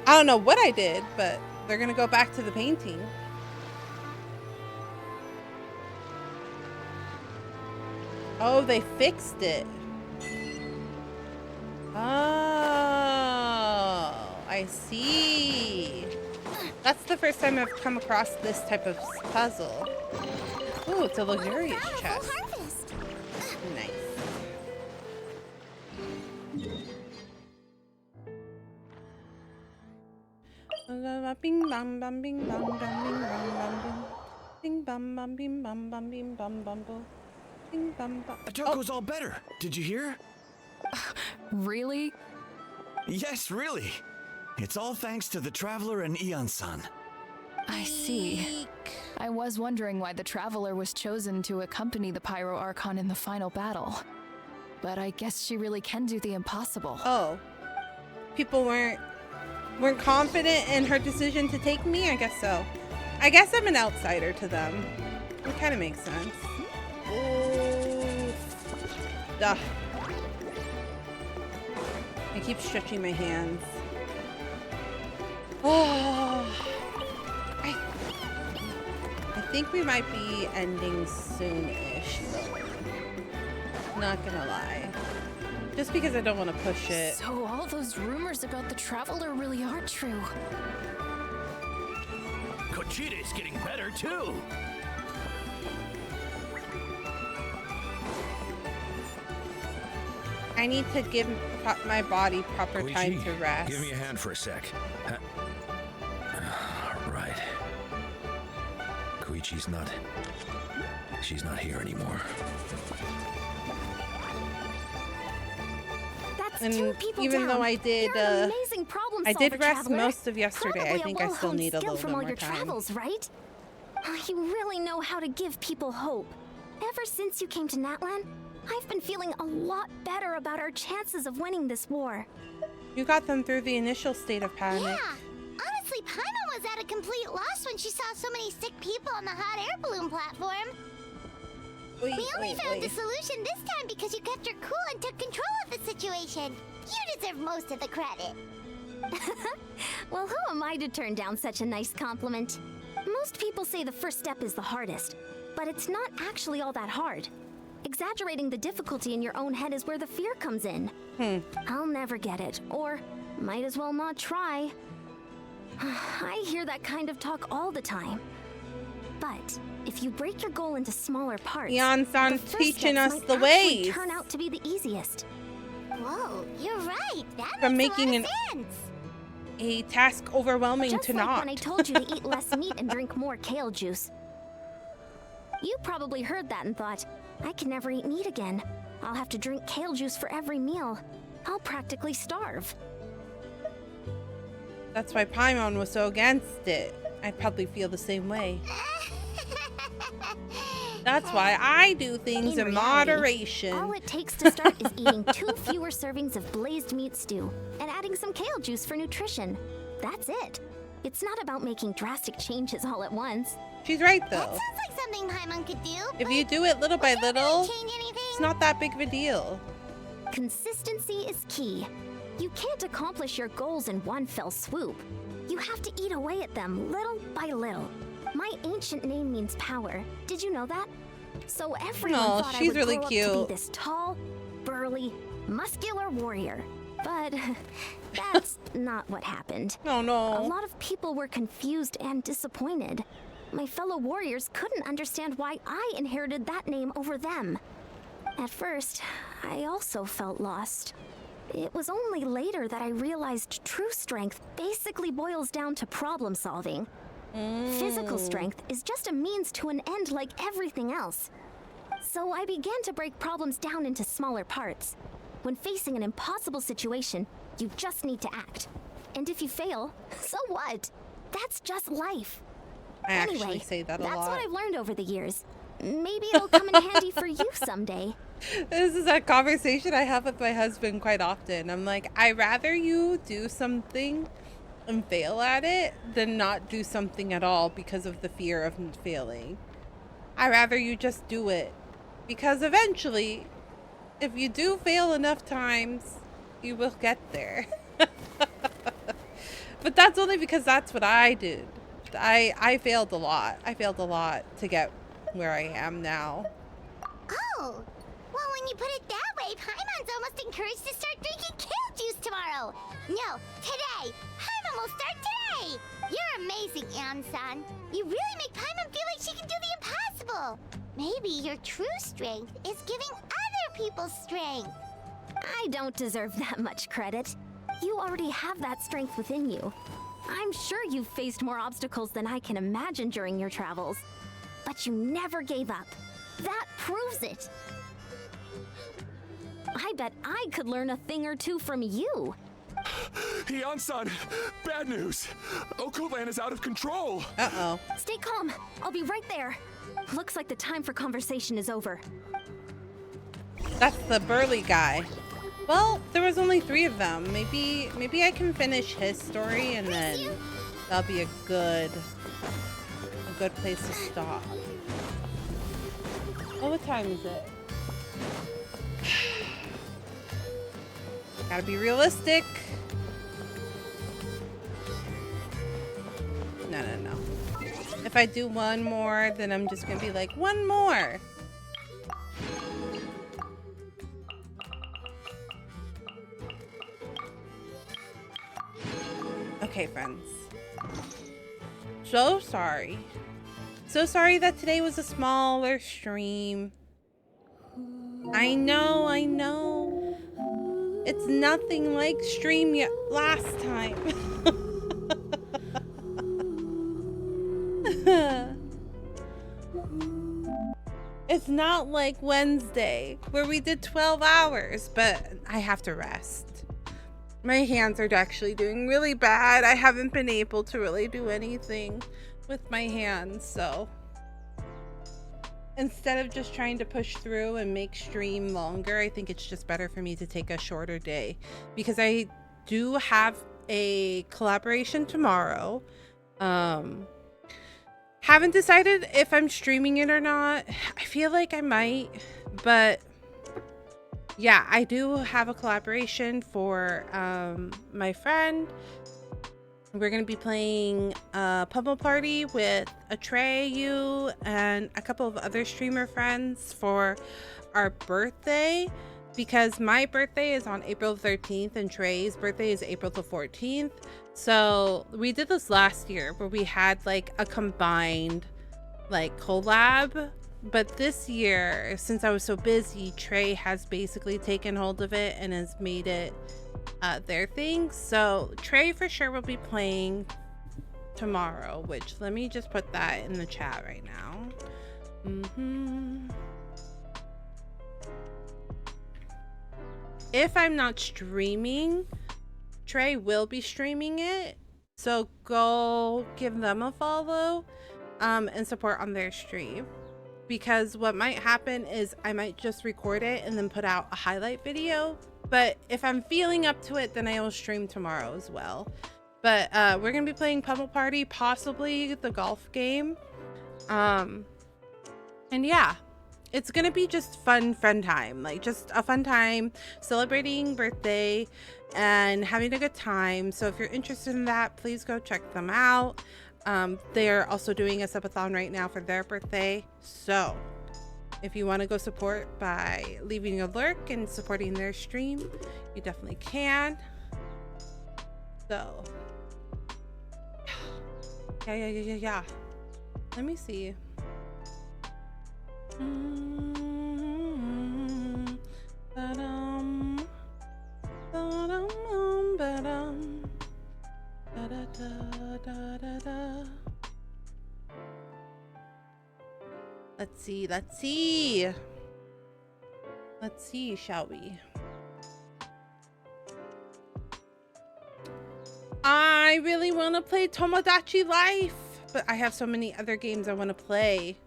I don't know what I did, but they're gonna go back to the painting. Oh, they fixed it. Oh, I see. That's the first time I've come across this type of puzzle. Ooh, it's a luxurious chest. Nice. Bing bam bam bing bam bam bing bam bam bing bam bam bing bam bam bing bam bam bam bing bam bam. Atoko's all better. Did you hear? Really? Yes, really. It's all thanks to the Traveler and Ian-san. I see. I was wondering why the Traveler was chosen to accompany the Pyro Archon in the final battle. But I guess she really can do the impossible. Oh. People weren't confident in her decision to take me? I guess so. I guess I'm an outsider to them. It kind of makes sense. Ooh. Duh. I keep stretching my hands. Oh. I think we might be ending soon-ish, though. Not gonna lie. Just because I don't want to push it. So all those rumors about the Traveler really are true. Kochide's getting better too. I need to give my body proper time to rest. Give me a hand for a sec. Right. Koichi's not... She's not here anymore. And even though I did, rest most of yesterday, I think I still need a little bit more time. Travels, right? You really know how to give people hope. Ever since you came to Natlan, I've been feeling a lot better about our chances of winning this war. You got them through the initial state of panic. Yeah. Honestly, Paimon was at a complete loss when she saw so many sick people on the hot air balloon platform. We only found the solution this time because you kept your cool and took control of the situation. You deserve most of the credit. Well, who am I to turn down such a nice compliment? Most people say the first step is the hardest, but it's not actually all that hard. Exaggerating the difficulty in your own head is where the fear comes in. I'll never get it, or might as well not try. I hear that kind of talk all the time. But if you break your goal into smaller parts, Ian-san's teaching us the ways. Turn out to be the easiest. Whoa, you're right. That From makes making a lot of sense. a task overwhelming Just to like not. when I told you to eat less meat and drink more kale juice. You probably heard that and thought, I can never eat meat again. I'll have to drink kale juice for every meal. I'll practically starve. That's why Paimon was so against it. I'd probably feel the same way. That's why I do things in reality, moderation. All it takes to start is eating 2 fewer servings of blazed meat stew and adding some kale juice for nutrition. That's it. It's not about making drastic changes all at once. She's right, though. That sounds like something Paimon could do. If you do it little by little, change anything? it's not that big of a deal. Consistency is key. You can't accomplish your goals in one fell swoop. You have to eat away at them little by little. My ancient name means power. Did you know that? So everyone thought I would really grow cute. up to be this tall, burly, muscular warrior. But that's not what happened. No. A lot of people were confused and disappointed. My fellow warriors couldn't understand why I inherited that name over them. At first, I also felt lost. It was only later that I realized true strength basically boils down to problem solving. Physical strength is just a means to an end like everything else. So I began to break problems down into smaller parts. When facing an impossible situation, you just need to act. And if you fail, so what? That's just life. I Anyway, actually say that a that's lot. what I've learned over the years. Maybe it'll come in handy for you someday. This is a conversation I have with my husband quite often. I'm like, I'd rather you do something and fail at it than not do something at all because of the fear of failing. I'd rather you just do it. Because eventually, if you do fail enough times, you will get there. But that's only because that's what I did. I failed a lot. I failed a lot to get where I am now. Oh, well, when you put it that way, Paimon's almost encouraged to start drinking kale juice tomorrow. No, today. Paimon will start today. You're amazing, Ansan. You really make Paimon feel like she can do the impossible. Maybe your true strength is giving other people strength. I don't deserve that much credit. You already have that strength within you. I'm sure you've faced more obstacles than I can imagine during your travels. But you never gave up. That proves it. I bet I could learn a thing or two from you. Hian-san, bad news. Okulan is out of control. Uh-oh. Stay calm. I'll be right there. Looks like the time for conversation is over. That's the burly guy. Well, there was only 3 of them. Maybe I can finish his story and then that'll be a good place to stop. Oh, what time is it? Gotta be realistic. No. If I do one more, then I'm just gonna be like, one more. Okay, friends. So sorry. So sorry that today was a smaller stream. I know. It's nothing like stream yet last time. It's not like Wednesday where we did 12 hours, but I have to rest. My hands are actually doing really bad. I haven't been able to really do anything with my hands, so instead of just trying to push through and make stream longer, I think it's just better for me to take a shorter day because I do have a collaboration tomorrow. Haven't decided if I'm streaming it or not. I feel like I might, but yeah, I do have a collaboration for my friend. We're going to be playing Pummel Party with Atreyu and a couple of other streamer friends for our birthday, because my birthday is on April 13th and Trey's birthday is April the 14th. So we did this last year where we had like a combined like collab. But this year, since I was so busy, Trey has basically taken hold of it and has made it their thing. So Trey for sure will be playing tomorrow, which let me just put that in the chat right now. If I'm not streaming, Trey will be streaming it. So go give them a follow and support on their stream. Because what might happen is I might just record it and then put out a highlight video. But if I'm feeling up to it, then I will stream tomorrow as well. But we're going to be playing Pummel Party, possibly the golf game. And yeah, it's going to be just fun time. Like just a fun time celebrating birthday and having a good time. So if you're interested in that, please go check them out. They're also doing a subathon right now for their birthday. So if you want to go support by leaving a lurk and supporting their stream, you definitely can. So yeah. Let me see. Ba-dum. Ba-dum, ba-dum. Da-da-da-da-da-da. Let's see, let's see. Let's see, shall we? I really want to play Tomodachi Life, but I have so many other games I want to play.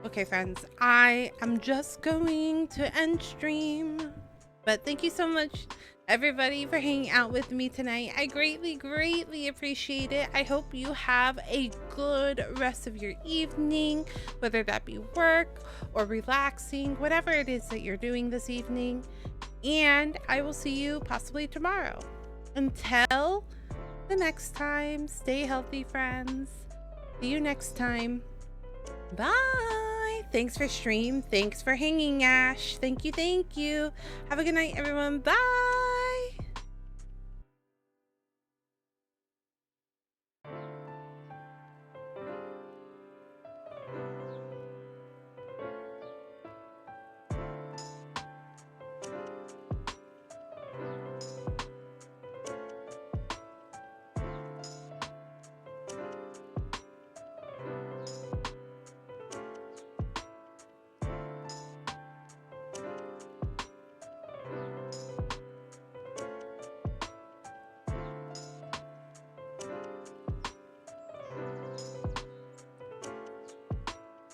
Okay, friends, I am just going to end stream, but thank you so much, everybody, for hanging out with me tonight. I greatly appreciate it. I hope you have a good rest of your evening, whether that be work or relaxing, whatever it is that you're doing this evening. And I will see you possibly tomorrow. Until the next time, stay healthy, friends. See you next time. Bye. Thanks for stream. Thanks for hanging, Ash. Thank you. Have a good night, everyone. Bye.